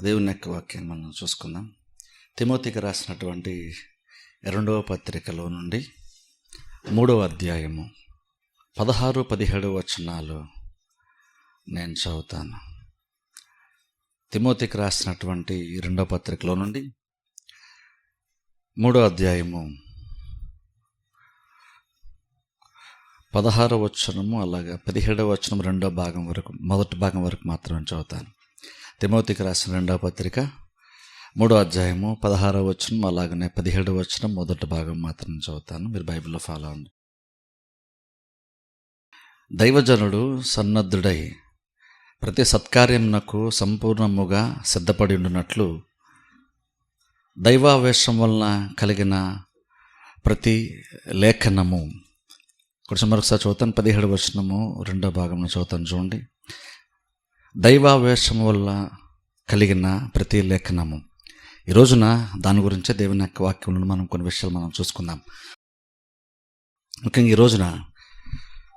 దేవుని యొక్క వాక్యాన్ని మనం చూసుకుందాం. తిమోతికి రాసినటువంటి 2వ పత్రికలో నుండి 3వ అధ్యాయము 16-17 వచనాలు నేను చదువుతాను. తిమోతికి రాసినటువంటి 2వ పత్రికలో నుండి 3వ అధ్యాయము 16వ వచనము అలాగా 17వ వచనం మొదటి భాగం వరకు మాత్రం చదువుతాను. తిమోతికి రాసిన 2వ పత్రిక 3వ అధ్యాయము 16వ వచనం అలాగనే 17వ వచనం మొదటి భాగం మాత్రం చదువుతాను. మీరు బైబిల్లో ఫాలో అవ్వండి. దైవజనుడు సన్నద్ధుడై ప్రతి సత్కార్యమునకు సంపూర్ణముగా సిద్ధపడి ఉండునట్లు దైవావేశం వలన కలిగిన ప్రతి లేఖనము, కొంచెం మరొకసారి చదువుతాను. 17వ వచనము 2వ భాగంలో చదువుతాను, చూడండి. దైవావేశం వల్ల కలిగిన ప్రతి లేఖనము. ఈ రోజున దాని గురించే దేవుని యొక్క వాక్యంలో మనం కొన్ని విషయాలు మనం చూసుకుందాం. ముఖ్యంగా ఈ రోజున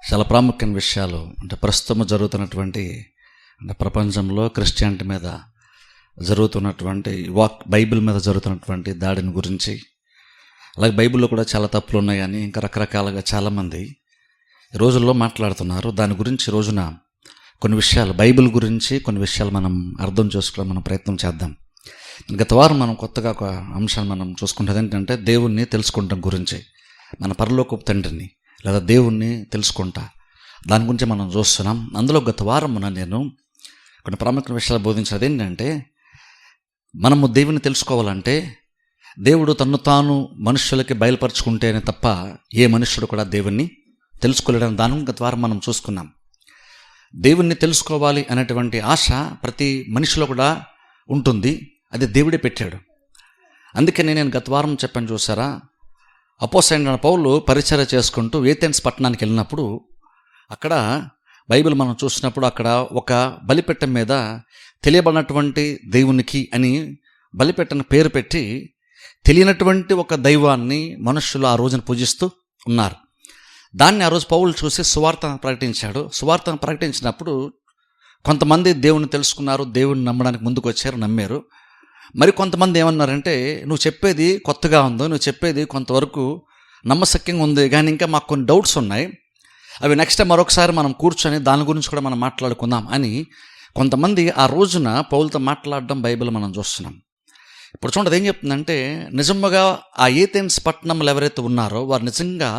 చాలా ప్రాముఖ్యమైన విషయాలు అంటే ప్రస్తుతం జరుగుతున్నటువంటి ప్రపంచంలో క్రిస్టియానిటీ మీద జరుగుతున్నటువంటి బైబిల్ మీద జరుగుతున్నటువంటి దాడిని గురించి, అలాగే బైబిల్లో కూడా చాలా తప్పులు ఉన్నాయి కానీ ఇంకా రకరకాలుగా చాలామంది ఈ రోజుల్లో మాట్లాడుతున్నారు. దాని గురించి ఈ రోజున కొన్ని విషయాలు, బైబిల్ గురించి కొన్ని విషయాలు మనం అర్థం చేసుకోవడం మనం ప్రయత్నం చేద్దాం. గత వారం మనం కొత్తగా ఒక అంశాన్ని మనం చూసుకుంటుంది ఏంటంటే దేవుణ్ణి తెలుసుకుంటాం గురించి, మన పరలోకపు తండ్రిని లేదా దేవుణ్ణి తెలుసుకుంటా, దాని గురించి మనం చూస్తున్నాం. అందులో గత వారం నేను కొన్ని ప్రాముఖ్యమైన విషయాలు బోధించేది ఏంటంటే, మనము దేవుని తెలుసుకోవాలంటే దేవుడు తన్ను తాను మనుషులకి బయలుపరుచుకుంటేనే తప్ప ఏ మనుష్యుడు కూడా దేవుణ్ణి తెలుసుకోలేడని దాని గత వారం మనం చూసుకున్నాం. దేవుణ్ణి తెలుసుకోవాలి అనేటువంటి ఆశ ప్రతి మనిషిలో కూడా ఉంటుంది, అది దేవుడే పెట్టాడు. అందుకని నేను గత వారం చెప్పాను, చూసారా, అపోస్తలుడైన పౌలు పరిచర్య చేసుకుంటూ ఏథెన్స్ పట్టణానికి వెళ్ళినప్పుడు అక్కడ బైబిల్ మనం చూసినప్పుడు అక్కడ ఒక బలిపెట్టె మీద తెలియబడినటువంటి దేవునికి అని బలిపెట్టెను పేరు పెట్టి తెలియనటువంటి ఒక దైవాన్ని మనుషులు ఆ రోజున పూజిస్తూ ఉన్నారు. దాన్ని ఆ రోజు పౌలు చూసి సువార్తను ప్రకటించాడు. సువార్తను ప్రకటించినప్పుడు కొంతమంది దేవుని తెలుసుకున్నారు, దేవుని నమ్మడానికి ముందుకు వచ్చారు, నమ్మారు. మరి కొంతమంది ఏమన్నారంటే, నువ్వు చెప్పేది కొత్తగా ఉందో, నువ్వు చెప్పేది కొంతవరకు నమ్మశక్యంగా ఉంది, కానీ ఇంకా మాకు కొన్ని డౌట్స్ ఉన్నాయి, అవి నెక్స్ట్ టైం మరొకసారి మనం కూర్చొని దాని గురించి కూడా మనం మాట్లాడుకుందాం అని కొంతమంది ఆ రోజున పౌలుతో మాట్లాడడం బైబిల్ మనం చూస్తున్నాం. ఇప్పుడు చూడండి, ఏం చెప్తుందంటే, నిజంగా ఆ ఏథెన్స్ పట్టణంలో ఎవరైతే ఉన్నారో వారు నిజంగా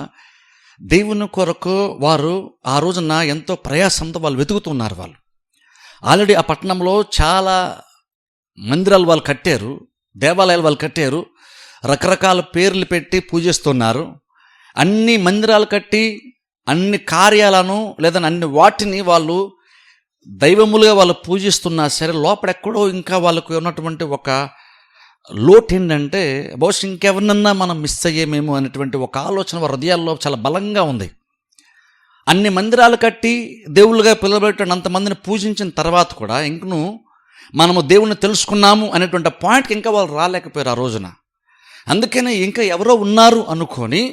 దేవుని కొరకు వారు ఆ రోజున ఎంతో ప్రయాసంతో వాళ్ళు వెతుకుతున్నారు. వాళ్ళు ఆల్రెడీ ఆ పట్టణంలో చాలా మందిరాలు వాళ్ళు కట్టారు, దేవాలయాలు వాళ్ళు కట్టారు, రకరకాల పేర్లు పెట్టి పూజిస్తున్నారు. అన్ని మందిరాలు కట్టి అన్ని కార్యాలను లేదా అన్ని వాటిని వాళ్ళు దైవములుగా వాళ్ళు పూజిస్తున్నా సరే లోపడెక్కడో ఇంకా వాళ్ళకు ఉన్నటువంటి ఒక లోటు ఏంటంటే, బహుశా ఇంకెవరినన్నా మనం మిస్ అయ్యేమేమో అనేటువంటి ఒక ఆలోచన వారి హృదయాల్లో చాలా బలంగా ఉంది. అన్ని మందిరాలు కట్టి దేవుళ్ళుగా పిలవబెట్టిన అంతమందిని పూజించిన తర్వాత కూడా ఇంకను మనము దేవుణ్ణి తెలుసుకున్నాము అనేటువంటి పాయింట్కి ఇంకా వాళ్ళు రాలేకపోయారు ఆ రోజున. అందుకనే ఇంకా ఎవరో ఉన్నారు అనుకొని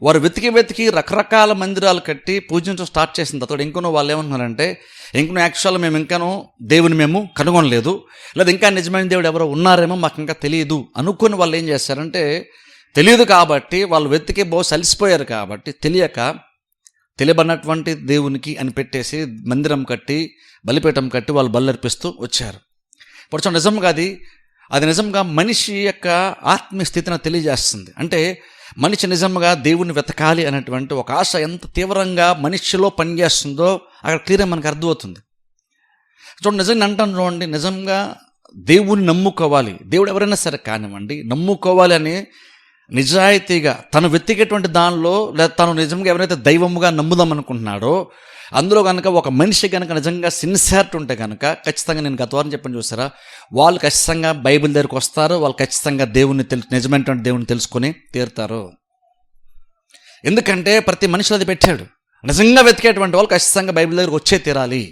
వారు వెతికి రకరకాల మందిరాలు కట్టి పూజించడం స్టార్ట్ చేసిన తర్వాత ఇంకనూ వాళ్ళు ఏమన్నారంటే, ఇంకనూ యాక్చువల్గా మేము ఇంకానూ దేవుని మేము కనుగొనలేదు, లేదా ఇంకా నిజమైన దేవుడు ఎవరో ఉన్నారేమో మాకు ఇంకా తెలియదు అనుకుని వాళ్ళు ఏం చేశారంటే, తెలియదు కాబట్టి వాళ్ళు వెతికి బహుశా అలసిపోయారు కాబట్టి తెలియబడినటువంటి దేవునికి అని పెట్టేసి మందిరం కట్టి బలిపీఠం కట్టి వాళ్ళు బల్లర్పిస్తూ వచ్చారు. ఇప్పుడు నిజంగా అది నిజంగా మనిషి యొక్క ఆత్మీయ స్థితిని తెలియజేస్తుంది. అంటే మనిషి నిజంగా దేవుణ్ణి వెతకాలి అనేటువంటి ఒక ఆశ ఎంత తీవ్రంగా మనిషిలో పనిచేస్తుందో అక్కడ క్లియర్గా మనకు అర్థమవుతుంది. చూడండి, నిజంగా అంటాను చూడండి, నిజంగా దేవుణ్ణి నమ్ముకోవాలి, దేవుడు ఎవరైనా సరే కానివ్వండి నమ్ముకోవాలి అని నిజాయితీగా తను వెతికేటువంటి దానిలో లేదా తను నిజంగా ఎవరైతే దైవముగా నమ్ముదాం అనుకుంటున్నాడో అందులో కనుక ఒక మనిషి కనుక నిజంగా సిన్సియారిటీ ఉంటే కనుక ఖచ్చితంగా, నేను గత వారం చెప్పని చూసారా, వాళ్ళు ఖచ్చితంగా బైబిల్ దగ్గరికి వస్తారు, వాళ్ళు ఖచ్చితంగా నిజమైనటువంటి దేవుని తెలుసుకొని తీరుతారు. ఎందుకంటే ప్రతి మనిషిలో అది పెట్టాడు. నిజంగా వెతికేటువంటి వాళ్ళు ఖచ్చితంగా బైబిల్ దగ్గరికి వచ్చే తీరాలి.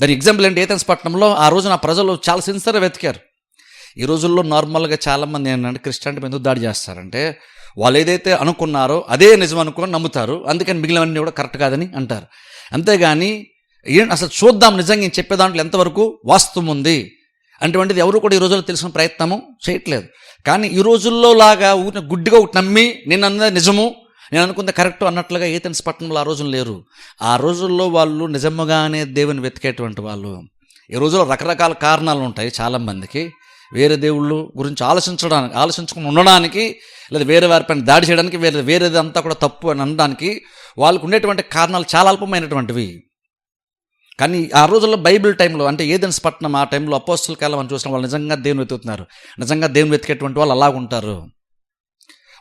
దాని ఎగ్జాంపుల్ ఏంటి, ఏథెన్స్ పట్టణంలో ఆ రోజున ప్రజలు చాలా సిన్సియర్గా వెతికారు. ఈ రోజుల్లో నార్మల్గా చాలామంది ఏంటంటే క్రిస్టియానిటీ ఎందుకు దాడి చేస్తారంటే, వాళ్ళు ఏదైతే అనుకున్నారో అదే నిజం అనుకొని నమ్ముతారు, అందుకని మిగిలినవన్నీ కూడా కరెక్ట్ కాదని అంటారు. అంతేగాని అసలు చూద్దాం నిజంగా నేను చెప్పే దాంట్లో ఎంతవరకు వాస్తవం ఉంది అటువంటిది ఎవరు కూడా ఈ రోజుల్లో తెలిసిన ప్రయత్నము చేయట్లేదు. కానీ ఈ రోజుల్లో లాగా ఊరిని గుడ్డిగా ఒకటి నమ్మి నేను అన్నది నిజము, నేను అనుకుంది కరెక్ట్ అన్నట్లుగా ఏథెన్స్ పట్టణంలో ఆ రోజులు లేరు. ఆ రోజుల్లో వాళ్ళు నిజముగానే దేవుని వెతికేటువంటి వాళ్ళు. ఈ రోజుల్లో రకరకాల కారణాలు ఉంటాయి చాలామందికి, వేరే దేవుళ్ళు గురించి ఆలోచించుకుని ఉండడానికి, లేదా వేరే వారిపైన దాడి చేయడానికి, వేరేది అంతా కూడా తప్పు అని అనడానికి వాళ్ళకు ఉండేటువంటి కారణాలు చాలా అల్పమైనటువంటివి. కానీ ఆ రోజుల్లో బైబిల్ టైంలో, అంటే ఏథెన్స్ పట్టణం ఆ టైంలో అపోస్తల కాలం అని చూసిన వాళ్ళు నిజంగా దేవుని వెతుకుతున్నారు. నిజంగా దేవుని వెతికేటువంటి వాళ్ళు అలాగుంటారు.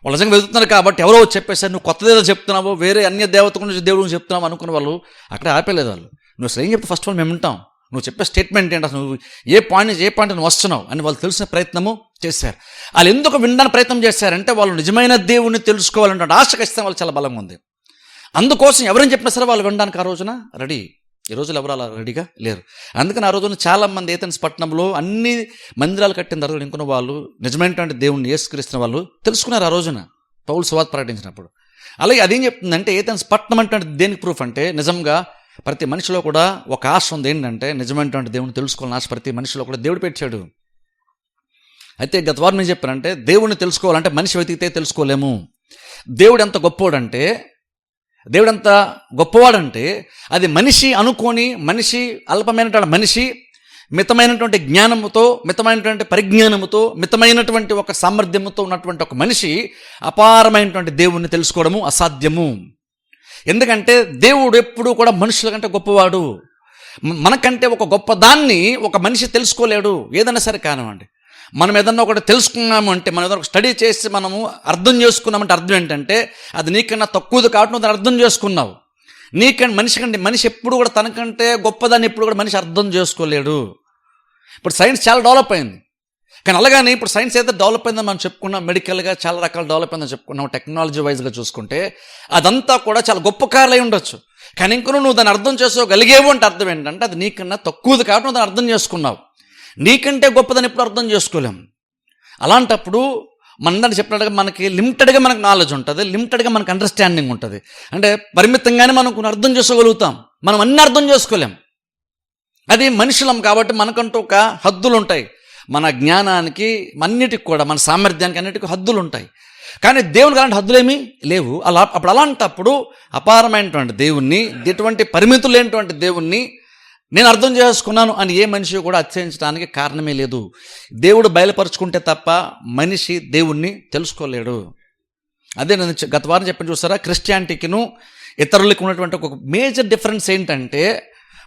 వాళ్ళు నిజంగా వెతుకుతున్నారు కాబట్టి ఎవరో చెప్పేసారు నువ్వు కొత్తదేదో చెప్తున్నావు, వేరే అన్య దేవత గురించి దేవుడి గురించి చెప్తున్నావు అనుకున్న వాళ్ళు అక్కడే ఆపేలేదు. వాళ్ళు నువ్వు అసలు ఏం చెప్తే ఫస్ట్ ఆఫ్ ఆల్ మేము వింటాం, నువ్వు చెప్పే స్టేట్మెంట్ ఏంటి, అసలు నువ్వు ఏ పాయింట్ నువ్వు వస్తున్నావు అని వాళ్ళు తెలిసిన ప్రయత్నము చేశారు. వాళ్ళు ఎందుకు వినడానికి ప్రయత్నం చేశారంటే వాళ్ళు నిజమైన దేవుణ్ణి తెలుసుకోవాలంటే ఆశ ఖచ్చితంగా వాళ్ళు చాలా బలంగా ఉంది. అందుకోసం ఎవరైనా చెప్పినా సరే వాళ్ళు వినడానికి ఆ రోజున రెడీ. ఈ రోజులు ఎవరు అలా రెడీగా లేరు. అందుకని ఆ రోజున చాలామంది ఏథెన్స్ పట్టణంలో అన్ని మందిరాలు కట్టిన తర్వాత ఇంకొన్న వాళ్ళు నిజమైనటువంటి దేవుణ్ణి యేసుక్రీస్తున్న వాళ్ళు తెలుసుకున్నారు ఆ రోజున పౌలు సువార్త ప్రకటించినప్పుడు. అలాగే అదేం చెప్తుందంటే ఏథెన్స్ పట్టణం అంటే దేనికి ప్రూఫ్ అంటే నిజంగా ప్రతి మనిషిలో కూడా ఒక ఆశ ఉంది. ఏంటంటే నిజమైనటువంటి దేవుని తెలుసుకోవాలని ఆశ ప్రతి మనిషిలో కూడా దేవుడు పెట్టాడు. అయితే గత వారం నేను చెప్పానంటే దేవుడిని తెలుసుకోవాలంటే మనిషి వెతికితే తెలుసుకోలేము. దేవుడు ఎంత గొప్పవాడంటే, దేవుడు ఎంత గొప్పవాడంటే అది మనిషి అనుకొని, మనిషి అల్పమైనటువంటి మనిషి మితమైనటువంటి జ్ఞానముతో, మితమైనటువంటి పరిజ్ఞానముతో, మితమైనటువంటి ఒక సామర్థ్యముతో ఉన్నటువంటి ఒక మనిషి అపారమైనటువంటి దేవుణ్ణి తెలుసుకోవడము అసాధ్యము. ఎందుకంటే దేవుడు ఎప్పుడూ కూడా మనుషుల కంటే గొప్పవాడు. మనకంటే ఒక గొప్ప దాన్ని ఒక మనిషి తెలుసుకోలేడు. ఏదైనా సరే కానివ్వండి, మనం ఏదన్నా ఒకటి తెలుసుకున్నాము అంటే, మనం ఏదైనా ఒక స్టడీ చేసి మనము అర్థం చేసుకున్నామంటే అర్థం ఏంటంటే అది నీకన్నా తక్కువది కాబట్టి నువ్వు దాన్ని అర్థం చేసుకున్నావు. మనిషి ఎప్పుడు కూడా తనకంటే గొప్పదాన్ని ఎప్పుడు కూడా మనిషి అర్థం చేసుకోలేడు. ఇప్పుడు సైన్స్ చాలా డెవలప్ అయింది, కానీ అలాగని ఇప్పుడు సైన్స్ అయితే డెవలప్ అయిందని మనం చెప్పుకున్నాం, మెడికల్గా చాలా రకాల డెవలప్ అయిందని చెప్పుకున్నాం, టెక్నాలజీ వైజ్గా చూసుకుంటే అదంతా కూడా చాలా గొప్ప కార్యాలై ఉండొచ్చు. కానీ ఇంకనూ నువ్వు దాన్ని అర్థం చేసుకోగలిగేవు అంటే అర్థం ఏంటంటే అది నీకన్నా తక్కువది కాబట్టి నువ్వు దాన్ని అర్థం చేసుకున్నావు. నీకంటే గొప్పదని ఎప్పుడు అర్థం చేసుకోలేము. అలాంటప్పుడు మనందరూ చెప్పినట్టుగా మనకి లిమిటెడ్గా మనకు నాలెడ్జ్ ఉంటుంది, లిమిటెడ్గా మనకు అండర్స్టాండింగ్ ఉంటుంది. అంటే పరిమితంగానే మనకు అర్థం చేసుకోగలుగుతాం, మనం అన్నీ అర్థం చేసుకోలేం. అది మనుషులం కాబట్టి మనకంటూ ఒక హద్దులు ఉంటాయి. మన జ్ఞానానికి అన్నిటికి కూడా, మన సామర్థ్యానికి అన్నిటికీ హద్దులు ఉంటాయి. కానీ దేవునికి అలాంటి హద్దులేమీ లేవు. అలాంటప్పుడు అపారమైనటువంటి దేవుణ్ణి, ఎటువంటి పరిమితులు లేనటువంటి దేవుణ్ణి నేను అర్థం చేసుకున్నాను అని ఏ మనిషి కూడా అతిశయించడానికి కారణమే లేదు. దేవుడు బయలుపరుచుకుంటే తప్ప మనిషి దేవుణ్ణి తెలుసుకోలేడు. అదే నేను గత వారం చెప్పని చూసారా, క్రిస్టియానిటీకిను ఇతరులకు ఉన్నటువంటి ఒక మేజర్ డిఫరెన్స్ ఏంటంటే,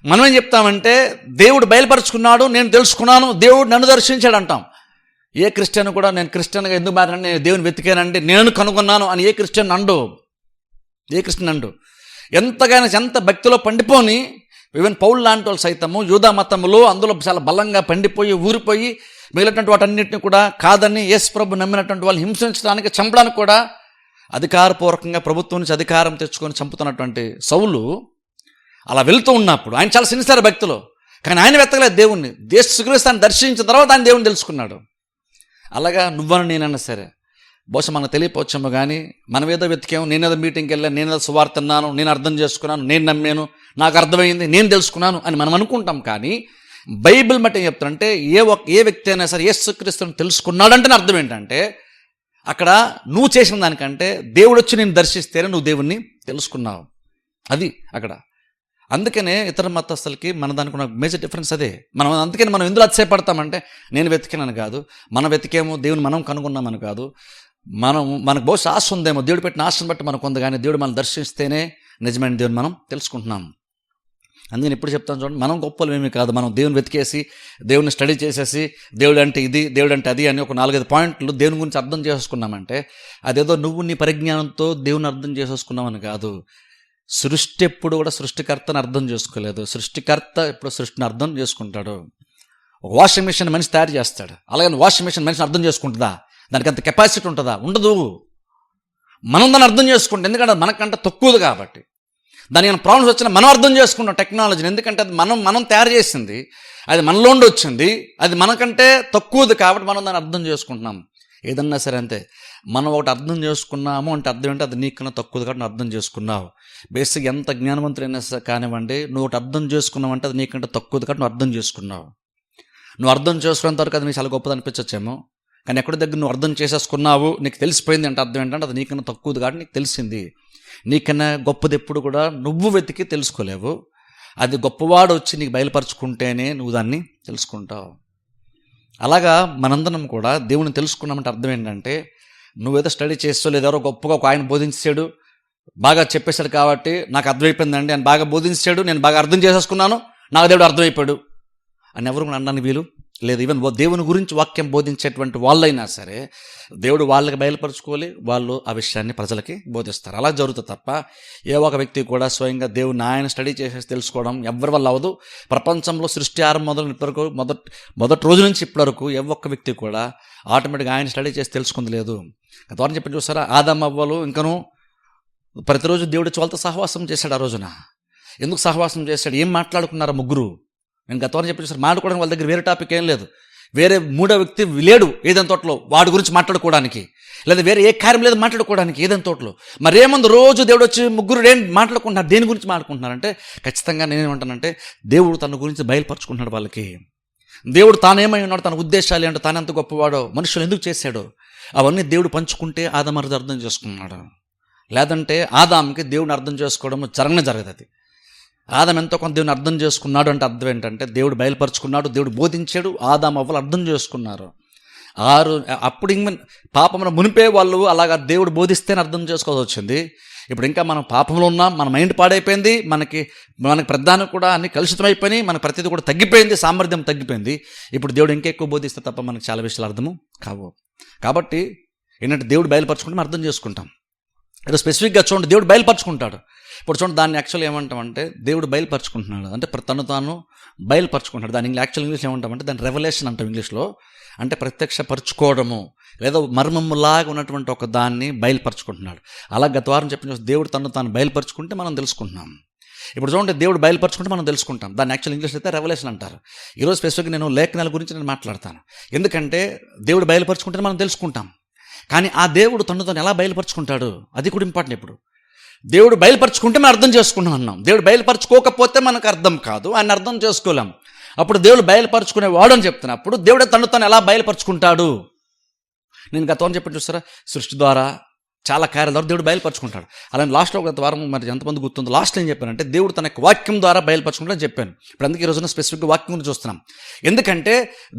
మనం ఏం చెప్తామంటే దేవుడు బయలుపరుచుకున్నాడు, నేను తెలుసుకున్నాను, దేవుడు నన్ను దర్శించాడు అంటాం. ఏ క్రిస్టియన్ కూడా నేను క్రిస్టియన్గా ఎందుకు మారాను, నేను దేవుని వెతికానంటే నేను కనుగొన్నాను అని ఏ క్రిస్టియన్ అండు. ఎంత భక్తిలో పండిపోని ఈవెన్ పౌలు లాంటి వాళ్ళు సైతము యూదా మతములో అందులో చాలా బలంగా పండిపోయి ఊరిపోయి మిగిలినటువంటి వాటన్నిటిని కూడా కాదని యేసు ప్రభు నమ్మినటువంటి వాళ్ళు హింసించడానికి, చంపడానికి కూడా అధికారపూర్వకంగా ప్రభుత్వం నుంచి అధికారం తెచ్చుకొని చంపుతున్నటువంటి సౌలు అలా వెళ్తూ ఉన్నప్పుడు ఆయన చాలా సిన్సియర్ భక్తిలో, కానీ ఆయన వెతకలేదు దేవుణ్ణి. యేసుక్రీస్తుని దర్శించిన తర్వాత ఆయన దేవుని తెలుసుకున్నాడు. అలాగా నువ్వను నేనన్నా సరే బహుశా మనకు తెలియపోవచ్చేమో, కానీ మనం ఏదో వెతికాము, నేనేదో మీటింగ్కి వెళ్ళాను, నేనేదో సువార్త అన్నాను, నేను అర్థం చేసుకున్నాను, నేను నమ్మాను, నాకు అర్థమైంది, నేను తెలుసుకున్నాను అని మనం అనుకుంటాం. కానీ బైబిల్ బట్టి ఏం చెప్తారంటే ఏ వ్యక్తి అయినా సరే యేసుక్రీస్తుని తెలుసుకున్నాడంటే అర్థం ఏంటంటే అక్కడ నువ్వు చేసిన దానికంటే దేవుడు వచ్చి నేను దర్శిస్తేనే నువ్వు దేవుణ్ణి తెలుసుకున్నావు. అది అక్కడ. అందుకనే ఇతర మతస్థులకి మన దానికి ఉన్న మేజర్ డిఫరెన్స్ అదే. అందుకని మనం ఎందులో అతిశయపడతామంటే నేను వెతికినాను కాదు, మనం వెతికేమో దేవుని మనం కనుగొన్నామని కాదు, మనకు బహుశా ఆశ ఉందేమో, దేవుడు పెట్టిన ఆశను బట్టి మనకు ఉంది, కానీ దేవుడు మనం దర్శిస్తేనే నిజమైన దేవుని మనం తెలుసుకుంటున్నాం. అందుకని ఇప్పుడు చెప్తాను చూడండి, మనం గొప్పలు ఏమీ కాదు, మనం దేవుని వెతికేసి దేవుని స్టడీ చేసేసి దేవుడు అంటే ఇది, దేవుడు అంటే అది అని ఒక 4-5 పాయింట్లు దేవుని గురించి అర్థం చేసుకున్నామంటే అదేదో నువ్వు నీ పరిజ్ఞానంతో దేవుని అర్థం చేసేసుకున్నామని కాదు. సృష్టి ఎప్పుడు కూడా సృష్టికర్తను అర్థం చేసుకోలేదు, సృష్టికర్త ఎప్పుడు సృష్టిని అర్థం చేసుకుంటాడు. ఒక వాషింగ్ మిషన్ మనిషి తయారు చేస్తాడు, అలాగే వాషింగ్ మిషన్ మనిషిని అర్థం చేసుకుంటుందా? దానికి అంత కెపాసిటీ ఉంటుందా? ఉండదు. మనం దాన్ని అర్థం చేసుకుంటాం, ఎందుకంటే మనకంటే తక్కువది కాబట్టి. దానికి ప్రాబ్లమ్స్ వచ్చినా మనం అర్థం చేసుకుంటాం టెక్నాలజీని, ఎందుకంటే అది మనం తయారు చేసింది, అది మనలోండి వచ్చింది, అది మనకంటే తక్కువది కాబట్టి మనం దాన్ని అర్థం చేసుకుంటున్నాం. ఏదన్నా సరే అంతే, మనం ఒకటి అర్థం చేసుకున్నాము అంటే అర్థం ఏంటి, అది నీకన్నా తక్కువది కాబట్టి అర్థం చేసుకున్నావు. బేసిక్ ఎంత జ్ఞానవంతులైనా కానివ్వండి, నువ్వు ఒకటి అర్థం చేసుకున్నావు అంటే అది నీకంటే తక్కువది కాబట్టి నువ్వు అర్థం చేసుకున్నావు. నువ్వు అర్థం చేసుకునేంత వరకు అది నీకు చాలా గొప్పది అనిపించచ్చేమో, కానీ ఎక్కడి దగ్గర నువ్వు అర్థం చేసేసుకున్నావు, నీకు తెలిసిపోయింది అంటే అర్థం ఏంటంటే అది నీకన్నా తక్కువది కాబట్టి నీకు తెలిసింది. నీకన్నా గొప్పది ఎప్పుడు కూడా నువ్వు వెతికి తెలుసుకోలేవు. అది గొప్పవాడు వచ్చి నీకు బయలుపరుచుకుంటేనే నువ్వు దాన్ని తెలుసుకుంటావు. అలాగా మనందరం కూడా దేవుని తెలుసుకున్నామంటే అర్థం ఏంటంటే, నువ్వేదో స్టడీ చేస్తూ లేదో గొప్పగా ఒక ఆయన బోధించాడు, బాగా చెప్పేశాడు కాబట్టి నాకు అర్థమైపోయిందండి, ఆయన బాగా బోధించాడు, నేను బాగా అర్థం చేసేసుకున్నాను, నాకు దేవుడు అర్థమైపోయాడు అని ఎవరు కూడా అనడానికి వీలు లేదు. ఈవెన్ దేవుని గురించి వాక్యం బోధించేటువంటి వాళ్ళైనా సరే దేవుడు వాళ్ళకి బయలుపరుచుకోవాలి, వాళ్ళు ఆ విషయాన్ని ప్రజలకి బోధిస్తారు. అలా జరుగుతుంది తప్ప ఏ ఒక వ్యక్తి కూడా స్వయంగా దేవుని ఆయన స్టడీ చేసేసి తెలుసుకోవడం ఎవరి వల్ల అవ్వదు. ప్రపంచంలో సృష్టి ఆరంభం మొదలు మొదటి రోజు నుంచి ఇప్పటి వరకు ఏ ఒక్క వ్యక్తి కూడా ఆటోమేటిక్గా ఆయన స్టడీ చేసి తెలుసుకుంది లేదు. ద్వారా చెప్పి చూసారా, ఆదాం అవ్వలు ఇంకను ప్రతిరోజు దేవుడి వాళ్ళతో సహవాసం చేశాడు. ఆ రోజున ఎందుకు సహవాసం చేశాడు, ఏం మాట్లాడుకున్నారు ముగ్గురు? నేను గతంలో చెప్పి చూసారు, మాట్లాడుకోవడానికి వాళ్ళ దగ్గర వేరే టాపిక్ ఏం లేదు, వేరే మూడో వ్యక్తి లేడు ఏదైనా తోటలో వాడి గురించి మాట్లాడుకోవడానికి, లేదా వేరే ఏ కార్యం లేదు మాట్లాడుకోవడానికి ఏదైనా తోటలో. మరేముంది, రోజు దేవుడు వచ్చి ముగ్గురు ఏం మాట్లాడుకుంటున్నారు, దేని గురించి మాట్లాడుకుంటున్నారంటే ఖచ్చితంగా నేనేమంటానంటే దేవుడు తన గురించి బయలుపరుచుకుంటున్నాడు వాళ్ళకి. దేవుడు తానేమై ఉన్నాడు, తన ఉద్దేశాలు ఏంటో, తాను ఎంత గొప్పవాడో, మనుషులు ఎందుకు చేశాడో అవన్నీ దేవుడు పంచుకుంటే ఆదాం అర్థం చేసుకున్నాడు. లేదంటే ఆదాంకి దేవుడిని అర్థం చేసుకోవడం జరగదు. అది ఆదాం ఎంతో కొంత దేవుని అర్థం చేసుకున్నాడు అంటే అర్థం ఏంటంటే దేవుడు బయలుపరుచుకున్నాడు, దేవుడు బోధించాడు, ఆదాం అవ్వలు అర్థం చేసుకున్నారు. అప్పుడు పాపమున మునిపే వాళ్ళు అలాగా దేవుడు బోధిస్తేనే అర్థం చేసుకోవాల్సి వచ్చింది. ఇప్పుడు ఇంకా మనం పాపంలో ఉన్నాం, మన మైండ్ పాడైపోయింది, మనకి ప్రధానం కూడా అన్ని కలుషితమైపోయినాయి, మన ప్రతిదీ కూడా తగ్గిపోయింది, సామర్థ్యం తగ్గిపోయింది. ఇప్పుడు దేవుడు ఇంకా ఎక్కువ బోధిస్తే తప్ప మనకు చాలా విషయాలు అర్థము కావు. కాబట్టి ఏంటంటే దేవుడు బయలుపరుచుకుంటే మనం అర్థం చేసుకుంటాం. ఇక్కడ స్పెసిఫిక్గా చూడండి, దేవుడు బయలుపరుచుకుంటాడు. ఇప్పుడు చూడండి, దాన్ని యాక్చువల్ ఏమంటామంటే దేవుడు బయలుపరుచుకుంటున్నాడు అంటే తను తాను బయలుపరుచుకుంటున్నాడు. దాన్ని యాక్చువల్ ఇంగ్లీష్ ఏమంటామంటే దాన్ని రెవల్యూషన్ అంటాం ఇంగ్లీష్లో. అంటే ప్రత్యక్షపరచుకోవడము లేదా మర్మములాగా ఉన్నటువంటి ఒక దాన్ని బయలుపరుచుకుంటున్నాడు. అలా గత వారం చెప్పిన దేవుడు తను తాను బయలుపరుచుకుంటే మనం తెలుసుకుంటున్నాం. ఇప్పుడు చూడండి, దేవుడు బయలుపరుచుకుంటే మనం తెలుసుకుంటాం. దాన్ని యాక్చువల్ ఇంగ్లీష్ అయితే రెవల్యూషన్ అంటారు. ఈరోజు స్పెసిఫిక్గా నేను లేఖనాల గురించి నేను మాట్లాడతాను. ఎందుకంటే దేవుడు బయలుపరుచుకుంటే మనం తెలుసుకుంటాం. కానీ ఆ దేవుడు తను ఎలా బయలుపరుచుకుంటాడు అది కూడా ఇంపార్టెంట్. ఇప్పుడు దేవుడు బయలుపరుచుకుంటే మనం అర్థం చేసుకుంటాం అన్నాం. దేవుడు బయలుపరుచుకోకపోతే మనకు అర్థం కాదు, ఆయన అర్థం చేసుకోలేం. అప్పుడు దేవుడు బయలుపరుచుకునేవాడు అని చెప్తున్నప్పుడు దేవుడు తను ఎలా బయలుపరుచుకుంటాడు? నేను గతంలో చెప్పి చూస్తారా, సృష్టి ద్వారా చాలా కార్యాల ద్వారా దేవుడు బయలుపరుచుకుంటాడు. అలానే లాస్ట్లో గత వారం మరి ఎంతమంది గుర్తుందో, లాస్ట్ ఏం చెప్పానంటే దేవుడు తన యొక్క వాక్యం ద్వారా బయలుపరుచుకుంటాడని చెప్పాను. ఇప్పుడు అందుకే ఈ రోజున స్పెసిఫిక్గా వాక్యం గురించి చూస్తున్నాం. ఎందుకంటే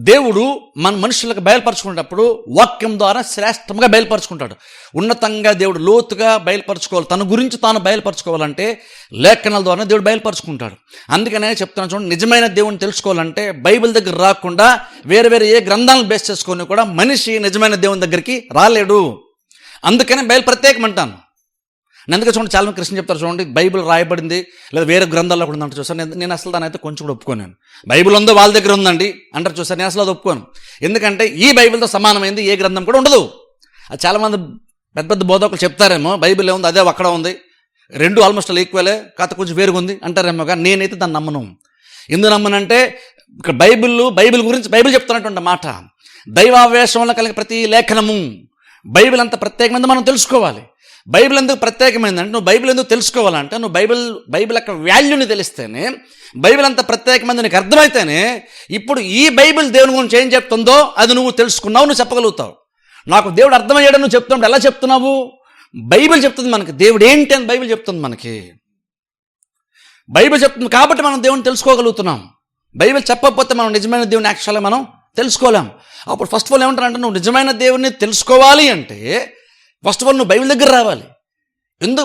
దేవుడు మన మనుషులకు బయలుపరుచుకునేటప్పుడు వాక్యం ద్వారా శ్రేష్టంగా బయలుపరుచుకుంటాడు. ఉన్నతంగా దేవుడు లోతుగా బయలుపరుచుకోవాలి, తన గురించి తాను బయలుపరుచుకోవాలంటే లేఖనాల ద్వారా దేవుడు బయలుపరుచుకుంటాడు. అందుకనే చెప్తున్నాను చూడండి, నిజమైన దేవుని తెలుసుకోవాలంటే బైబిల్ దగ్గర రాకుండా వేరే వేరే ఏ గ్రంథాలను బేస్ చేసుకొని కూడా మనిషి నిజమైన దేవుని దగ్గరికి రాలేడు. అందుకనే బైబిల్ ప్రత్యేకం అంటాను. అందుకే చూడండి, చాలా మంది క్రిస్టియన్ చెప్తారు చూడండి, బైబిల్ రాయబడింది లేదా వేరే గ్రంథాల్లో కూడా ఉందంటే చూసాను. నేను అసలు దాని అయితే కొంచెం కూడా ఒప్పుకోను. బైబిల్ ఉందో వాళ్ళ దగ్గర ఉందండి అంటారు చూసాను, నేను అసలు అది ఒప్పుకోను. ఎందుకంటే ఈ బైబిల్తో సమానమైంది ఏ గ్రంథం కూడా ఉండదు. అది చాలామంది పెద్ద పెద్ద బోధకులు చెప్తారేమో, బైబిల్ ఏముంది అదే అక్కడ ఉంది, రెండు ఆల్మోస్ట్ ఈక్వలే, కాకపోతే కొంచెం వేరుగా ఉంది అంటారేమో. కానీ నేనైతే దాన్ని నమ్మను. ఎందుకు నమ్మనంటే ఇక్కడ బైబిల్ గురించి బైబిల్ చెప్తున్నటువంటి మాట, దైవావేశంలో కలిగే ప్రతి లేఖనము బైబిల్ అంత ప్రత్యేకమైంది మనం తెలుసుకోవాలి. బైబిల్ ఎందుకు ప్రత్యేకమైందంటే, నువ్వు బైబిల్ ఎందుకు తెలుసుకోవాలంటే నువ్వు బైబిల్ యొక్క వాల్యూని తెలిస్తేనే, బైబిల్ అంత ప్రత్యేకమైంది నీకు అర్థమైతేనే ఇప్పుడు ఈ బైబిల్ దేవుని గురించి ఏం చెప్తుందో అది నువ్వు తెలుసుకున్నావు, నువ్వు చెప్పగలుగుతావు. నాకు దేవుడు అర్థమయ్యాడు నువ్వు చెప్తున్నావు, ఎలా చెప్తున్నావు? బైబిల్ చెప్తుంది మనకి దేవుడు ఏంటి అని బైబిల్ చెప్తుంది మనకి. బైబిల్ చెప్తుంది కాబట్టి మనం దేవుని తెలుసుకోగలుగుతున్నాం. బైబిల్ చెప్పకపోతే మనం నిజమైన దేవుని యాక్చువల్గా మనం తెలుసుకోలేం. అప్పుడు ఫస్ట్ ఆఫ్ ఆల్ ఏమంటారంటే, నువ్వు నిజమైన దేవుని తెలుసుకోవాలి అంటే ఫస్ట్ ఆఫ్ ఆల్ నువ్వు బైబిల్ దగ్గర రావాలి.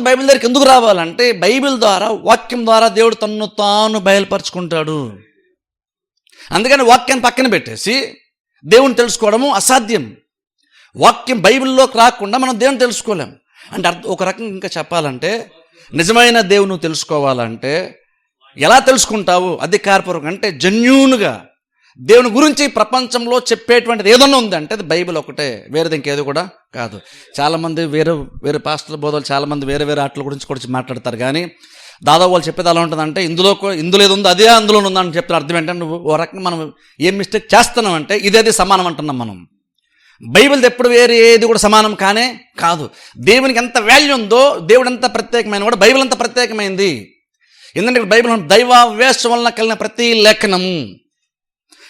బైబిల్ దగ్గరికి ఎందుకు రావాలంటే బైబిల్ ద్వారా, వాక్యం ద్వారా దేవుడు తన్ను తాను బయలుపరుచుకుంటాడు. అందుకని వాక్యాన్ని పక్కన పెట్టేసి దేవుని తెలుసుకోవడము అసాధ్యం. వాక్యం బైబిల్లోకి రాకుండా మనం దేవుని తెలుసుకోలేం. అంటే ఒక రకంగా ఇంకా చెప్పాలంటే, నిజమైన దేవుని నువ్వు తెలుసుకోవాలంటే ఎలా తెలుసుకుంటావు? అధికారపూర్వకంగా అంటే జెన్యూన్గా దేవుని గురించి ప్రపంచంలో చెప్పేటువంటిది ఏదన్నా ఉందంటే అది బైబిల్ ఒకటే, వేరేది ఇంకేది కూడా కాదు. చాలామంది వేరే పాస్టర్ల బోధలు చాలామంది వేరే ఆటల గురించి కూడా మాట్లాడతారు. కానీ దాదాపు వాళ్ళు చెప్పేది అలా ఉంటుందంటే, ఇందులో ఏది ఉందో అదే అందులో ఉందని చెప్తారు. అర్థం ఏంటంటే, నువ్వు ఓ రకంగా మనం ఏం మిస్టేక్ చేస్తున్నాం అంటే ఇదేది సమానం అంటున్నాం మనం. బైబిల్ ఎప్పుడు వేరే ఏది కూడా సమానం కానే కాదు. దేవునికి ఎంత వాల్యూ ఉందో, దేవుడు ఎంత ప్రత్యేకమైన కూడా బైబిల్ అంత ప్రత్యేకమైంది. ఎందుకంటే బైబిల్ దైవావేశం వలన కలిగిన ప్రతి లేఖనము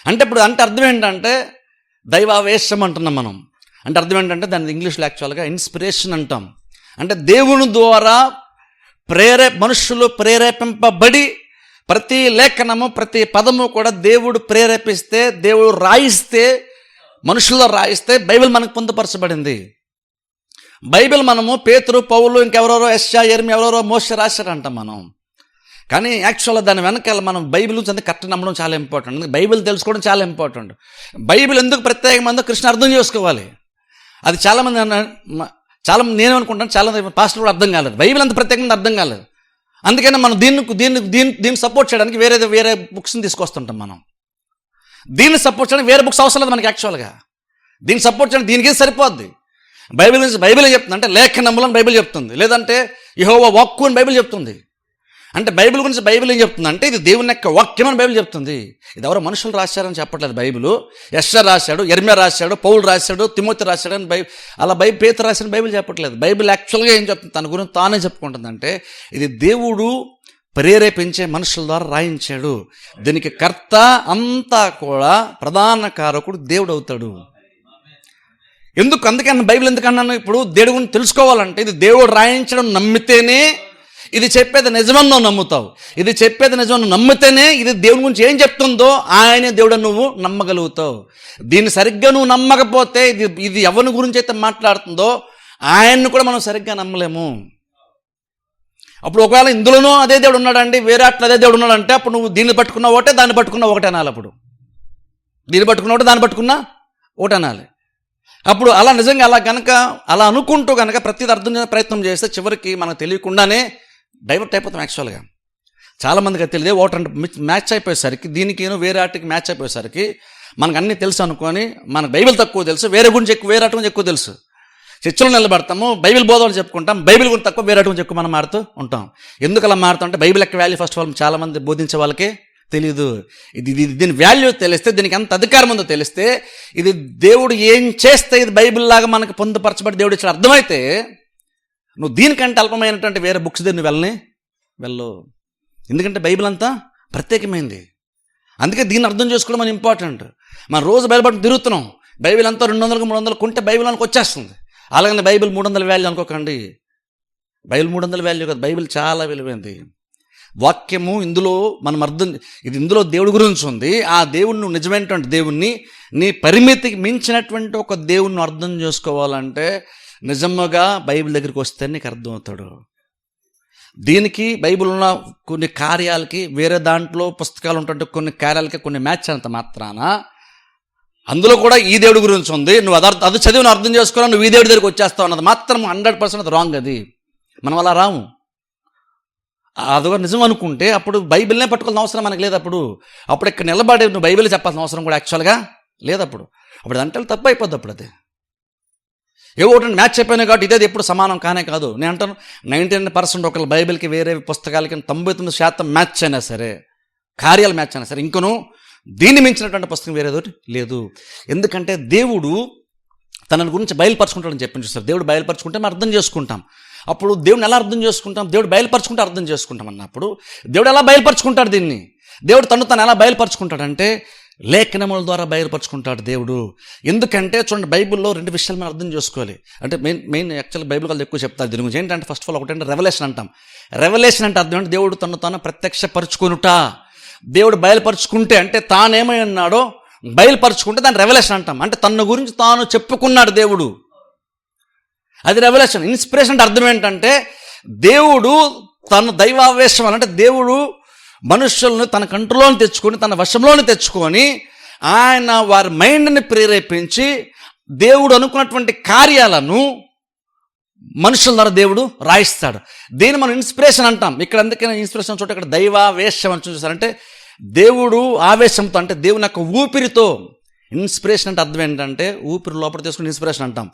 అంటే ఇప్పుడు అంటే అర్థం ఏంటంటే దైవావేశం అంటున్నాం మనం. అంటే అర్థం ఏంటంటే దాని ఇంగ్లీష్లో యాక్చువల్గా ఇన్స్పిరేషన్ అంటాం. అంటే దేవుని ద్వారా మనుషులు ప్రేరేపింపబడి ప్రతి లేఖనము ప్రతి పదము కూడా దేవుడు ప్రేరేపిస్తే, దేవుడు రాయిస్తే, మనుషుల్లో రాయిస్తే బైబిల్ మనకు పొందుపరచబడింది. బైబిల్ మనము పేతురు, పౌలు, ఇంకెవరెవరో యెషయా, యెరెమయా, ఎవరెవరో మోషే రాశారంటాం మనం. కానీ యాక్చువల్గా దాని వెనకాల మనం బైబిల్ నుంచి అంతా కరెక్ట్ నమ్మడం చాలా ఇంపార్టెంట్. బైబిల్ తెలుసుకోవడం చాలా ఇంపార్టెంట్. బైబిల్ ఎందుకు ప్రత్యేకమందో కృష్ణ అర్థం చేసుకోవాలి. అది చాలామంది నేనేమనుకుంటాను, చాలా పాస్టర్ కూడా అర్థం కాలేదు. బైబిల్ అంత ప్రత్యేకంగా అర్థం కాలేదు. అందుకని మనం దీన్ని సపోర్ట్ చేయడానికి వేరే బుక్స్ని తీసుకొస్తుంటాం మనం. దీన్ని సపోర్ట్ చేయడానికి వేరే బుక్స్ అవసరం లేదు మనకి. యాక్చువల్గా దీన్ని సపోర్ట్ చేయడానికి దీనికి సరిపోద్ది. బైబిల్ నుంచి బైబిల్ చెప్తుంది అంటే లేఖనములను బైబిల్ చెప్తుంది, లేదంటే యెహోవా వాక్కు అని బైబిల్ చెప్తుంది. అంటే బైబిల్ గురించి బైబిల్ ఏం చెప్తుంది అంటే ఇది దేవుని యొక్క వాక్యం అని బైబిల్ చెప్తుంది. ఇది ఎవరో మనుషులు రాశారని చెప్పట్లేదు. బైబిల్ యెషయా రాశాడు, యెరెమయా రాశాడు, పౌలు రాశాడు, తిమోతి రాశాడు అని పేతురు రాసిన బైబిల్ చెప్పట్లేదు. బైబిల్ యాక్చువల్గా ఏం చెప్తుంది, తన గురించి తానే చెప్పుకుంటుందంటే ఇది దేవుడు ప్రేరేపించే మనుషుల ద్వారా రాయించాడు. దీనికి కర్త అంతా కూడా ప్రధాన కారకుడు దేవుడు అవుతాడు. అందుకని బైబిల్ ఎందుకన్నాను, ఇప్పుడు దేవుడి గురించి తెలుసుకోవాలంటే ఇది దేవుడు రాయించడం నమ్మితేనే ఇది చెప్పేది నిజమని నువ్వు నమ్ముతావు. ఇది చెప్పేది నిజమని నమ్మితేనే ఇది దేవుని గురించి ఏం చెప్తుందో ఆయనే దేవుడు నువ్వు నమ్మగలుగుతావు. దీన్ని సరిగ్గా నువ్వు నమ్మకపోతే ఇది ఎవరి గురించి అయితే మాట్లాడుతుందో ఆయన్ని కూడా మనం సరిగ్గా నమ్మలేము. అప్పుడు ఒకవేళ ఇందులోనూ అదే దేవుడు ఉన్నాడండి, వేరే అట్లా అదే దేవుడు ఉన్నాడంటే అప్పుడు నువ్వు దీన్ని పట్టుకున్న ఒకటే, దాన్ని పట్టుకున్న ఒకటే అనాలి. అప్పుడు దీన్ని పట్టుకున్న ఒకటే, దాన్ని పట్టుకున్నా ఒకటే అనాలి. అప్పుడు అలా నిజంగా అలా అనుకుంటూ కనుక ప్రతిదీ అర్థం చేసే ప్రయత్నం చేస్తే చివరికి మనకు తెలియకుండానే డైవర్ట్ అయిపోతాం. యాక్చువల్గా చాలామందికి అది తెలియదు. ఒకటి మ్యాచ్ అయిపోయేసరికి దీనికి వేరే ఆటకి మ్యాచ్ అయిపోయేసరికి మనకు అన్నీ తెలుసు అనుకొని మనకు బైబిల్ తక్కువ తెలుసు, వేరే గురించి ఎక్కువ, వేరే ఆట గురించి ఎక్కువ తెలుసు. చర్చలో నిలబడతాము, బైబిల్ బోధనలు చెప్పుకుంటాం, బైబిల్ గురించి తక్కువ, వేరే ఆట గురించి ఎక్కువ మనం మారుతూ ఉంటాం. ఎందుకు అలా మారుతాం అంటే బైబిల్ యొక్క వాల్యూ ఫస్ట్ ఆఫ్ ఆల్ చాలామంది బోధించే వాళ్ళకే తెలీదు. దీని వాల్యూ తెలిస్తే, దీనికి ఎంత అధికారం ఉందో తెలిస్తే, ఇది దేవుడు ఏం చేస్తే ఇది బైబిల్ లాగా మనకు పొందుపరచబడి దేవుడు ఇచ్చిన అర్థమైతే నువ్వు దీనికంటే అల్పమైనటువంటి వేరే బుక్స్ నువ్వు వెళ్ళు. ఎందుకంటే బైబిల్ అంతా ప్రత్యేకమైంది. అందుకే దీన్ని అర్థం చేసుకోవడం మన ఇంపార్టెంట్. మనం రోజు బైబిల్ పట్టుకు తిరుగుతున్నాం. బైబిల్ అంతా 200-300 కొంటే బైబిల్ అనుకు వచ్చేస్తుంది. అలాగని బైబిల్ 300 వాల్యూ అనుకోకండి. బైబిల్ 300 వాల్యూ కాదు, బైబిల్ చాలా విలువైంది. వాక్యము ఇందులో మనం ఇందులో దేవుడి గురించి ఉంది. ఆ దేవుడిని నువ్వు నిజమైనటువంటి దేవుణ్ణి, నీ పరిమితికి మించినటువంటి ఒక దేవుణ్ణి అర్థం చేసుకోవాలంటే నిజంగా బైబిల్ దగ్గరికి వస్తే నీకు అర్థమవుతాడు. దీనికి బైబిల్ ఉన్న కొన్ని కార్యాలకి వేరే దాంట్లో పుస్తకాలు ఉంటుంటే కొన్ని కార్యాలకి కొన్ని మ్యాచ్ అంత మాత్రాన అందులో కూడా ఈ దేవుడి గురించి ఉంది, నువ్వు అది చదివి నువ్వు అర్థం చేసుకోవాలి, నువ్వు ఈ దేవుడి దగ్గరికి వచ్చేస్తావు అన్నది మాత్రం 100% రాంగ్. అది మనం అలా రాము. అదిగా నిజం అనుకుంటే అప్పుడు బైబిల్నే పట్టుకోవాల్సిన అవసరం మనకు లేదు. అప్పుడు ఇక్కడ నిలబడి నువ్వు బైబిల్ చెప్పాల్సిన అవసరం కూడా యాక్చువల్గా లేదు. అప్పుడు అంటే తప్పు అయిపోద్ది. అప్పుడు అది ఒకటి మ్యాచ్ అయిపోయినాయి కాబట్టి ఇదే ఎప్పుడు సమానం కానే కాదు. నేను అంటాను 99% ఒకళ్ళ బైబిల్కి వేరే పుస్తకాలకి 99% మ్యాచ్ అయినా సరే, కార్యాలు మ్యాచ్ అయినా సరే, ఇంకను దీన్ని మించినటువంటి పుస్తకం వేరేదోటి లేదు. ఎందుకంటే దేవుడు తన గురించి బయలుపరచుకుంటాడని చెప్పి చూస్తారు. దేవుడు బయలుపరచుకుంటే మనం అర్థం చేసుకుంటాం. అప్పుడు దేవుడిని ఎలా అర్థం చేసుకుంటాం? దేవుడు బయలుపరచుకుంటే అర్థం చేసుకుంటాం అన్నప్పుడు దేవుడు ఎలా బయలుపరచుకుంటాడు దీన్ని? దేవుడు తను ఎలా బయలుపరచుకుంటాడంటే లేఖనముల ద్వారా బయలుపరచుకుంటాడు దేవుడు. ఎందుకంటే చూడండి, బైబిల్లో 2 విషయాలు మనం అర్థం చేసుకోవాలి. అంటే మెయిన్ యాక్చువల్ బైబిల్ వాళ్ళు ఎక్కువ చెప్తారు దీని గురించి. ఏంటంటే ఫస్ట్ ఆఫ్ ఆల్ ఒకటంటే రెవల్యూషన్ అంటాం. రెవల్యూషన్ అంటే అర్థం అంటే దేవుడు తను ప్రత్యక్షపరుచుకొనుట. దేవుడు బయలుపరుచుకుంటే అంటే తానేమై ఉన్నాడో బయలుపరుచుకుంటే దాన్ని రెవల్యూషన్ అంటాం. అంటే తన గురించి తాను చెప్పుకున్నాడు దేవుడు, అది రెవల్యూషన్. ఇన్స్పిరేషన్ అంటే అర్థం ఏంటంటే దేవుడు తన దైవావేశం అంటే దేవుడు మనుషులను తన కంట్రోల్లోని తెచ్చుకొని, తన వశంలోని తెచ్చుకొని, ఆయన వారి మైండ్ని ప్రేరేపించి దేవుడు అనుకున్నటువంటి కార్యాలను మనుషుల ద్వారా దేవుడు రాయిస్తాడు. దీన్ని మనం ఇన్స్పిరేషన్ అంటాం. ఇక్కడ అందుకనే ఇన్స్పిరేషన్ చోట ఇక్కడ దైవావేశం అని చూసారంటే దేవుడు ఆవేశంతో, అంటే దేవుని యొక్క ఊపిరితో. ఇన్స్పిరేషన్ అంటే అర్థం ఏంటంటే ఊపిరి లోపల తీసుకుని ఇన్స్పిరేషన్ అంటాం.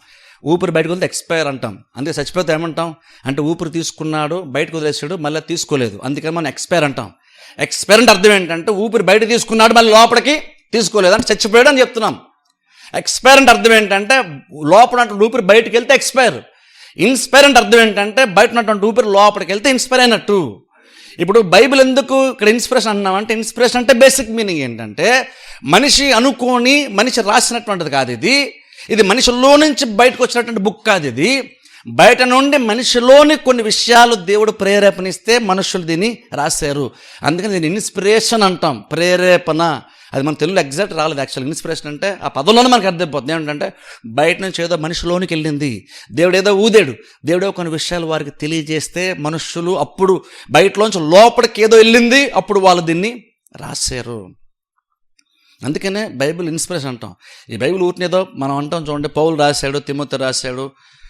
ఊపిరి బయటకు వదిలితే ఎక్స్పైర్ అంటాం. అందుకే చచ్చిపోతే ఏమంటాం అంటే ఊపిరి తీసుకున్నాడు, బయటకు వదిలేసాడు, మళ్ళీ తీసుకోలేదు, అందుకని మనం ఎక్స్పైర్ అంటాం. ఎక్స్పైర్ అంటే అర్థం ఏంటంటే ఊపిరి బయట తీసుకున్నాడు, మళ్ళీ లోపలికి తీసుకోలేదు అంటే చచ్చిపోయాడు అని చెప్తున్నాం. ఎక్స్పైర్ అంటే అర్థం ఏంటంటే లోపల ఊపిరి బయటకు వెళ్తే ఎక్స్పైర్. ఇన్స్పైర్ అంటే అర్థం ఏంటంటే బయట ఉన్నటువంటి ఊపిరి లోపలికి వెళ్తే ఇన్స్పైర్ అయినట్టు. ఇప్పుడు బైబిల్ ఎందుకు ఇక్కడ ఇన్స్పిరేషన్ అంటున్నామంటే, ఇన్స్పిరేషన్ అంటే బేసిక్ మీనింగ్ ఏంటంటే మనిషి అనుకోని మనిషి రాసినటువంటిది కాదు ఇది. ఇది మనిషిలో నుంచి బయటకు వచ్చినటువంటి బుక్ కాదు ఇది. బయట నుండి మనిషిలోని కొన్ని విషయాలు దేవుడు ప్రేరేపణిస్తే మనుషులు దీన్ని రాశారు. అందుకని దీన్ని ఇన్స్పిరేషన్ అంటాం, ప్రేరేపణ. అది మన తెలుగులో ఎగ్జాక్ట్ రాలేదు యాక్చువల్. ఇన్స్పిరేషన్ అంటే ఆ పదంలోనే మనకు అర్థమైపోతుంది. ఏమిటంటే బయట నుంచి ఏదో మనిషిలోనికి వెళ్ళింది, దేవుడు ఏదో ఊదాడు, దేవుడో కొన్ని విషయాలు వారికి తెలియజేస్తే మనుషులు అప్పుడు బయటలోంచి లోపలికి ఏదో వెళ్ళింది, అప్పుడు వాళ్ళు దీన్ని రాశారు. అందుకనే బైబిల్ ఇన్స్పిరేషన్ అంటాం. ఈ బైబిల్ ఊరినేదో మనం అంటాం చూడండి, పౌలు రాశాడు, తిమోతి రాశాడు,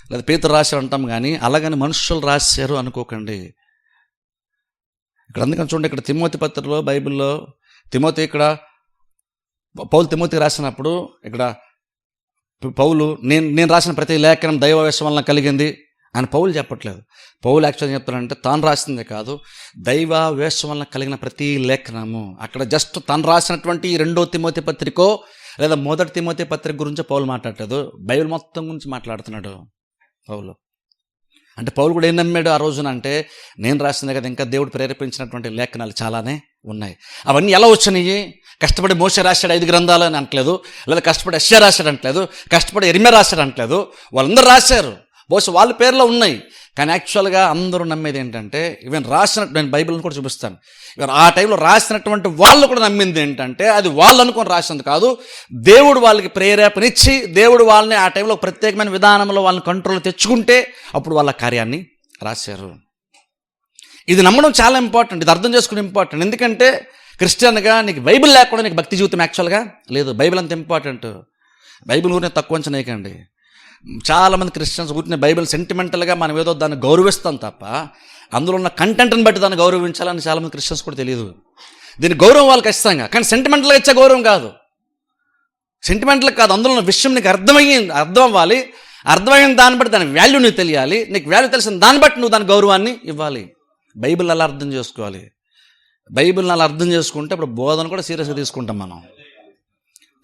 లేదా పేతురు రాశాడు అంటాం, కానీ అలాగని మనుషులు రాశారు అనుకోకండి. ఇక్కడ అందుకని చూడండి, ఇక్కడ తిమోతి పత్రికలో బైబిల్లో తిమోతి, ఇక్కడ పౌలు తిమోతికి రాసినప్పుడు ఇక్కడ పౌలు నేను రాసిన ప్రతి లేఖనం దైవావేశం వలన కలిగింది అని పౌలు చెప్పట్లేదు. పౌలు యాక్చువల్గా చెప్తాడంటే తాను రాసిందే కాదు, దైవావేశం వలన కలిగిన ప్రతి లేఖనము. అక్కడ జస్ట్ తాను రాసినటువంటి 2వ తిమోతి పత్రికో లేదా 1వ తిమోతి పత్రిక గురించి పౌలు మాట్లాడలేదు, బైబిల్ మొత్తం గురించి మాట్లాడుతున్నాడు పౌలు. అంటే పౌలు కూడా ఏం నమ్మాడు ఆ రోజున అంటే, నేను రాసిందే కదా, ఇంకా దేవుడు ప్రేరేపించినటువంటి లేఖనాలు చాలానే ఉన్నాయి. అవన్నీ ఎలా వచ్చినాయి? కష్టపడి మోషే రాశాడు 5 గ్రంథాలు అని అనట్లేదు, లేదా కష్టపడి యెషయా రాశాడు అనట్లేదు, కష్టపడి యెరెమయా రాశాడు అనట్లేదు. వాళ్ళందరూ రాశారు, బహుశా వాళ్ళ పేర్లో ఉన్నాయి. కానీ యాక్చువల్గా అందరూ నమ్మేది ఏంటంటే, ఈవెన్ రాసినట్టు, నేను బైబిల్ని కూడా చూపిస్తాను, ఇవన్ ఆ టైంలో రాసినటువంటి వాళ్ళు కూడా నమ్మింది ఏంటంటే, అది వాళ్ళు అనుకొని రాసింది కాదు, దేవుడు వాళ్ళకి ప్రేరేపణిచ్చి దేవుడు వాళ్ళని ఆ టైంలో ప్రత్యేకమైన విధానంలో వాళ్ళని కంట్రోల్ తెచ్చుకుంటే అప్పుడు వాళ్ళ కార్యాన్ని రాశారు. ఇది నమ్మడం చాలా ఇంపార్టెంట్, ఇది అర్థం చేసుకుని ఇంపార్టెంట్. ఎందుకంటే క్రిస్టియన్గా నీకు బైబిల్ లేకుండా నీకు భక్తి జీవితం యాక్చువల్గా లేదు. బైబిల్ అంత ఇంపార్టెంట్. బైబిల్ ఊరినే తక్కువ అంచనేయకండి. చాలామంది క్రిస్టియన్స్ ఊరినే బైబిల్ సెంటిమెంటల్గా మనం ఏదో దాన్ని గౌరవిస్తాం తప్ప అందులో ఉన్న కంటెంట్ని బట్టి దాన్ని గౌరవించాలని చాలామంది క్రిస్టియన్స్ కూడా తెలియదు. దీని గౌరవం వాళ్ళకి ఖచ్చితంగా, కానీ సెంటిమెంటల్గా ఇచ్చే గౌరవం కాదు, సెంటిమెంటల్ కాదు. అందులో ఉన్న విషయం నీకు అర్థం అవ్వాలి, అర్థమైన దాన్ని బట్టి దాని వాల్యూ నీకు తెలియాలి, నీకు వాల్యూ తెలిసిన దాన్ని బట్టి నువ్వు దాని గౌరవాన్ని ఇవ్వాలి. బైబిల్ అలా అర్థం చేసుకోవాలి. బైబిల్ని అలా అర్థం చేసుకుంటే ఇప్పుడు బోధన కూడా సీరియస్గా తీసుకుంటాం మనం.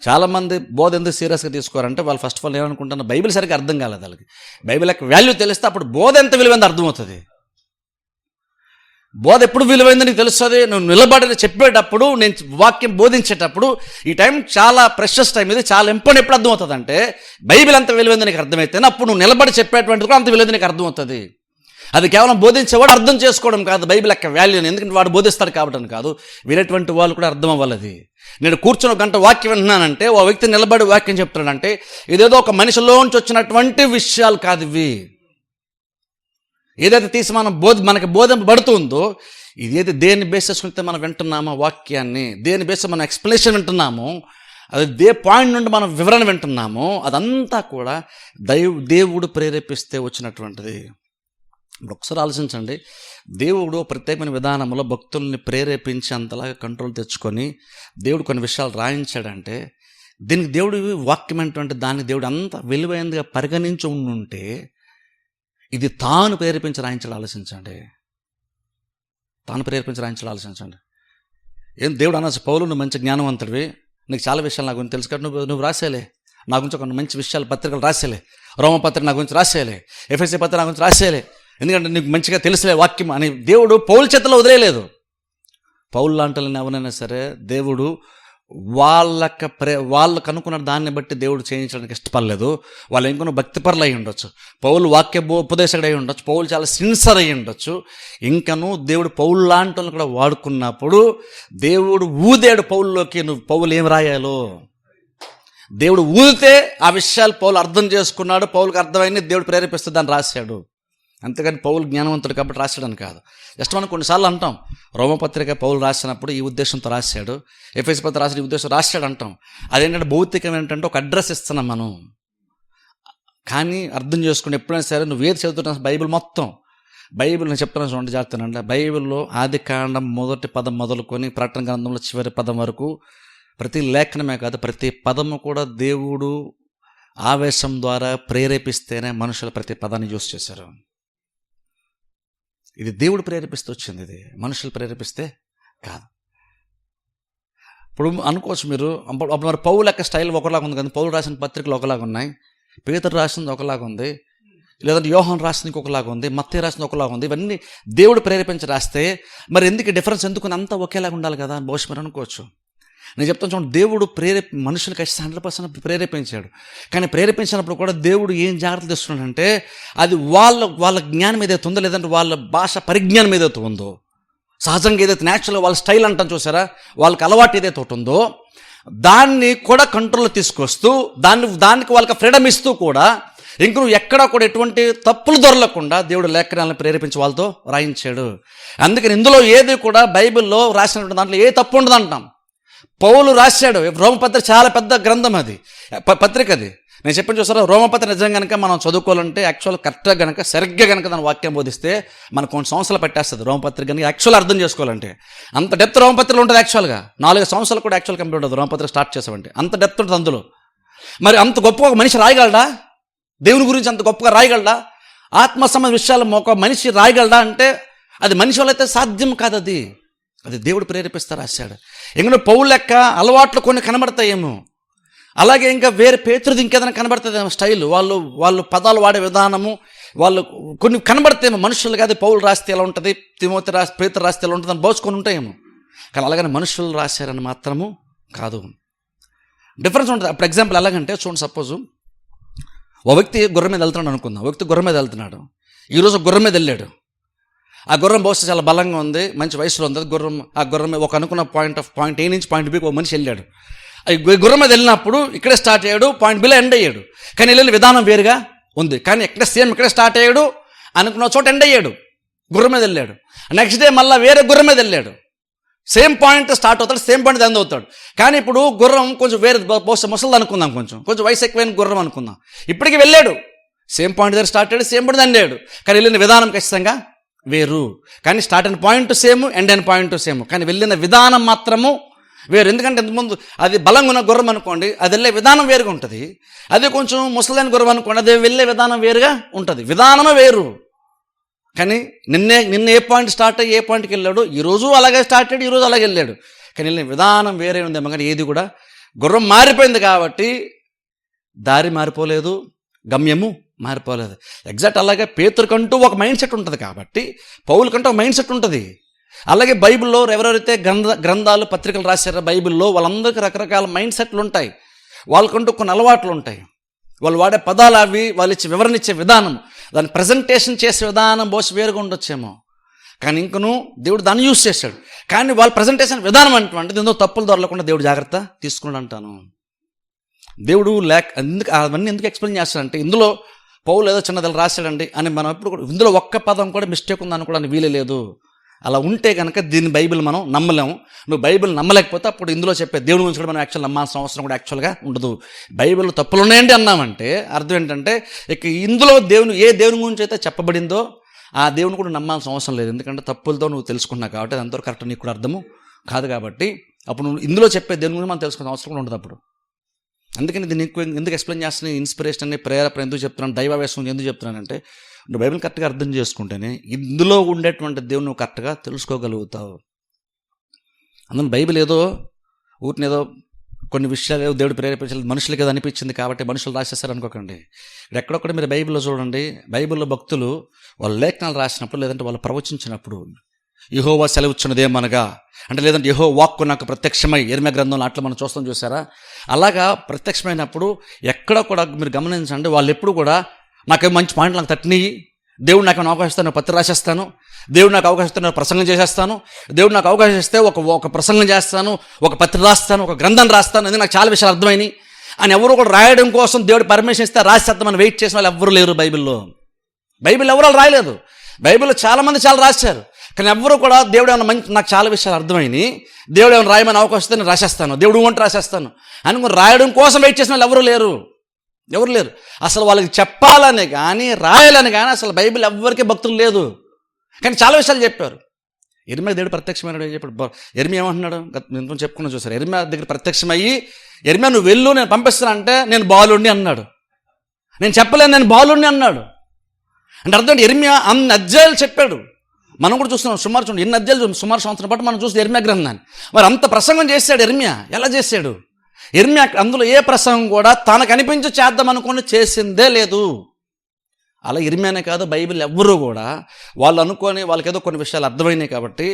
చాలామంది బోధ ఎందుకు సీరియస్గా తీసుకోవాలంటే వాళ్ళు ఫస్ట్ ఆఫ్ ఆల్ ఏమనుకుంటున్నారు, బైబిల్ సరిగ్గా అర్థం కాలేదు వాళ్ళకి. బైబిల్ యొక్క వాల్యూ తెలిస్తే అప్పుడు బోధ ఎంత విలువైందో అర్థమవుతుంది. బోధ ఎప్పుడు విలువైందో నీకు తెలుస్తుంది. నువ్వు నిలబడి చెప్పేటప్పుడు, నేను వాక్యం బోధించేటప్పుడు, ఈ టైం చాలా ప్రెషస్ టైం, ఇది చాలా ఇంపార్టెంట్. ఎప్పుడు అర్థమవుతుంది అంటే బైబిల్ ఎంత విలువైందో నీకు అర్థమైతేనే అప్పుడు నువ్వు నిలబడి చెప్పేటువంటిది కూడా అంత విలువైందో నీకు అర్థమవుతుంది. అది కేవలం బోధించేవాడు అర్థం చేసుకోవడం కాదు బైబిల్ యొక్క వాల్యూని, ఎందుకంటే వాడు బోధిస్తాడు కాబట్టి కాదు, వీరేటువంటి వాళ్ళు కూడా అర్థం అవ్వాలి. నేను కూర్చొని 1 గంట వాక్యం వింటున్నానంటే, ఓ వ్యక్తి నిలబడి వాక్యం చెప్తున్నాడంటే ఇదేదో ఒక మనిషిలోంచి వచ్చినటువంటి విషయాలు కాదు ఇవి. ఏదైతే తీసి మనకి బోధింపబడుతుందో, ఇదైతే దేని బేస్ చేసుకుంటే మనం వింటున్నామో వాక్యాన్ని, దేని బేస్ మనం ఎక్స్ప్లెనేషన్ వింటున్నామో, అది పాయింట్ నుండి మనం వివరణ వింటున్నామో, అదంతా కూడా దేవుడు ప్రేరేపిస్తే వచ్చినటువంటిది. ఇప్పుడు ఒకసారి ఆలోచించండి, దేవుడు ప్రత్యేకమైన విధానంలో భక్తుల్ని ప్రేరేపించి అంతలాగా కంట్రోల్ తెచ్చుకొని దేవుడు కొన్ని విషయాలు రాయించాడంటే, దీనికి దేవుడు వాక్యం అంటే దాన్ని దేవుడు అంత విలువైనదిగా పరిగణించి ఉండుంటే ఇది తాను ప్రేరేపించి రాయించడం ఆలోచించండి. తాను ప్రేరేపించి రాయించడం ఆలోచించండి. ఏం దేవుడు అనొచ్చు, పౌలు నువ్వు మంచి జ్ఞానవంతుడివి, నీకు చాలా విషయాలు నా గురించి తెలుసు కాబట్టి నువ్వు రాసేలే, నా గురించి కొన్ని మంచి విషయాలు పత్రికలు రాసేలే, రోమపత్రిక నా గురించి రాసేలే, ఎఫ్ఎస్సీ పత్రిక నా గురించి రాసేలే, ఎందుకంటే నీకు మంచిగా తెలుసులే వాక్యం అని దేవుడు పౌలు చేతిలో వదిలేయలేదు. పౌలు లాంటి ఎవరైనా సరే దేవుడు వాళ్ళకు అనుకున్న దాన్ని బట్టి దేవుడు చేయించడానికి ఇష్టపడలేదు. వాళ్ళు ఇంకొన్న భక్తిపరులు అయి ఉండొచ్చు, పౌలు వాక్య ఉపదేశకుడు అయి ఉండొచ్చు, పౌలు చాలా సిన్సర్ అయి ఉండొచ్చు. ఇంకను దేవుడు పౌలు లాంటి వాళ్ళని కూడా వాడుకున్నప్పుడు దేవుడు ఊదాడు పౌలులోకి, నువ్వు పౌలు ఏం రాయాలో దేవుడు ఊదితే ఆ విషయాలు పౌలు అర్థం చేసుకున్నాడు, పౌలుకి అర్థమైంది, దేవుడు ప్రేరేపిస్తే దాన్ని రాశాడు. అంతేగాని పౌలు జ్ఞానవంతుడు కాబట్టి రాశాడని కాదు. జస్ట్ మనం కొన్నిసార్లు అంటాం, రోమపత్రిక పౌలు రాసినప్పుడు ఈ ఉద్దేశంతో రాశాడు, ఎఫెసీ పత్రిక రాసిన ఈ ఉద్దేశం రాశాడు అంటాం. అదేంటంటే భౌతికం ఏంటంటే ఒక అడ్రస్ ఇస్తున్నాం మనం. కానీ అర్థం చేసుకుని ఎప్పుడైనా సరే నువ్వు ఏది చదువుతున్నా బైబిల్ మొత్తం, బైబిల్ నేను చెప్తున్నాను చూడండి జాగ్రత్తనంటే, బైబిల్లో ఆది కాండం 1వ పదం మొదలుకొని ప్రకటన గ్రంథంలో చివరి పదం వరకు ప్రతి లేఖనమే కాదు, ప్రతి పదము కూడా దేవుడు ఆవేశం ద్వారా ప్రేరేపిస్తేనే మనుషులు ప్రతి పదాన్ని యూస్ చేశారు. ఇది దేవుడు ప్రేరేపిస్తూ వచ్చింది, ఇది మనుషులు ప్రేరేపిస్తే కాదు. ఇప్పుడు అనుకోవచ్చు మీరు, అప్పుడు మరి పౌలు యొక్క స్టైల్ ఒకలాగా ఉంది కదా, పౌలు రాసిన పత్రికలు ఒకలాగా ఉన్నాయి, పేతురు రాసింది ఒకలాగా ఉంది. లేదంటే యోహాను రాసింది ఇంకొకలాగా ఉంది, మత్తయి రాసింది ఒకలాగా ఉంది. ఇవన్నీ దేవుడు ప్రేరేపించి రాస్తే మరి ఎందుకు డిఫరెన్స్ ఎందుకు అంతా ఒకేలాగా ఉండాలి కదా అని బహుశా మీరు అనుకోవచ్చు. నేను చెప్తాను చూడండి, దేవుడు మనుషులకి 100% ప్రేరేపించాడు. కానీ ప్రేరేపించినప్పుడు కూడా దేవుడు ఏం జాగ్రత్తలు తెస్తున్నాడంటే అది వాళ్ళ జ్ఞానం ఏదైతే ఉందో, లేదంటే వాళ్ళ భాష పరిజ్ఞానం ఏదైతే ఉందో, సహజంగా ఏదైతే న్యాచురల్గా వాళ్ళ స్టైల్ అంటాం చూసారా, వాళ్ళకి అలవాటు ఏదైతే ఒకటి ఉందో దాన్ని కూడా కంట్రోల్లో తీసుకొస్తూ దానికి వాళ్ళకి ఫ్రీడమ్ ఇస్తూ కూడా ఇంక నువ్వు ఎక్కడా కూడా ఎటువంటి తప్పులు దొరలకుండా దేవుడు లేఖనాలను ప్రేరేపించి వాళ్ళతో రాయించాడు. అందుకని ఇందులో ఏది కూడా బైబిల్లో రాసినటువంటి దాంట్లో ఏ తప్పు ఉండదు అంటాం. పౌలు రాశాడు, రోమపత్రిక చాలా పెద్ద గ్రంథం, అది పత్రిక. అది నేను చెప్పిన చూసారా, రోమపత్రిక నిజంగా కనుక మనం చదువుకోవాలంటే యాక్చువల్ కరెక్ట్గా కనుక సరిగ్గా కనుక దాని వాక్యం బోధిస్తే మనకు కొన్ని సంవత్సరాలు పట్టేస్తుంది. రోమపత్రిక కనుక యాక్చువల్ అర్థం చేసుకోవాలంటే అంత డెప్త్ రోమపత్రికలో ఉంటుంది. యాక్చువల్గా 4 సంవత్సరాలు కూడా యాక్చువల్ కంప్లీట్ ఉంటుంది రోమపత్రిక స్టార్ట్ చేసామంటే, అంత డెప్త్ ఉంటుంది అందులో. మరి అంత గొప్పగా ఒక మనిషి రాయగలడా? దేవుని గురించి అంత గొప్పగా రాయగలడా? ఆత్మ సంబంధ విషయాలు ఒక మనిషి రాయగలడా అంటే అది మనిషి వాళ్ళైతే సాధ్యం కాదు. అది దేవుడు ప్రేరేపిస్తా రాశాడు. ఇంకా పౌలు లెక్క అలవాట్లు కొన్ని కనబడతాయేమో, అలాగే ఇంకా వేరే పేతురుది ఇంకేదైనా కనబడుతుందేమో స్టైల్, వాళ్ళు పదాలు వాడే విధానము, వాళ్ళు కొన్ని కనబడతాయేమో మనుషులు కాదు. పౌలు రాస్తే ఎలా ఉంటుంది, తిమోతి పేతురు రాస్తే ఎలా ఉంటుంది అని బోసుకొని ఉంటాయేమో. కానీ అలాగని మనుషులు రాశారని మాత్రము కాదు, డిఫరెన్స్ ఉంటుంది. అప్పుడు ఎగ్జాంపుల్ ఎలాగంటే చూడండి, సపోజు ఓ వ్యక్తి గుర్రం మీద వెళ్తున్నాడు అనుకుందాం. వ్యక్తి గుర్రం మీద వెళ్తున్నాడు, ఈరోజు గుర్రం మీద వెళ్ళాడు. ఆ గుర్రం బహుశా చాలా బలంగా ఉంది, మంచి వయసులో ఉంది. ఆ గుర్రం ఒక అనుకున్న పాయింట్ ఏ నుంచి పాయింట్ బికి ఒక మనిషి వెళ్ళాడు. గుర్రం మీద వెళ్ళినప్పుడు ఇక్కడే స్టార్ట్ అయ్యాడు, పాయింట్ బిలో ఎండ్ అయ్యాడు. కానీ వెళ్ళిన విధానం వేరుగా ఉంది. కానీ ఇక్కడే స్టార్ట్ అయ్యాడు, అనుకున్న చోట ఎండ్ అయ్యాడు, గుర్రం మీద వెళ్ళాడు. నెక్స్ట్ డే మళ్ళీ వేరే గుర్రం మీద వెళ్ళాడు, సేమ్ పాయింట్ స్టార్ట్ అవుతాడు, సేమ్ పాయింట్ ఎండ్ అవుతాడు. కానీ ఇప్పుడు గుర్రం కొంచెం వేరే బహుశా ముసలిది అనుకుందాం, కొంచెం వయసు ఎక్కువైన గుర్రం అనుకుందాం. ఇప్పటికి వెళ్ళాడు, సేమ్ పాయింట్ దగ్గర స్టార్ట్ అయ్యాడు, సేమ్ పాయింట్ ఎండ్ అయ్యాడు. కానీ వెళ్ళిన విధానం ఖచ్చితంగా వేరు. కానీ స్టార్ట్ అయిన పాయింట్ సేమ్, ఎండ్ అయిన పాయింట్ సేమ్, కానీ వెళ్ళిన విధానం మాత్రము వేరు. ఎందుకంటే ఇంతకుముందు అది బలంగా ఉన్న గుర్రం అనుకోండి, అది వెళ్ళే విధానం వేరుగా ఉంటుంది. అదే కొంచెం ముసలైన గుర్రం అనుకోండి, అది వెళ్ళే విధానం వేరుగా ఉంటుంది, విధానమే వేరు. కానీ నిన్న ఏ పాయింట్ స్టార్ట్ అయ్యి ఏ పాయింట్కి వెళ్ళాడు, ఈరోజు అలాగే స్టార్ట్ అయ్యాడు, ఈరోజు అలాగే వెళ్ళాడు. కానీ వెళ్ళిన విధానం వేరే ఉందేమో. కానీ ఏది కూడా గుర్రం మారిపోయింది కాబట్టి దారి మారిపోలేదు, గమ్యము మారిపోలేదు. ఎగ్జాక్ట్ అలాగే పేతురుకంటూ ఒక మైండ్ సెట్ ఉంటుంది కాబట్టి పౌలుకంటూ ఒక మైండ్ సెట్ ఉంటుంది. అలాగే బైబిల్లో ఎవరెవరైతే గ్రంథాలు పత్రికలు రాశారో బైబిల్లో వాళ్ళందరికీ రకరకాల మైండ్ సెట్లు ఉంటాయి, వాళ్ళకంటూ కొన్ని అలవాట్లు ఉంటాయి. వాళ్ళు వాడే పదాలు అవి, వాళ్ళు ఇచ్చే వివరణ ఇచ్చే విధానం, దాన్ని ప్రజెంటేషన్ చేసే విధానం బహుశా వేరుగా ఉండొచ్చేమో. కానీ ఇంకను దేవుడు దాన్ని యూజ్ చేశాడు. కానీ వాళ్ళ ప్రజెంటేషన్ విధానం అంటే ఎందుకు తప్పులు దొరకకుండా దేవుడు జాగ్రత్త తీసుకున్నాడు అంటాను. దేవుడు అవన్నీ ఎందుకు ఎక్స్ప్లెయిన్ చేస్తాడంటే ఇందులో పౌలు ఏదో చిన్నది రాశాడండి అని మనం ఎప్పుడు కూడా ఇందులో ఒక్క పదం కూడా మిస్టేక్ ఉందని కూడా వీలే లేదు. అలా ఉంటే కనుక దీన్ని బైబిల్ మనం నమ్మలేము. నువ్వు బైబిల్ నమ్మలేకపోతే అప్పుడు ఇందులో చెప్పే దేవుని గురించి కూడా మనం యాక్చువల్ నమ్మాల్సిన అవసరం కూడా యాక్చువల్గా ఉండదు. బైబిల్లో తప్పులు ఉన్నాయండి అన్నామంటే అర్థం ఏంటంటే ఇక ఇందులో ఏ దేవుని గురించి అయితే చెప్పబడిందో ఆ దేవుని కూడా నమ్మాల్సిన అవసరం లేదు. ఎందుకంటే తప్పులతో నువ్వు తెలుసుకున్నావు కాబట్టి అది అంతవరకు కరెక్ట్ నీకు కూడా అర్థము కాదు. కాబట్టి అప్పుడు నువ్వు ఇందులో చెప్పే దేవుని గురించి మనం తెలుసుకునే అవసరం కూడా ఉండదు అప్పుడు. అందుకని దీన్ని ఎందుకు ఎక్స్ప్లెయిన్ చేస్తున్నాను, ఇన్స్పిరేషన్ అని ప్రేరేపణ ఎందుకు చెప్తున్నాను, దైవావేశం ఎందుకు చెప్తున్నానంటే నువ్వు బైబిల్ కరెక్ట్గా అర్థం చేసుకుంటేనే ఇందులో ఉండేటువంటి దేవుని నువ్వు కరెక్ట్గా తెలుసుకోగలుగుతావు. అందులో బైబిల్ ఏదో ఊరిని ఏదో కొన్ని విషయాలు ఏదో దేవుడు ప్రేరేపించాలి మనుషులకి ఏదో అనిపించింది కాబట్టి మనుషులు రాసేస్తారు అనుకోకండి. ఎక్కడొక్కడ మీరు బైబిల్లో చూడండి, బైబిల్లో భక్తులు వాళ్ళ లేఖనాలు రాసినప్పుడు లేదంటే వాళ్ళు ప్రవచించినప్పుడు యెహోవా సెలవుచ్చినదేమనగా అంటే లేదంటే యెహోవా వాక్కు నాకు ప్రత్యక్షమై యెర్మీయా గ్రంథంలో అట్లా మనం చూస్తాం చూసారా, అలాగా ప్రత్యక్షమైనప్పుడు ఎక్కడ కూడా మీరు గమనించండి, వాళ్ళు ఎప్పుడు కూడా నాకేం మంచి పాయింట్లు నాకు తట్టినవి, దేవుడు నాకు అవకాశం ఇస్తాను పత్రి రాసేస్తాను, దేవుడు నాకు అవకాశం ఇస్తాను ప్రసంగం చేసేస్తాను, దేవుడు నాకు అవకాశం ఇస్తే ఒక ప్రసంగం చేస్తాను, ఒక పత్రి రాస్తాను, ఒక గ్రంథం రాస్తాను, అది నాకు చాలా విషయాలు అర్థమైనవి అని ఎవరు కూడా రాయడం కోసం దేవుడు పర్మిషన్ ఇస్తే రాసేద్దామని వెయిట్ చేసిన వాళ్ళు ఎవరు లేరు బైబిల్లో. బైబిల్ ఎవరు రాయలేదు. బైబిల్లో చాలామంది చాలా రాశారు, కానీ ఎవరు కూడా దేవుడు ఏమైనా మంచి నాకు చాలా విషయాలు అర్థమైనవి, దేవుడు ఏమైనా రాయమని అవకాశం ఇస్తే నేను రాసేస్తాను, దేవుడు వంట రాసేస్తాను అని రాయడం కోసం వెయిట్ చేసిన వాళ్ళు ఎవరు లేరు. అసలు వాళ్ళకి చెప్పాలని కానీ రాయాలని కానీ అసలు బైబిల్ ఎవ్వరికీ భక్తులు లేదు. కానీ చాలా విషయాలు చెప్పారు. యెర్మీయా దేవుడు ప్రత్యక్షమైన చెప్పాడు. యెర్మీయా ఏమంటున్నాడు, నేను చెప్పుకున్నా చూసారు, యెర్మీయా దగ్గర ప్రత్యక్షమయ్యి యెర్మీయా నువ్వు వెళ్ళు నేను పంపిస్తాను అంటే నేను బాలుడిని అన్నాడు, నేను చెప్పలేను నేను బాలుడిని అన్నాడు. అంటే అర్థం యెర్మీయా అన్ని అధ్యాయాలు చెప్పాడు. మనం కూడా చూస్తున్నాం సుమారు చూడండి ఎన్ని అధ్యాయాలు సుమారు సంవత్సరం పాటు మనం చూస్తే యెర్మీయా గ్రంథాన్ని. మరి అంత ప్రసంగం చేశాడు యెర్మీయా, ఎలా చేశాడు? యెర్మీయా అందులో ఏ ప్రసంగం కూడా తనకు అనిపించి చేద్దాం అనుకుని చేసిందే లేదు. అలా ఇర్మియానే కాదు, బైబిల్ ఎవ్వరూ కూడా వాళ్ళు అనుకొని వాళ్ళకి ఏదో కొన్ని విషయాలు అర్థమైనాయి కాబట్టి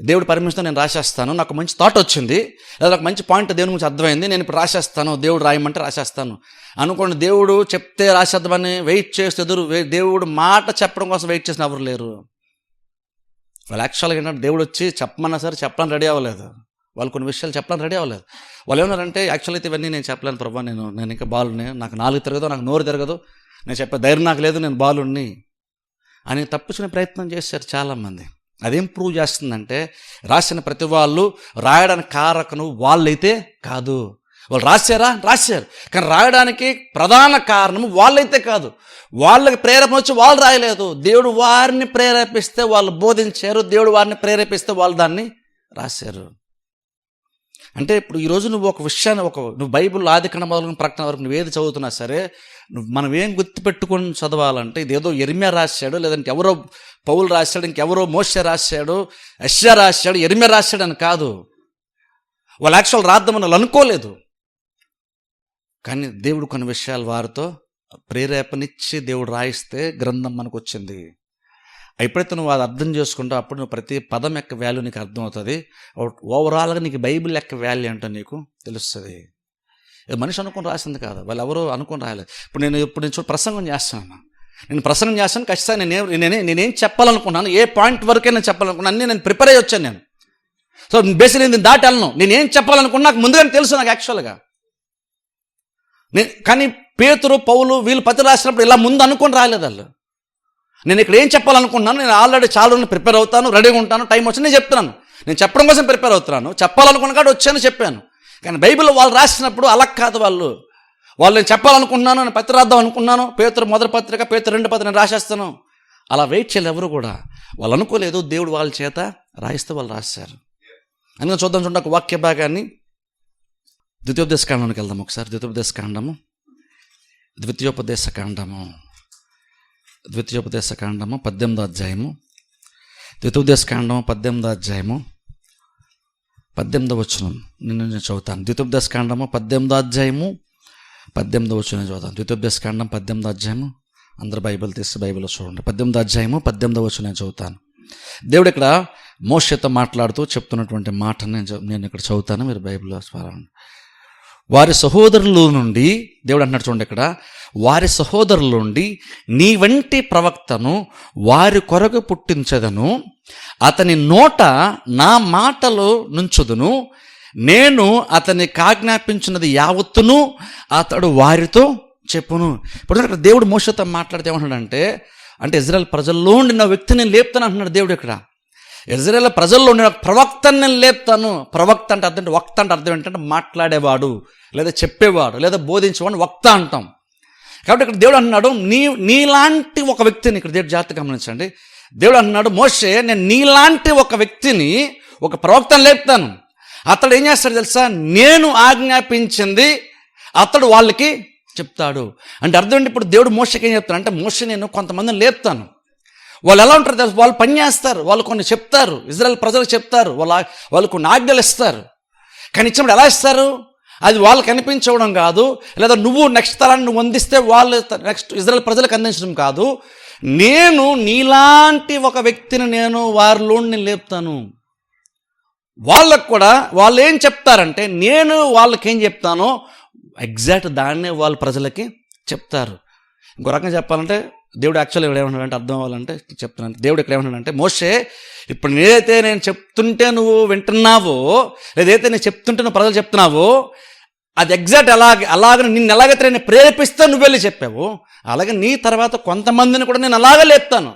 దేవుడు పర్మిషన్ నేను రాసేస్తాను, నాకు మంచి థాట్ వచ్చింది, లేదా నాకు మంచి పాయింట్ దేవుని గురించి అర్థమైంది, నేను ఇప్పుడు రాసేస్తాను, దేవుడు రాయమంటే రాసేస్తాను అనుకోండి. దేవుడు చెప్తే రాసేద్దామని వెయిట్ చేస్తే దేవుడు మాట చెప్పడం కోసం వెయిట్ చేసిన ఎవరు లేరు. వాళ్ళు యాక్చువల్గా ఏంటంటే దేవుడు వచ్చి చెప్పమన్నా సరే చెప్పడానికి రెడీ అవ్వలేదు. వాళ్ళు కొన్ని విషయాలు చెప్పడానికి రెడీ అవ్వలేదు. వాళ్ళు ఏమన్నారంటే యాక్చువల్ అయితే ఇవన్నీ నేను చెప్పలేను ప్రభా, నేను ఇంకా బాలుని, నాకు నాలుగు తిరగదు, నాకు నోరు తిరగదు, నేను చెప్పే ధైర్యం నాకు లేదు, నేను బాలుని అని తప్పించుకునే ప్రయత్నం చేశారు చాలామంది. అదేం ప్రూవ్ చేస్తుందంటే రాసిన ప్రతి వాళ్ళు రాయడానికి కారకను వాళ్ళైతే కాదు. వాళ్ళు రాశారు, కానీ రాయడానికి ప్రధాన కారణము వాళ్ళైతే కాదు. వాళ్ళకి ప్రేరేపణ వచ్చి వాళ్ళు రాయలేదు. దేవుడు వారిని ప్రేరేపిస్తే వాళ్ళు బోధించారు, దేవుడు వారిని ప్రేరేపిస్తే వాళ్ళు దాన్ని రాశారు. అంటే ఇప్పుడు ఈరోజు నువ్వు ఒక విషయాన్ని నువ్వు బైబిల్ ఆదికాండం మొదలుకొని ప్రకటన వరకు నువ్వు ఏది చదువుతున్నా సరే మనం ఏం గుర్తుపెట్టుకొని చదవాలంటే ఇదేదో ఇర్మియా రాశాడు, లేదంటే ఎవరో పౌలు రాశాడు, ఇంకెవరో మోషే రాశాడు, యెషయా రాశాడు, ఇర్మియా రాశాడు అని కాదు. వాళ్ళు యాక్చువల్ రాద్దామని వాళ్ళు అనుకోలేదు. కానీ దేవుడు కొన్ని విషయాలు వారితో ప్రేరేపణిచ్చి దేవుడు రాయిస్తే గ్రంథం మనకు వచ్చింది. ఎప్పుడైతే నువ్వు అది అర్థం చేసుకుంటావు అప్పుడు నువ్వు ప్రతి పదం యొక్క వాల్యూ నీకు అర్థమవుతుంది. ఓవరాల్గా నీకు బైబిల్ యొక్క వాల్యూ ఏంటో నీకు తెలుస్తుంది. మనిషి అనుకుని రాసింది కాదు, వాళ్ళు ఎవరో అనుకుని రాయలేదు. ఇప్పుడు నేను ప్రసంగం చేస్తాను, ఖచ్చితంగా నేనేం చెప్పాలనుకున్నాను, ఏ పాయింట్ వరకే నేను చెప్పాలనుకున్నాను అన్నీ నేను ప్రిపేర్ అయ్యి వచ్చాను నేను. సో బేసిక్ నేను దాటి వెళ్ళను, నేనేం చెప్పాలనుకున్నా నాకు ముందుగానే తెలుసు నాకు యాక్చువల్గా. కానీ పేతురు, పౌలు వీళ్ళు పత్రిక రాసినప్పుడు ఇలా ముందు అనుకొని రాలేదు వాళ్ళు. నేను ఇక్కడ ఏం చెప్పాలనుకున్నాను, నేను ఆల్రెడీ చాలా రోజులు ప్రిపేర్ అవుతాను, రెడీగా ఉంటాను, టైం వచ్చి నేను చెప్తున్నాను, నేను చెప్పడం కోసం ప్రిపేర్ అవుతున్నాను, చెప్పాలనుకున్న కాదు వచ్చాను చెప్పాను. కానీ బైబిల్లో వాళ్ళు రాసినప్పుడు అలా కాదు. వాళ్ళు నేను చెప్పాలనుకున్నాను, నేను పత్రిక రాద్దాం అనుకున్నాను, పేతురు మొదటి పత్రిక, పేతురు 2 పత్రిక నేను రాసేస్తాను, అలా వెయిట్ చేయలేదు ఎవరు కూడా. వాళ్ళు అనుకోలేదు, దేవుడు వాళ్ళ చేత రాయిస్తే వాళ్ళు రాశారు. అందుకని చూద్దాం ఒక వాక్య భాగాన్ని ద్వితీయోపదేశకాండంలోకి వెళ్దాం ఒకసారి. ద్వితీయోపదేశకాండము 18వ అధ్యాయము. ద్వితీయోపదేశకాండము 18వ అధ్యాయము 18వ వచనం నేను చదువుతాను. ద్వితీయోపదేశకాండము 18వ అధ్యాయము 18వ వచనం చదువుతాను. ద్వితీయోపదేశకాండం 18వ అధ్యాయము, అందరూ బైబిల్ తీసి బైబిల్లో చూడండి. 18వ అధ్యాయము 18వ వచనం నేను చదువుతాను. దేవుడు ఇక్కడ మోషేతో మాట్లాడుతూ చెప్తున్నటువంటి మాటను నేను ఇక్కడ చదువుతాను, మీరు బైబిల్లో చదవండి. వారి సహోదరుల నుండి దేవుడు అంటున్నాడు చూడండి, ఇక్కడ వారి సహోదరుల నుండి నీ వంటి ప్రవక్తను వారి కొరకు పుట్టించదను, అతని నోట నా మాటలు నుంచుదును, నేను అతనికి ఆజ్ఞాపించినది యావత్తును అతడు వారితో చెప్పును. ఇప్పుడు ఇక్కడ దేవుడు మోషేతో మాట్లాడితే ఏమంటున్నాడంటే, అంటే ఇజ్రాయెల్ ప్రజల్లో ఉండిన వ్యక్తిని నేను లేపుతాను అంటున్నాడు దేవుడు. ఇక్కడ ఇజ్రాయెల్ ప్రజల్లో ఉండిన ప్రవక్తను నేను లేపుతాను. ప్రవక్త అంటే అర్థం, వక్త అంటే అర్థం ఏంటంటే మాట్లాడేవాడు, లేదా చెప్పేవాడు, లేదా బోధించేవాడు వక్త అంటాం. కాబట్టి ఇక్కడ దేవుడు అన్నాడు నీలాంటి ఒక వ్యక్తిని, ఇక్కడ దేవుడు జాగ్రత్తగా గమనించండి, దేవుడు అన్నాడు మోషే నేను నీలాంటి ఒక వ్యక్తిని, ఒక ప్రవక్తను లేపుతాను. అతడు ఏం చేస్తాడు తెలుసా, నేను ఆజ్ఞాపించింది అతడు వాళ్ళకి చెప్తాడు. అంటే అర్థం ఏంటి, ఇప్పుడు దేవుడు మోషకి ఏం చెప్తాడు అంటే, మోషే నేను కొంతమందిని లేపుతాను, వాళ్ళు ఎలా ఉంటారు తెలుసు, వాళ్ళు పని చేస్తారు, వాళ్ళు కొన్ని చెప్తారు, ఇజ్రాయెల్ ప్రజలకు చెప్తారు, వాళ్ళు కొన్ని ఆజ్ఞలు ఇస్తారు. కానీ ఇచ్చినప్పుడు ఎలా ఇస్తారు, అది వాళ్ళకి అనిపించడం కాదు, లేదా నువ్వు నెక్స్ట్ తరాన్ని నువ్వు అందిస్తే వాళ్ళు నెక్స్ట్ ఇజ్రాయెల్ ప్రజలకు అందించడం కాదు. నేను నీలాంటి ఒక వ్యక్తిని నేను వారిలో నేను లేపుతాను. వాళ్ళకు కూడా వాళ్ళు ఏం చెప్తారంటే, నేను వాళ్ళకి ఏం చెప్తానో ఎగ్జాక్ట్ దాన్నే వాళ్ళు ప్రజలకి చెప్తారు. ఇంకో రకంగా చెప్పాలంటే దేవుడు యాక్చువల్లీ ఇక్కడ ఏమన్నాడంటే, అర్థం అవ్వాలంటే చెప్తున్నాను. దేవుడు ఇక్కడ ఏమన్నాడంటే, మోషే ఇప్పుడు ఏదైతే నేను చెప్తుంటే నువ్వు వింటున్నావో, ఏదైతే నేను చెప్తుంటే నువ్వు ప్రజలు చెప్తున్నావో, అది ఎగ్జాక్ట్ అలాగే నిన్ను ఎలాగైతే నేను ప్రేరేపిస్తే నువ్వు వెళ్ళి చెప్పావు, అలాగే నీ తర్వాత కొంతమందిని కూడా నేను అలాగే లేపుతాను.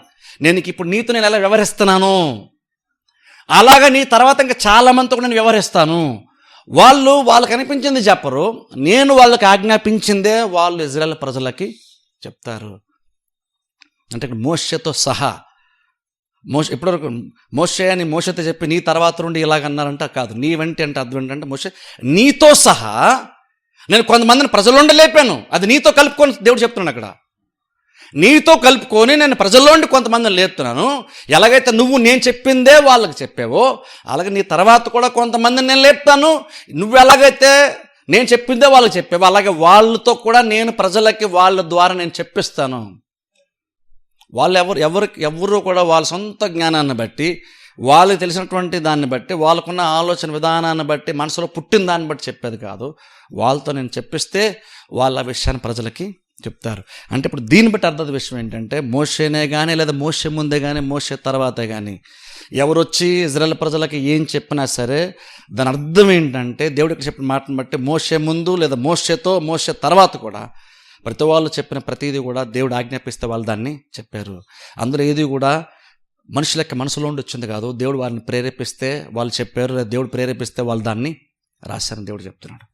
నేను ఇప్పుడు నీతో నేను ఎలా వ్యవహరిస్తున్నాను, అలాగా నీ తర్వాత ఇంకా చాలామందితో కూడా నేను వ్యవహరిస్తాను. వాళ్ళకి అనిపించింది చెప్పరు, నేను వాళ్ళకి ఆజ్ఞాపించిందే వాళ్ళు ఇజ్రాయెల్ ప్రజలకి చెప్తారు. అంటే ఇక్కడ మోషేతో సహా, ఇప్పటివరకు మోషే అని మోషేతో చెప్పి నీ తర్వాత నుండి ఇలాగన్నారంట కాదు, నీ వంటి అంటే అర్థం ఏంటంటే మోషే నీతో సహా నేను కొంతమందిని ప్రజల్లోండి లేపాను, అది నీతో కలుపుకొని దేవుడు చెప్తున్నాడు. అక్కడ నీతో కలుపుకొని నేను ప్రజల్లోండి కొంతమందిని లేపుతున్నాను. ఎలాగైతే నువ్వు నేను చెప్పిందే వాళ్ళకి చెప్పావో, అలాగే నీ తర్వాత కూడా కొంతమందిని నేను లేపుతాను. నువ్వు ఎలాగైతే నేను చెప్పిందే వాళ్ళకి చెప్పావో, అలాగే వాళ్ళతో కూడా నేను ప్రజలకి వాళ్ళ ద్వారా నేను చెప్పిస్తాను. వాళ్ళు ఎవరు కూడా వాళ్ళ సొంత జ్ఞానాన్ని బట్టి, వాళ్ళకి తెలిసినటువంటి దాన్ని బట్టి, వాళ్ళకున్న ఆలోచన విధానాన్ని బట్టి, మనసులో పుట్టిన దాన్ని బట్టి చెప్పేది కాదు. వాళ్ళతో నేను చెప్పిస్తే వాళ్ళ విషయాన్ని ప్రజలకి చెప్తారు. అంటే ఇప్పుడు దీన్ని బట్టి అర్థం విషయం ఏంటంటే, మోషేనే కానీ, లేదా మోషే ముందే కానీ, మోషే తర్వాతే కానీ ఎవరొచ్చి ఇజ్రాయెల్ ప్రజలకి ఏం చెప్పినా సరే దాని అర్థం ఏంటంటే, దేవుడికి చెప్పిన మాటను బట్టి మోషే ముందు లేదా మోషే తర్వాత కూడా ప్రతి వాళ్ళు చెప్పిన ప్రతిదీ కూడా దేవుడు ఆజ్ఞాపిస్తే వాళ్ళు దాన్ని చెప్పారు. అందులో ఏది కూడా మనుషుల యొక్క మనసులో ఉండి వచ్చింది కాదు. దేవుడు వారిని ప్రేరేపిస్తే వాళ్ళు చెప్పారు, లేదా దేవుడు ప్రేరేపిస్తే వాళ్ళు దాన్ని రాశారని దేవుడు చెప్తున్నాడు.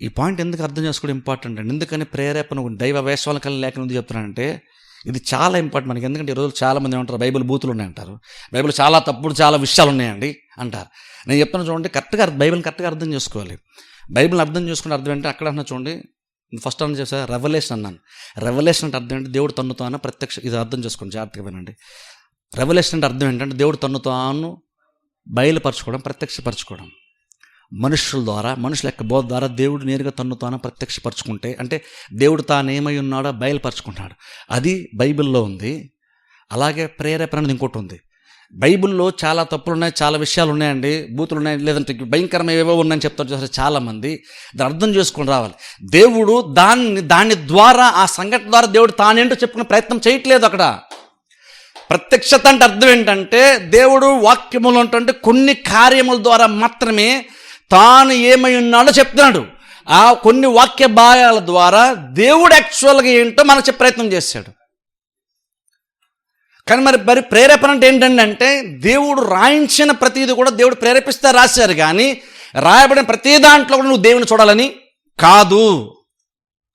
ఈ పాయింట్ ఎందుకు అర్థం చేసుకోవడం ఇంపార్టెంట్ అండి. ఎందుకని ప్రేరేపణ దైవ వేషాల కలిగి లేఖనం ఎందుకు చెప్తున్నానంటే, ఇది చాలా ఇంపార్టెంట్ మనకి. ఎందుకంటే ఈరోజు చాలామంది ఏమంటారు, బైబిల్ బూతులు ఉన్నాయంటారు, బైబిల్ చాలా తప్పుడు చాలా విషయాలు ఉన్నాయండి అంటారు. నేను చెప్తున్నా చూడండి, బైబిల్ని కరెక్ట్గా అర్థం చేసుకోవాలి. బైబిల్ని అర్థం చేసుకునే అర్థం ఏంటి, అక్కడ అన్నా చూడండి, ఫస్ట్ అన్న చేసా రెవల్యూషన్ అన్నాను. రెవల్యూషన్ అంటే అర్థం ఏంటి, దేవుడు తన్ను తాను ప్రత్యక్ష. ఇది అర్థం చేసుకోండి, జాగ్రత్తగా వినండి. రెవల్యూషన్ అంటే అర్థం ఏంటంటే, దేవుడు తన్ను తాను బయలుపరచుకోవడం, ప్రత్యక్షపరచుకోవడం. మనుషుల ద్వారా, మనుషుల యొక్క బోధ ద్వారా దేవుడు నేరుగా తన్ను తాను ప్రత్యక్షపరచుకుంటే, అంటే దేవుడు తాను ఏమై ఉన్నాడో బయలుపరచుకుంటాడు. అది బైబిల్లో ఉంది. అలాగే ప్రేరేపణ అనేది ఇంకోటి ఉంది. బైబిల్లో చాలా తప్పులు ఉన్నాయి, చాలా విషయాలు ఉన్నాయండి, బూతులు ఉన్నాయి, లేదంటే భయంకరమైన ఏవో ఉన్నాయని చెప్తారు చూసారు చాలామంది. దాన్ని అర్థం చేసుకొని రావాలి. దేవుడు దాని ద్వారా, ఆ సంఘటన ద్వారా దేవుడు తానేంటో చెప్పుకునే ప్రయత్నం చేయట్లేదు. అక్కడ ప్రత్యక్షత అంటే అర్థం ఏంటంటే, దేవుడు వాక్యములు అంటే కొన్ని కార్యముల ద్వారా మాత్రమే తాను ఏమై ఉన్నాడో చెప్తున్నాడు. ఆ కొన్ని వాక్య భాగాల ద్వారా దేవుడు యాక్చువల్గా ఏంటో మనకు చెప్పే ప్రయత్నం చేశాడు. కానీ మరి ప్రేరేపణ అంటే ఏంటంటే, దేవుడు రాయించిన ప్రతిదీ కూడా దేవుడు ప్రేరేపిస్తే రాశారు, కానీ రాయబడిన ప్రతి దాంట్లో కూడా నువ్వు దేవుని చూడాలని కాదు.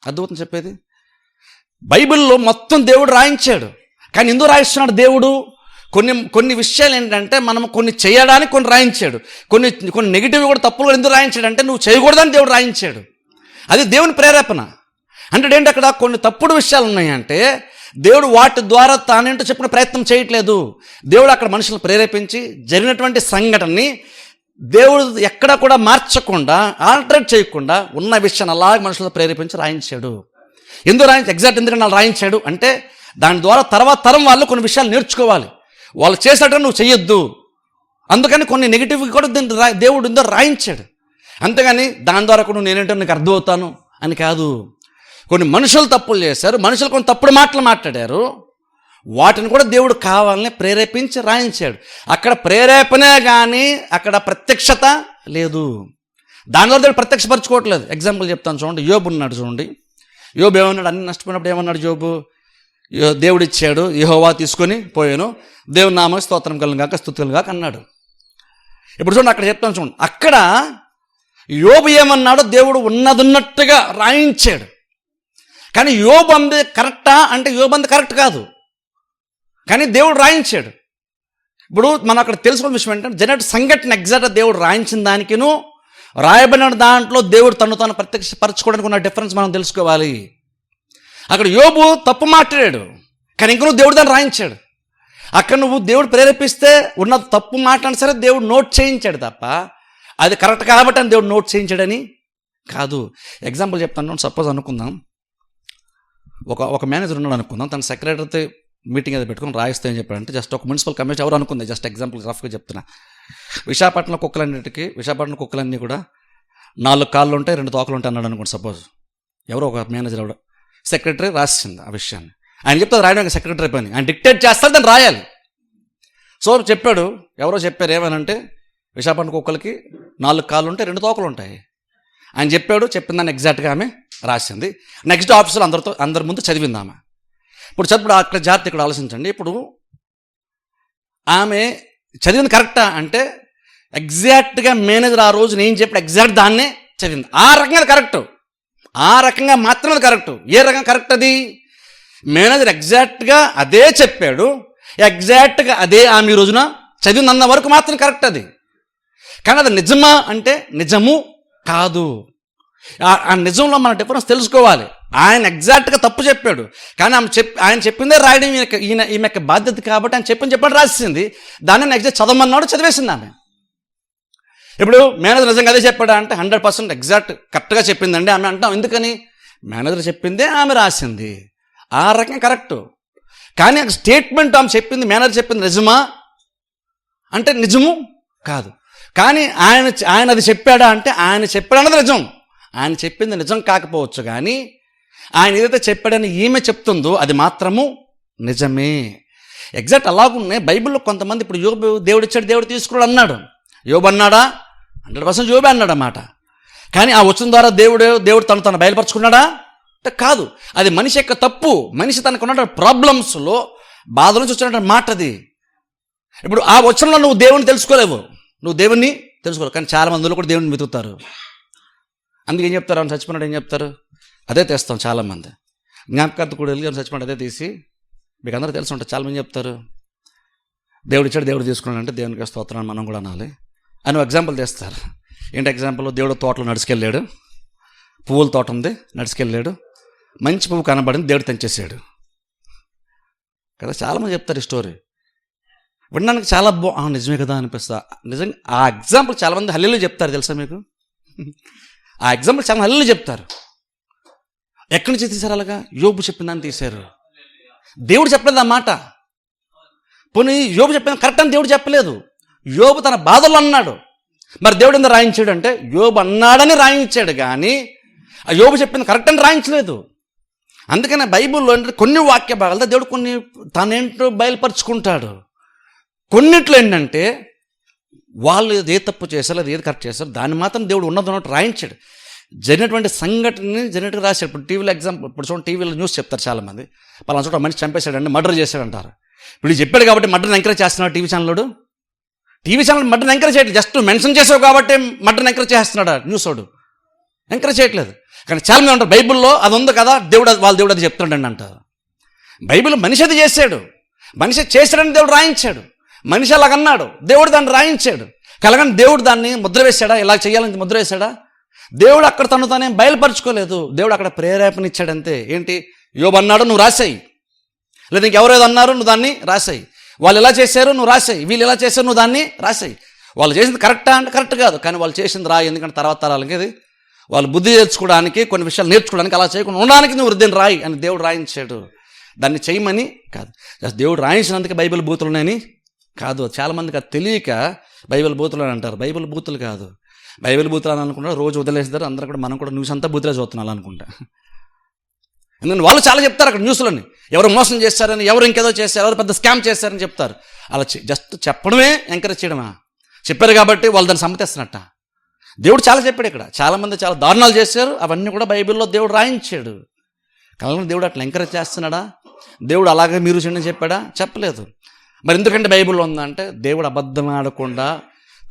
అద్భుతం చెప్పేది. బైబిల్లో మొత్తం దేవుడు రాయించాడు, కానీ ఎందుకు రాయిస్తున్నాడు దేవుడు? కొన్ని విషయాలు ఏంటంటే, మనం కొన్ని చేయడానికి కొన్ని రాయించాడు, కొన్ని నెగిటివ్ కూడా తప్పులు ఎందుకు రాయించాడు అంటే, నువ్వు చేయకూడదని దేవుడు రాయించాడు. అది దేవుని ప్రేరేపణ. అంటే ఏంటి, అక్కడ కొన్ని తప్పుడు విషయాలు ఉన్నాయంటే దేవుడు వాటి ద్వారా తానేంటో చెప్పిన ప్రయత్నం చేయట్లేదు. దేవుడు అక్కడ మనుషులను ప్రేరేపించి జరిగినటువంటి సంఘటనని దేవుడు ఎక్కడ కూడా మార్చకుండా, ఆల్టరేట్ చేయకుండా ఉన్న విషయాన్ని అలాగే మనుషులను ప్రేరేపించి రాయించాడు. ఎగ్జాక్ట్ ఎందుకంటే వాళ్ళు రాయించాడు అంటే, దాని ద్వారా తర్వాత తరం వాళ్ళు కొన్ని విషయాలు నేర్చుకోవాలి. వాళ్ళు చేసినట్టు నువ్వు చెయ్యొద్దు. అందుకని కొన్ని నెగిటివ్ కూడా దేవుడు ఇందో రాయించాడు. అంతేగాని దాని ద్వారా కూడా నేనేంటో నీకు అర్థమవుతాను అని కాదు. కొన్ని మనుషులు తప్పులు చేశారు, మనుషులు కొన్ని తప్పుడు మాటలు మాట్లాడారు, వాటిని కూడా దేవుడు కావాలని ప్రేరేపించి రాయించాడు. అక్కడ ప్రేరేపణే కానీ అక్కడ ప్రత్యక్షత లేదు. దానిలో దేవుడు ప్రత్యక్షపరచుకోవట్లేదు. ఎగ్జాంపుల్ చెప్తాను చూడండి. యోబు ఉన్నాడు చూడండి. యోబు ఏమన్నాడు, అన్ని నష్టపోయినప్పుడు ఏమన్నాడు యోబు? దేవుడు ఇచ్చాడు, యెహోవా తీసుకొని పోయాను, దేవుని నామం స్తోత్రం కలుగును గాక, స్తుతి కలుగును గాక అన్నాడు. ఇప్పుడు చూడండి, అక్కడ చెప్తాను చూడండి. అక్కడ యోబు ఏమన్నాడో దేవుడు ఉన్నట్టుగా రాయించాడు. కానీ యోబు అంది కరెక్టా అంటే యోబు అంది కరెక్ట్ కాదు, కానీ దేవుడు రాయించాడు. ఇప్పుడు మనం అక్కడ తెలుసుకున్న విషయం ఏంటంటే, జరిగిన సంఘటన ఎగ్జాక్ట్గా దేవుడు రాయించిన దానికిను రాయబడిన దాంట్లో దేవుడు తను ప్రత్యక్షపరచుకోవడానికి ఉన్న డిఫరెన్స్ మనం తెలుసుకోవాలి. అక్కడ యోబు తప్పు మాట్లాడాడు, కానీ ఇంక నువ్వు దేవుడు దాన్ని రాయించాడు. అక్కడ నువ్వు దేవుడు ప్రేరేపిస్తే ఉన్న తప్పు మాట్లాడిన సరే దేవుడు నోట్ చేయించాడు తప్ప, అది కరెక్ట్ కాబట్టి అని దేవుడు నోట్ చేయించాడని కాదు. ఎగ్జాంపుల్ చెప్తాను. సపోజ్ అనుకుందాం, ఒక మేనేజర్ ఉన్నాడు అనుకుందాం, తన సెక్రటరీతో మీటింగ్ ఏదో పెట్టుకుని రాయిస్తే ఏం చెప్పాడంటే, జస్ట్ ఒక మున్సిపల్ కమిషనర్ ఎవరు అనుకుంది, జస్ట్ ఎగ్జాంపుల్ రఫ్గా చెప్తున్నా. విశాఖపట్నం కుక్కలన్నీ కూడా 4 కాళ్ళు ఉంటాయి, 2 తోకలు ఉంటాయి అన్నాడు అనుకోండి. సపోజ్ ఎవరో ఒక మేనేజర్ ఎవడో సెక్రటరీ రాసింది ఆ విషయాన్ని. ఆయన చెప్తారు రాయడానికి సెక్రటరీ పని, ఆయన డిక్టేట్ చేస్తారు, దాన్ని రాయాలి. సో చెప్పాడు, ఎవరో చెప్పారు ఏమనంటే, విశాఖపట్నం కుక్కలకి 4 కాళ్ళు ఉంటాయి, 2 తోకలు ఉంటాయి. ఆయన చెప్పిన దాన్ని ఎగ్జాక్ట్గా ఆమె రాసింది. నెక్స్ట్ ఆఫీసులో అందరి ముందు చదివింది ఆమె. ఇప్పుడు అక్కడ జాగ్రత్త ఇక్కడ ఆలోచించండి. ఇప్పుడు ఆమె చదివింది కరెక్టా అంటే, ఎగ్జాక్ట్గా మేనేజర్ ఆ రోజు నేను చెప్పిన ఎగ్జాక్ట్ దాన్నే చదివింది. ఆ రకంగా కరెక్ట్, ఆ రకంగా మాత్రమే కరెక్ట్. ఏ రకంగా కరెక్ట్ అది? మేనేజర్ ఎగ్జాక్ట్గా అదే చెప్పాడు, ఎగ్జాక్ట్గా అదే ఆమె ఈ రోజున చదివింది అన్న వరకు మాత్రం కరెక్ట్ అది. కానీ అది నిజమా అంటే నిజము కాదు. ఆ నిజంలో మన డిఫరెన్స్ తెలుసుకోవాలి. ఆయన ఎగ్జాక్ట్గా తప్పు చెప్పాడు, కానీ ఆయన చెప్పిందే రాయడం ఈమె యొక్క బాధ్యత కాబట్టి ఆయన చెప్పాడు రాసింది. దాన్ని ఎగ్జాక్ట్ చదవమన్నాడు, చదివేసింది ఆమె. ఇప్పుడు మేనేజర్ నిజంగా అదే చెప్పాడా అంటే 100% ఎగ్జాక్ట్ కరెక్ట్గా చెప్పిందండి ఆమె అంటాం. ఎందుకని? మేనేజర్ చెప్పిందే ఆమె రాసింది. ఆ రకంగా కరెక్టు. కానీ ఆ స్టేట్మెంట్ ఆమె చెప్పింది, మేనేజర్ చెప్పింది నిజమా అంటే నిజము కాదు. కానీ ఆయన అది చెప్పాడా అంటే ఆయన చెప్పాడన్నది నిజం. ఆయన చెప్పింది నిజం కాకపోవచ్చు, కానీ ఆయన ఏదైతే చెప్పాడని ఈమె చెప్తుందో అది మాత్రము నిజమే. ఎగ్జాక్ట్ అలాగున్నాయి బైబిల్లో కొంతమంది. ఇప్పుడు యోబు దేవుడు ఇచ్చాడు, దేవుడు తీసుకున్నాడు అన్నాడు. యోబు అన్నాడా? 100% యోబే అన్నాడు అన్నమాట. కానీ ఆ వచనం ద్వారా దేవుడు తను బయలుపరుచుకున్నాడా అంటే కాదు. అది మనిషి యొక్క తప్పు. మనిషి తనకు ఉన్న ప్రాబ్లమ్స్లో, బాధ నుంచి వచ్చినటువంటి మాట అది. ఇప్పుడు ఆ వచనంలో నువ్వు దేవుని తెలుసుకోలేవు, నువ్వు దేవుణ్ణి తెలుసుకోలేవు. కానీ చాలా మందిలో కూడా దేవుడిని వెతుకుతారు. అందుకే ఏం చెప్తారు? ఆయన చచ్చిపోయినాడు ఏం చెప్తారు? అదే తెస్తాం చాలామంది. జ్ఞాపకార్థ కూడా వెళ్ళి చచ్చిపోయినాడు అదే తీసి, మీకు అందరూ తెలిసి ఉంటుంది. చాలామంది చెప్తారు దేవుడు ఇచ్చాడు, దేవుడు తీసుకున్నాడు అంటే దేవునికి స్తోత్రం మనం కూడా అనాలి అని ఎగ్జాంపుల్ తెస్తారు. ఏంటి ఎగ్జాంపుల్? దేవుడు తోటలో నడుచుకెళ్ళాడు, పువ్వుల తోట ఉంది, నడుచుకెళ్ళాడు, మంచి పువ్వు కనబడింది, దేవుడు తెంచేసాడు కదా. చాలామంది చెప్తారు ఈ స్టోరీ, వినడానికి చాలా నిజమే కదా అనిపిస్తా. నిజంగా ఆ ఎగ్జాంపుల్ చాలామంది హల్లేలూయా చెప్తారు తెలుసా మీకు? ఆ ఎగ్జాంపుల్ చాలా హల్లేలూయా చెప్తారు. ఎక్కడి నుంచి తీశారు అలాగా? యోబు చెప్పిందని తీశారు. దేవుడు చెప్పలేదు ఆ మాట. పోనీ యోబు చెప్పింది కరెక్ట్ అని దేవుడు చెప్పలేదు. యోబు తన బాధలు అన్నాడు. మరి దేవుడు ఎందుకు రాయించాడు అంటే యోబు అన్నాడని రాయించాడు, కానీ ఆ యోబు చెప్పింది కరెక్ట్ అని రాయించలేదు. అందుకనే బైబిల్లో కొన్ని వాక్య భాగాలతో దేవుడు కొన్ని తనేంటో బయలుపరుచుకుంటాడు. కొన్నిట్లో ఏంటంటే వాళ్ళు ఏ తప్పు చేశారో, అది ఏది కరెక్ట్ చేశారో దాన్ని మాత్రం దేవుడు ఉన్నదన్నట్టు రాయించాడు. జరిగినటువంటి సంఘటనని జరిగినట్టు రాశాడు. ఇప్పుడు టీవీలో ఎగ్జాంపుల్, ఇప్పుడు చూడండి టీవీలో న్యూస్ చెప్తారు చాలామంది, పలానా చోట మనిషి చంపేశాడండి, మర్డర్ చేశాడంటారు. ఇప్పుడు చెప్పాడు కాబట్టి మర్డర్ని ఎంకరేజ్ చేస్తున్నాడు టీవీ ఛానల్. టీవీ ఛానల్ మర్డర్ని ఎంకరేజ్ చేయట్లేదు, జస్ట్ మెన్షన్ చేసావు కాబట్టి మర్డర్ని ఎంకరేజ్ చేస్తున్నాడు న్యూస్ వాడు, ఎంకరేజ్ చేయట్లేదు. కానీ చాలా మంది ఉంటారు బైబిల్లో అది ఉంది కదా, వాళ్ళ దేవుడు అది చెప్తున్నాడండి అంటారు. బైబిల్ మనిషి అది చేశాడు, మనిషి చేశాడని దేవుడు రాయించాడు. మనిషి అలాగన్నాడు, దేవుడు దాన్ని రాయించాడు. కలగని దేవుడు దాన్ని ముద్ర వేశాడా? ఇలా చేయాలని ముద్ర వేశాడా? దేవుడు అక్కడ తను తానే బయలుపరచుకోలేదు. దేవుడు అక్కడ ప్రేరేపణ ఇచ్చాడంతే. ఏంటి? యోబు అన్నాడు, నువ్వు రాసాయి. లేదా ఇంకెవరేదో అన్నారు, నువ్వు దాన్ని రాసాయి. వాళ్ళు ఎలా చేశారు, నువ్వు రాసాయి. వీళ్ళు ఎలా చేశారు, నువ్వు దాన్ని రాసాయి. వాళ్ళు చేసింది కరెక్టా అంటే కరెక్ట్ కాదు, కానీ వాళ్ళు చేసింది రాయి. ఎందుకంటే తర్వాత తరాలకి అది వాళ్ళు బుద్ధి తెచ్చుకోవడానికి, కొన్ని విషయాలు నేర్చుకోవడానికి, అలా చేయకుండా ఉండడానికి నువ్వు వృద్ధిని రాయి అని దేవుడు రాయించాడు. దాన్ని చేయమని కాదు. దేవుడు రాయించినందుకే బైబిల్ బూతులున్నాయని కాదు. చాలామందికి అది తెలియక బైబిల్ బూతులు అని అంటారు. బైబిల్ బూతులు కాదు, బైబిల్ బూతులు అని అనుకుంటారు. రోజు వదిలేస్తారు అందరూ కూడా. మనం కూడా న్యూస్ అంతా బూతులే చూస్తున్నాం అనుకుంటా. ఎందుకంటే వాళ్ళు చాలా చెప్తారు అక్కడ న్యూస్లోని, ఎవరు మోసం చేస్తారని, ఎవరు ఇంకేదో చేస్తారు, ఎవరు పెద్ద స్కామ్ చేస్తారని చెప్తారు. అలా జస్ట్ చెప్పడమే ఎంకరేజ్ చేయడమా? చెప్పారు కాబట్టి వాళ్ళు దాన్ని సమ్మతిస్తున్నట్ట. దేవుడు చాలా చెప్పాడు ఇక్కడ. చాలామంది చాలా దారుణాలు చేశారు, అవన్నీ కూడా బైబిల్లో దేవుడు రాయించాడు. కానీ దేవుడు అట్లా ఎంకరేజ్ చేస్తున్నాడా? దేవుడు అలాగే మీరు చేయండి చెప్పాడా? చెప్పలేదు. మరి ఎందుకంటే బైబిల్లో ఉందంటే దేవుడు అబద్ధం ఆడకుండా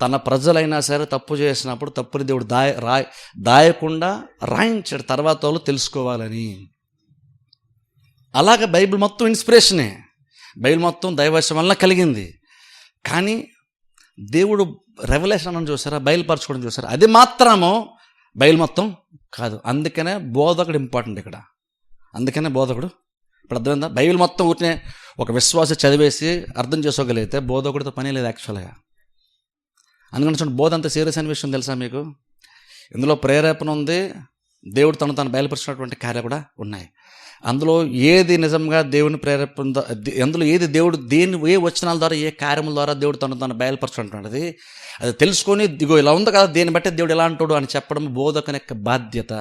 తన ప్రజలైనా సరే తప్పు చేసినప్పుడు తప్పుని దేవుడు దాయకుండా రాయించాడు, తర్వాత వాళ్ళు తెలుసుకోవాలని. అలాగే బైబిల్ మొత్తం ఇన్స్పిరేషనే, బైబిల్ మొత్తం దైవశం వలన కలిగింది. కానీ దేవుడు రెవల్యూషన్ అని చూసారా, బయలుపరచుకోవడం చూసారా, అది మాత్రము బైబిల్ మొత్తం కాదు. అందుకనే బోధకుడు ఇంపార్టెంట్ ఇక్కడ. అందుకనే బోధకుడు ఇప్పుడు అర్థమైందా? బైబిల్ మొత్తం ఊరినే ఒక విశ్వాస చదివేసి అర్థం చేసుకోగలిగితే బోధకుడితో పని లేదు యాక్చువల్గా. అందుకని చూడండి, బోధ అంత సీరియస్ అనే విషయం తెలుసా మీకు? ఇందులో ప్రేరేపణ ఉంది, దేవుడు తను బయలుపరిచినటువంటి కార్యాలు కూడా ఉన్నాయి. అందులో ఏది నిజంగా దేవుని ప్రేరేపణ, అందులో ఏది దేవుడు ఏ వచనాల ద్వారా, ఏ కార్యముల ద్వారా దేవుడు తను బయలుపరచుకుంటున్నది అది తెలుసుకొని, ఇదిగో ఇలా ఉంది కదా, దేన్ని బట్టి దేవుడు ఎలా అంటాడు అని చెప్పడం బోధకుని యొక్క బాధ్యత.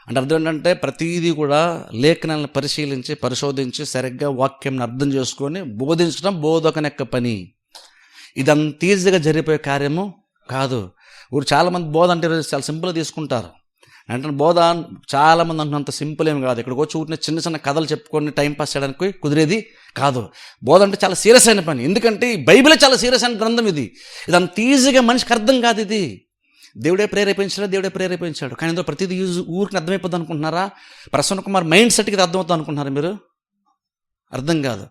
అంటే అర్థం ఏంటంటే ప్రతీదీ కూడా లేఖనాలను పరిశీలించి, పరిశోధించి, సరిగ్గా వాక్యంని అర్థం చేసుకొని బోధించడం బోధకుని యొక్క పని. ఇదంత ఈజీగా జరిగిపోయే కార్యము కాదు. ఊరు చాలామంది బోధ అంటే చాలా సింపుల్గా తీసుకుంటారు. అంటే బోధ చాలామంది అంటున్నంత సింపుల్ ఏమి కాదు. ఇక్కడికి వచ్చి ఊరిని చిన్న చిన్న కథలు చెప్పుకొని టైంపాస్ చేయడానికి కుదిరేది కాదు. బోధ అంటే చాలా సీరియస్ అయిన పని. ఎందుకంటే ఈ బైబిలే చాలా సీరియస్ అయిన గ్రంథం. ఇది అంత ఈజీగా మనిషికి అర్థం కాదు. ఇది దేవుడే ప్రేరేపించాడు. కానీ ఇందులో ప్రతిదీ ఊరికి అర్థమైపోద్ది అనుకుంటున్నారా? ప్రసన్న కుమార్ మైండ్ సెట్కి అర్థమవుతుంది అనుకుంటున్నారా మీరు? అర్థం కాదు.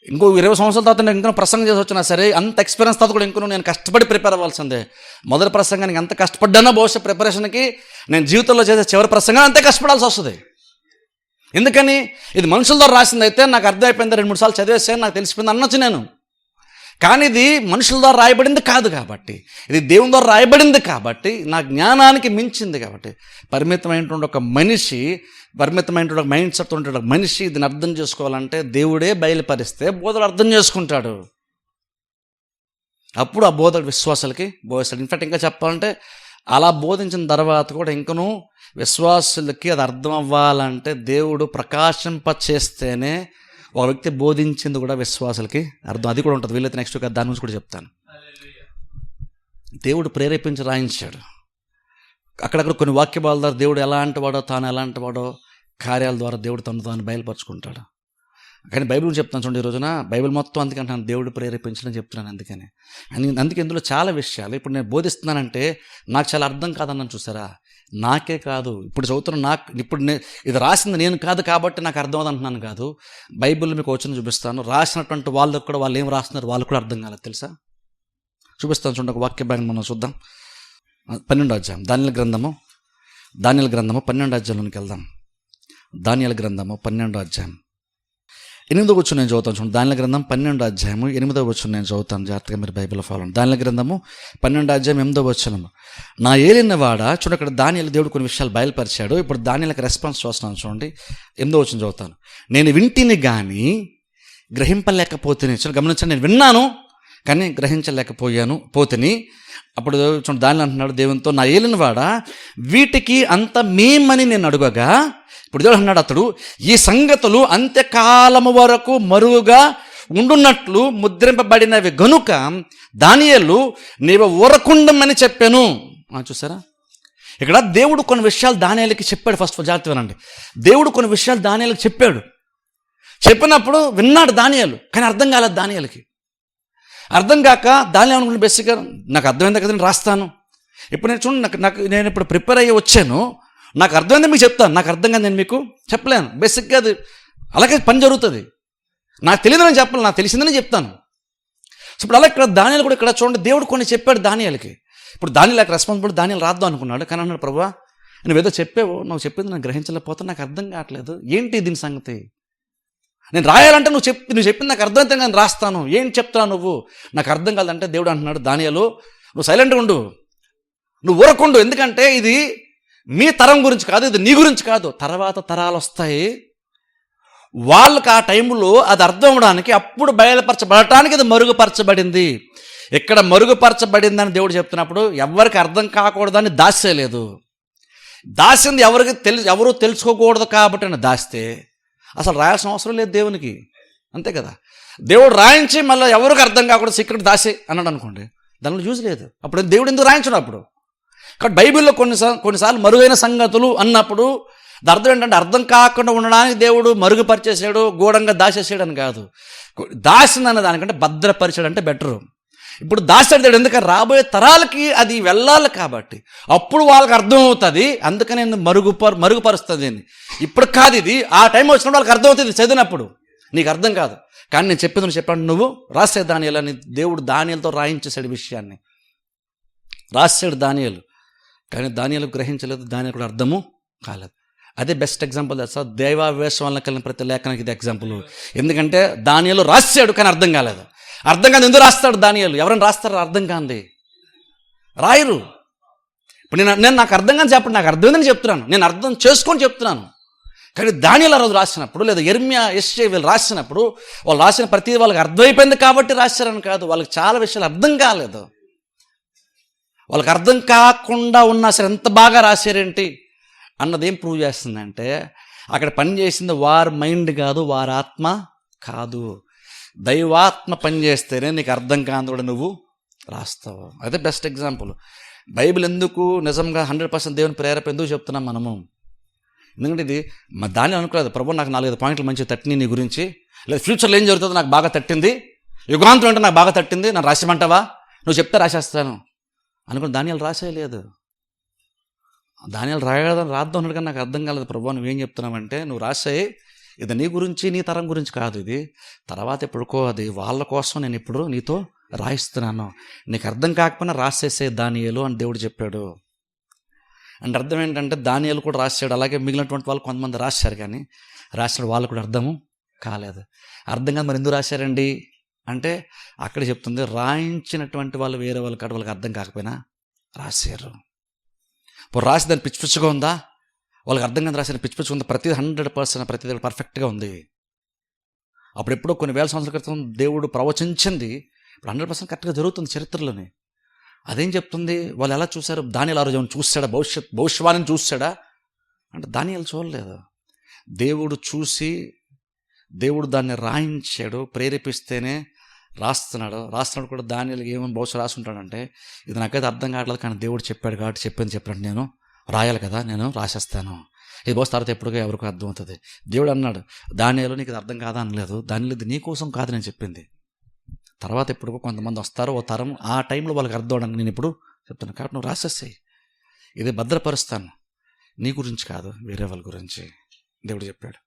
ఇంకో 20 సంవత్సరాల తర్వాత నేను ఇంకా ప్రసంగం చేసి వచ్చినా సరే, అంత ఎక్స్పీరియన్స్ తర్వాత కూడా ఇంకో నేను కష్టపడి ప్రిపేర్ అవ్వాల్సిందే. మొదటి ప్రసంగానికి ఎంత కష్టపడ్డానో బహుశా ప్రిపరేషన్కి నేను జీవితంలో చేసే చివరి ప్రసంగం అంతే కష్టపడాల్సి వస్తుంది. ఎందుకని? ఇది మనుషుల ద్వారా రాసింది అయితే నాకు అర్థమైపోయింది, 2-3 సార్లు చదివేస్తే నాకు తెలిసిపోయింది అనొచ్చు నేను. కానీ ఇది మనుషుల ద్వారా రాయబడింది కాదు కాబట్టి, ఇది దేవుని ద్వారా రాయబడింది కాబట్టి, నా జ్ఞానానికి మించింది కాబట్టి, పరిమితమైనటువంటి ఒక మనిషి, పరిమితమైనటువంటి ఒక మైండ్ సెట్ ఉంటే ఒక మనిషి దీన్ని అర్థం చేసుకోవాలంటే దేవుడే బయలుపరిస్తే బోధలు అర్థం చేసుకుంటాడు. అప్పుడు ఆ బోధ విశ్వాసాలకి బోధిస్తాడు. ఇన్ఫాక్ట్ ఇంకా చెప్పాలంటే అలా బోధించిన తర్వాత కూడా ఇంకనూ విశ్వాసులకి అది అర్థం అవ్వాలంటే దేవుడు ప్రకాశింప చేస్తేనే ఒక వ్యక్తి బోధించింది కూడా విశ్వాసులకి అర్థం. అది కూడా ఉంటుంది. వీళ్ళైతే నెక్స్ట్ దాని గురించి కూడా చెప్తాను. దేవుడు ప్రేరేపించి రాయించాడు. అక్కడక్కడ కొన్ని వాక్యభావాల ద్వారా దేవుడు ఎలాంటి వాడో, తాను ఎలాంటి వాడో కార్యాల ద్వారా దేవుడు తాను బయలుపరుచుకుంటాడు. కానీ బైబిల్ చెప్తాను చూడండి, ఈ రోజున బైబిల్ మొత్తం అందుకంటే దేవుడు ప్రేరేపించడం చెప్తున్నాను. అందుకే ఇందులో చాలా విషయాలు ఇప్పుడు నేను బోధిస్తున్నానంటే నాకు చాలా అర్థం కాదన్నాను. చూసారా, నాకే కాదు ఇప్పుడు చదువుతున్న ఇది రాసింది నేను కాదు కాబట్టి నాకు అర్థం అవుతుంటున్నాను కాదు. బైబిల్ మీకు వచ్చిన చూపిస్తాను. రాసినటువంటి వాళ్ళకు కూడా వాళ్ళు ఏం రాస్తున్నారు వాళ్ళు కూడా అర్థం కాలేదు తెలుసా. చూపిస్తాను చూడండి, ఒక వాక్య భాగం మనం చూద్దాం. 12వ అధ్యాయం దానియేలు గ్రంథము 12వ అధ్యాయంలోనికి వెళ్దాం. దానియేలు గ్రంథము 12వ అధ్యాయం 8వ వచనం నేను చదువుతాను చూడండి. దానియేలు గ్రంథం 12వ అధ్యాయము 8వ వచనం నేను చదువుతాను. జాగ్రత్తగా మీరు బైబిల్ ఫాలో అవ్వండి. దానియేలు గ్రంథము 12వ అధ్యాయం 8వ వచనము. నా ఏలినవాడ చూడండి, అక్కడ దానియేలు దేవుడు కొన్ని విషయాలు బయలుపరిచాడు. ఇప్పుడు దానియేలుకి రెస్పాన్స్ చూస్తున్నాను చూడండి. 8వ వచనం చదువుతాను. నేను వింటిని కానీ గ్రహింపలేకపోతేనే. చూడండి, గమనించండి, నేను విన్నాను కానీ పోతేని. అప్పుడు చూడండి, దానిలో అంటున్నాడు దేవునితో, నా ఏలినవాడ వీటికి అంత మేమని నేను అడుగగా, ఇప్పుడు దేవుడు అన్నాడు, అతడు ఈ సంగతులు అంత్యకాలము వరకు మరుగుగా ఉండున్నట్లు ముద్రింపబడినవి గనుక దానియేలు నీవు ఊరకుండమని చెప్పాను. చూసారా, ఇక్కడ దేవుడు కొన్ని విషయాలు దానియేలుకి చెప్పాడు. ఫస్ట్ జాగ్రత్త వినండి. దేవుడు కొన్ని విషయాలు దానియేలుకి చెప్పాడు. చెప్పినప్పుడు విన్నాడు దానియేలు, కానీ అర్థం కాలేదు దానియేలుకి. అర్థం కాక దానియేలు అనుకుంటే బేసిక్గా నాకు అర్థమైంది కదా నేను రాస్తాను. ఇప్పుడు నేను చూడండి, నేను ఇప్పుడు ప్రిపేర్ అయ్యి వచ్చాను, నాకు అర్థమైంది మీకు చెప్తాను, నాకు అర్థం కాదు నేను మీకు చెప్పలేను. బేసిక్గా అది అలాగే పని జరుగుతుంది. నాకు తెలియదని చెప్పాలి, నాకు తెలిసిందని చెప్తాను. సో ఇప్పుడు అలా ఇక్కడ దానియేలు కూడా ఇక్కడ చూడండి, దేవుడు కొన్ని చెప్పాడు దానియేలుకి. ఇప్పుడు దానియేలు రెస్పాన్సిబిలిటీ దానియేలు రాద్దాం అనుకున్నాడు. కానీ అన్నాడు, ప్రభువా నువ్వేదో చెప్పావు, నువ్వు చెప్పింది నాకు గ్రహించలేకపోతే నాకు అర్థం కావట్లేదు, ఏంటి దీని సంగతి? నేను రాయాలంటే నువ్వు చెప్పింది నాకు అర్థమైతే నేను రాస్తాను, ఏం చెప్తావు నువ్వు, నాకు అర్థం కాదంటే దేవుడు అంటున్నాడు, దానియేలు నువ్వు సైలెంట్గా ఉండు, నువ్వు ఊరకుండు, ఎందుకంటే ఇది మీ తరం గురించి కాదు, ఇది నీ గురించి కాదు, తర్వాత తరాలు వస్తాయి, వాళ్ళకి ఆ టైంలో అది అర్థం అవ్వడానికి అప్పుడు బయలుపరచబడటానికి ఇది మరుగుపరచబడింది. ఇక్కడ మరుగుపరచబడిందని దేవుడు చెప్తున్నప్పుడు ఎవరికి అర్థం కాకూడదని దాచేయలేదు. దాచింది ఎవరు తెలుసుకోకూడదు కాబట్టి దాస్తే అసలు రాయాల్సిన అవసరం లేదు దేవునికి, అంతే కదా. దేవుడు రాయించి మళ్ళీ ఎవరికి అర్థం కాకూడదు సీక్రెట్ దాసే అన్నాడు అనుకోండి, దానిలో యూజ్ లేదు. అప్పుడు దేవుడు ఎందుకు రాయించడు అప్పుడు? కాబట్టి బైబిల్లో కొన్నిసార్లు మరుగైన సంగతులు అన్నప్పుడు అర్థం ఏంటంటే అర్థం కాకుండా ఉండడానికి దేవుడు మరుగుపరిచేసాడు, గూఢంగా దాచేసాడు అని కాదు. దాసిందన్న దానికంటే భద్రపరిచాడు అంటే బెటరు. ఇప్పుడు దాచాడు దేవుడు, ఎందుకంటే రాబోయే తరాలకి అది వెళ్ళాలి కాబట్టి అప్పుడు వాళ్ళకి అర్థమవుతుంది, అందుకని మరుగుపరుస్తుంది. ఇప్పుడు కాదు, ఇది ఆ టైం వచ్చినప్పుడు వాళ్ళకి అర్థమవుతుంది చదివినప్పుడు, నీకు అర్థం కాదు. కానీ నేను చెప్పింది నువ్వు చెప్పాను, నువ్వు రాసే దానియేలు అని దేవుడు దానియేలుతో రాయించేశాడు విషయాన్ని. రాసాడు దానియేలు, కానీ దానియేలు గ్రహించలేదు, దానియేలు కూడా అర్థము కాలేదు. అదే బెస్ట్ ఎగ్జాంపుల్ తెలుసా, దైవావేశం వల్ల కలిగిన ప్రతి లేఖనానికి ఇది ఎగ్జాంపుల్. ఎందుకంటే దానియేలు రాశాడు కానీ అర్థం కాలేదు. అర్థం కాదు ఎందుకు రాస్తాడు దానియేలు? ఎవరైనా రాస్తారో అర్థం కాంది రాయరు. ఇప్పుడు నేను నాకు అర్థం కాని చెప్పండి, నాకు అర్థమైందని చెప్తున్నాను, నేను అర్థం చేసుకొని చెప్తున్నాను. కానీ దానియేలు ఆ రోజు రాసినప్పుడు, లేదా యెర్మియా, యెషయా వీళ్ళు రాసినప్పుడు, వాళ్ళు రాసిన ప్రతిదీ వాళ్ళకి అర్థమైపోయింది కాబట్టి రాశారని కాదు, వాళ్ళకి చాలా విషయాలు అర్థం కాలేదు. వాళ్ళకి అర్థం కాకుండా ఉన్నా సరే ఎంత బాగా రాశారేంటి అన్నది ఏం ప్రూవ్ చేస్తుందంటే, అక్కడ పనిచేసింది వారి మైండ్ కాదు, వారి ఆత్మ కాదు, దైవాత్మ పనిచేస్తేనే నీకు అర్థం కాదు కూడా నువ్వు రాస్తావు. అదే బెస్ట్ ఎగ్జాంపుల్. బైబిల్ ఎందుకు నిజంగా 100% దేవుని ప్రేరేపణ ఎందుకు చెప్తున్నాం మనము? ఎందుకంటే ఇది దాన్ని అనుకోలేదు, ప్రభు నాకు 4-5 పాయింట్లు మంచిగా తట్టినాయి నీ గురించి, లేదా ఫ్యూచర్లో ఏం జరుగుతుందో నాకు బాగా తట్టింది, యుగాంతం అంటే నాకు బాగా తట్టింది, నన్ను రాసేమంటావా, నువ్వు చెప్తే రాసేస్తాను అనుకుని దానియేలు రాసేయలేదు. దానియేలు రాద్దాం అన్నాడు, కానీ నాకు అర్థం కాలేదు, ప్రభు నువ్వేం చెప్తున్నావంటే నువ్వు రాసేయి, ఇది నీ గురించి నీ తరం గురించి కాదు, ఇది తర్వాత ఎప్పుడుకో అది వాళ్ళ కోసం నేను ఇప్పుడు నీతో రాయిస్తున్నాను, నీకు అర్థం కాకపోయినా రాసేసే దానియేలు అని దేవుడు చెప్పాడు. అంటే అర్థం ఏంటంటే దానియేలు కూడా రాశాడు, అలాగే మిగిలినటువంటి వాళ్ళు కొంతమంది రాశారు, కానీ రాశాడు వాళ్ళు కూడా అర్థము కాలేదు. అర్థం కాదు మరి ఎందుకు రాశారండి అంటే అక్కడ చెప్తుంది, రాయించినటువంటి వాళ్ళు వేరే వాళ్ళ కాడ వాళ్ళకి అర్థం కాకపోయినా రాశారు. ఇప్పుడు రాసి దాన్ని పిచ్చి పిచ్చిగా ఉందా, వాళ్ళకి అర్థం కాదు రాసిన పిచ్చి పిచ్చిగా ఉందా, ప్రతిదీ 100% ప్రతిదీ పర్ఫెక్ట్గా ఉంది. అప్పుడు ఎప్పుడో కొన్ని వేల సంవత్సరాల క్రితం దేవుడు ప్రవచించింది ఇప్పుడు 100% కరెక్ట్గా జరుగుతుంది చరిత్రలోనే. అదేం చెప్తుంది, వాళ్ళు ఎలా చూశారు, దానియేలు ఆ రోజు ఏమైనా చూశాడా, భవిష్యవాణిని చూశాడా అంటే దానియేలు చూడలేదు. దేవుడు చూసి దేవుడు దాన్ని రాయించాడు, ప్రేరేపిస్తేనే రాస్తున్నాడు కూడా. దానియేలుకి ఏమో భవిష్యత్తు రాసి ఉంటాడంటే, ఇది నాకైతే అర్థం కావట్లేదు, కానీ దేవుడు చెప్పాడు కాబట్టి చెప్పినట్టు నేను రాయాలి కదా, నేను రాసేస్తాను. ఇది బహుశా తర్వాత ఎప్పుడుగా ఎవరికో అర్థమవుతుంది. దేవుడు అన్నాడు, దానియేలు నీకు ఇది అర్థం కాదా అనలేదు, దానిలో ఇది నీ కోసం కాదు నేను చెప్పింది, తర్వాత ఎప్పుడుకో కొంతమంది వస్తారు, ఓ తరం, ఆ టైంలో వాళ్ళకి అర్థం అవడానికి నేను ఇప్పుడు చెప్తాను, కాబట్టి నువ్వు రాసేస్తాయి, ఇది భద్రపరుస్తాను, నీ గురించి కాదు వేరే వాళ్ళ గురించి దేవుడు చెప్పాడు.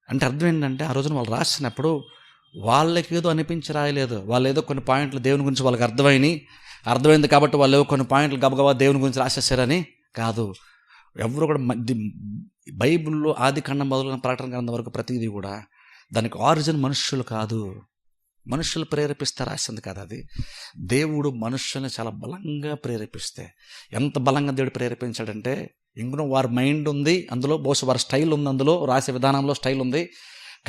అంటే అర్థం ఏంటంటే, ఆ రోజున వాళ్ళు రాసినప్పుడు వాళ్ళకి ఏదో అనిపించి రాయలేదు, వాళ్ళు ఏదో కొన్ని పాయింట్లు దేవుని గురించి వాళ్ళకి అర్థమైంది కాబట్టి వాళ్ళు ఏదో కొన్ని పాయింట్లు గబగబా దేవుని గురించి రాసేసారని కాదు. ఎవరు కూడా బైబిల్లో ఆది ఖండం మొదలుగా ప్రకటన గ్రంథం వరకు ప్రతిదీ కూడా దానికి ఆరిజిన్ మనుష్యులు కాదు, మనుషులు ప్రేరేపిస్తే రాసింది కాదు. అది దేవుడు మనుషుల్ని చాలా బలంగా ప్రేరేపిస్తే, ఎంత బలంగా దేవుడు ప్రేరేపించాడంటే, ఇంకనూ వారి మైండ్ ఉంది అందులో, బహుశా వారి స్టైల్ ఉంది అందులో, రాసే విధానంలో స్టైల్ ఉంది,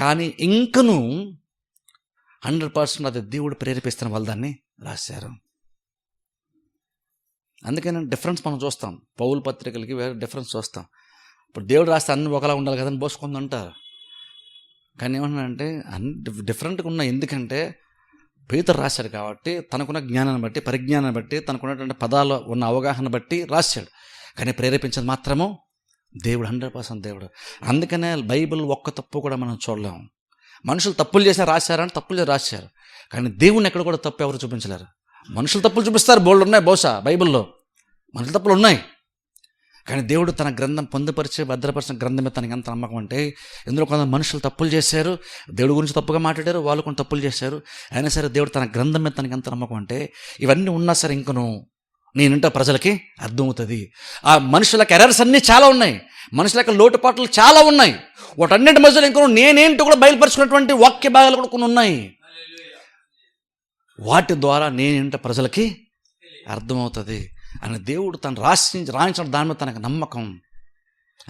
కానీ ఇంకనూ 100% అది దేవుడు ప్రేరేపిస్తున్న వాళ్ళు దాన్ని రాశారు. అందుకని డిఫరెన్స్ మనం చూస్తాం, పౌలు పత్రికలకి వేరే డిఫరెన్స్ చూస్తాం. ఇప్పుడు దేవుడు రాస్తే అన్ని ఒకలా ఉండాలి కదని బోసుకుంది అంటారు, కానీ ఏమన్నాడంటే అన్ని డిఫరెంట్గా ఉన్నాయి. ఎందుకంటే పేతురు రాశాడు కాబట్టి తనకున్న జ్ఞానాన్ని బట్టి, పరిజ్ఞానాన్ని బట్టి, తనకున్నటువంటి పదాలు ఉన్న అవగాహన బట్టి రాశాడు, కానీ ప్రేరేపించేది మాత్రము దేవుడు, 100% దేవుడు. అందుకనే బైబిల్ ఒక్క తప్పు కూడా మనం చూడలేము. మనుషులు తప్పులు చేసినా రాశారని తప్పులు చేసి రాశారు, కానీ దేవుని ఎక్కడ కూడా తప్పు ఎవరు చూపించలేరు. మనుషులు తప్పులు చూపిస్తారు, బోల్డ్ ఉన్నాయి బహుశా బైబిల్లో మనుషుల తప్పులు ఉన్నాయి, కానీ దేవుడు తన గ్రంథం పొందుపరిచి భద్రపరిచిన గ్రంథం మీద తనకి ఎంత నమ్మకం అంటే, ఇందులో కొంత మనుషులు తప్పులు చేశారు, దేవుడి గురించి తప్పుగా మాట్లాడారు, వాళ్ళు కొన్ని తప్పులు చేశారు, అయినా సరే దేవుడు తన గ్రంథం మీద తనకి ఎంత నమ్మకం అంటే, ఇవన్నీ ఉన్నా సరే ఇంకను నేనంటే ప్రజలకి అర్థమవుతుంది. ఆ మనుషులకు ఎర్రర్స్ అన్నీ చాలా ఉన్నాయి, మనుషులకు లోటుపాట్లు చాలా ఉన్నాయి, వాటన్నిటి మధ్యలో ఇంకను నేనేంటో కూడా బయలుపరుచుకున్నటువంటి వాక్య భాగాలు కూడా కొన్ని ఉన్నాయి. వాటి ద్వారా నేనేంటో ప్రజలకి అర్థమవుతుంది అని దేవుడు తను రాయించడం దాని మీద తనకు నమ్మకం.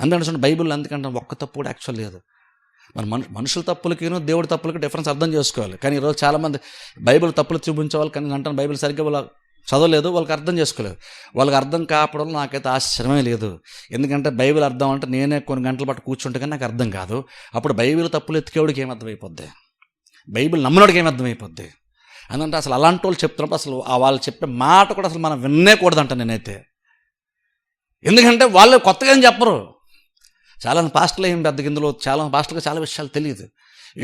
అందుకని బైబిల్ అందుకంటే ఒక్క తప్పు కూడా యాక్చువల్ లేదు. మరి మనుషుల తప్పులకిను దేవుడి తప్పులకి డిఫరెన్స్ అర్థం చేసుకోవాలి. కానీ ఈరోజు చాలామంది బైబిల్ తప్పులు చూపించే వాళ్ళు, కానీ అంటాను బైబిల్ సరిగ్గా వాళ్ళు చదవలేదు, వాళ్ళకి అర్థం చేసుకోలేదు. వాళ్ళకి అర్థం కావడం నాకైతే ఆశ్చర్యమే లేదు. ఎందుకంటే బైబిల్ అర్థం అంటే నేనే కొన్ని గంటల పాటు కూర్చుంటే కానీ నాకు అర్థం కాదు. అప్పుడు బైబిల్ తప్పులు ఎత్తికేవాడికి ఏం అర్థమైపోద్ది, బైబిల్ నమ్మనోడికి ఏం అర్థమైపోద్ది. అందుకంటే అసలు అలాంటి వాళ్ళు చెప్తున్నప్పుడు అసలు వాళ్ళు చెప్పే మాట కూడా అసలు మనం వినకూడదంట నేనైతే. ఎందుకంటే వాళ్ళు కొత్తగా ఏం చెప్పరు. చాలా పాస్టర్లు ఏం పెద్ద ఇందులో చాలా పాస్టర్గా చాలా విషయాలు తెలియదు.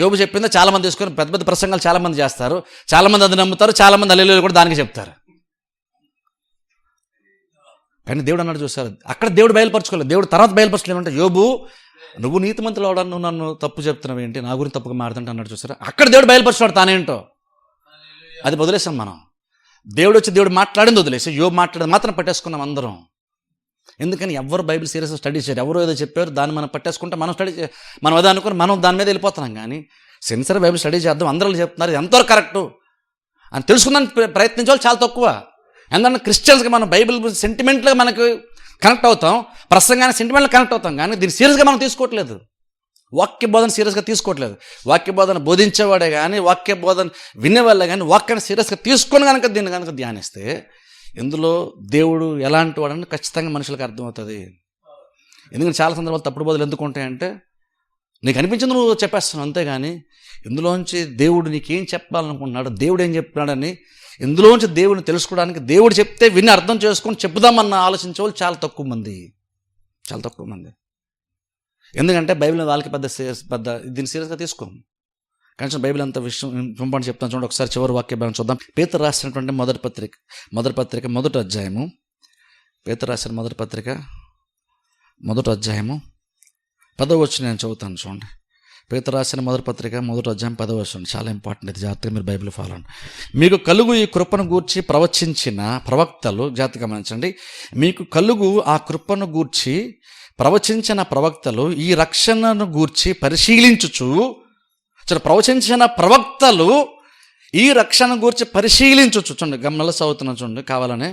యోబు చెప్పిందో చాలామంది తీసుకొని పెద్ద పెద్ద ప్రసంగాలు చాలామంది చేస్తారు, చాలామంది అది నమ్ముతారు, చాలామంది హల్లెలూయా కూడా దానికి చెప్తారు. కానీ దేవుడు అన్నాడు చూస్తారు, అక్కడ దేవుడు బయలుపరచుకోలేదు. దేవుడు తర్వాత బయలుపరచుకోలేమంటే, యోబు నువ్వు నీతిమంతులు అవడం, నువ్వు నన్ను తప్పు చెప్తున్నావు ఏంటి, నా గురించి తప్పుగా మాట్లాడుతుంటే అన్నాడు చూసారా. అక్కడ దేవుడు బయలుపరచుకున్నాడు తానేంటో. అది వదిలేసాం మనం. దేవుడు మాట్లాడింది వదిలేసి యోబు మాట్లాడేది మాత్రం పట్టేసుకున్నాం అందరం. ఎందుకని ఎవరు బైబిల్ సీరియస్గా స్టడీ చేయరు. ఎవరో ఏదో చెప్పారు దాన్ని మనం పట్టేసుకుంటే మనం అదే అనుకుని మనం దాని మీద వెళ్ళిపోతున్నాం. కానీ సిన్సియర్ బైబిల్ స్టడీ చేద్దాం, అందరూ చెప్తున్నారు ఎంతవరకు కరెక్టు అని తెలుసుకుందానికి ప్రయత్నించే వాళ్ళు చాలా తక్కువ. ఎందుకంటే క్రిస్టియన్స్గా మనం బైబిల్ సెంటిమెంట్గా మనకు కనెక్ట్ అవుతాం, ప్రసంగానికి సెంటిమెంట్గా కనెక్ట్ అవుతాం, కానీ దీన్ని సీరియస్గా మనం తీసుకోవట్లేదు. వాక్య బోధన సీరియస్గా తీసుకోవట్లేదు. వాక్య బోధన బోధించేవాడే కానీ, వాక్య బోధన వినేవాళ్ళే కానీ వాక్యాన్ని సీరియస్గా తీసుకొని కనుక దీన్ని కనుక ధ్యానిస్తే ఇందులో దేవుడు ఎలాంటి వాడని ఖచ్చితంగా మనుషులకు అర్థమవుతుంది. ఎందుకంటే చాలా సందర్భాలు తప్పుడు బోధలు ఎందుకు ఉంటాయంటే, నీకు అనిపించింది నువ్వు చెప్పేస్తున్నావు అంతేగాని ఇందులోంచి దేవుడు నీకేం చెప్పాలనుకుంటున్నాడు, దేవుడు ఏం చెప్తున్నాడని ఇందులోంచి దేవుడిని తెలుసుకోవడానికి, దేవుడు చెప్తే విని అర్థం చేసుకొని చెప్పుదామన్న ఆలోచించే వాళ్ళు చాలా తక్కువ మంది. ఎందుకంటే బైబిల్ వాళ్ళకి పెద్ద దీన్ని సీరియస్గా తీసుకోము. కనీసం బైబిల్ అంత విషయం ఇంపార్టెంట్ చెప్తాను చూడండి. ఒకసారి చివరి వాక్య భాగం చూద్దాం. పేతురు రాసినటువంటి మొదటి పత్రిక మొదటి అధ్యాయము. పేతురు రాసిన మొదటి పత్రిక మొదటి అధ్యాయము 10వ వచనం నేను చదువుతాను చూడండి. పేతురు రాసిన మొదటి పత్రిక మొదటి అధ్యాయం 10వ వచనం చాలా ఇంపార్టెంట్. ఇది జాగ్రత్తగా మీరు బైబిల్ ఫాలో అవ్వండి. మీకు కలుగు ఈ కృపను గూర్చి ప్రవచించిన ప్రవక్తలు, జాగ్రత్తగా గమనించండి, మీకు కలుగు ఆ కృపను గూర్చి ప్రవచించిన ప్రవక్తలు ఈ రక్షణను గూర్చి పరిశీలించుచు, ప్రవచించిన ప్రవక్తలు ఈ రక్షణ గురించి పరిశీలించవచ్చు. చూడండి, గమనంలో చదువుతున్నాను చూడండి, కావాలని.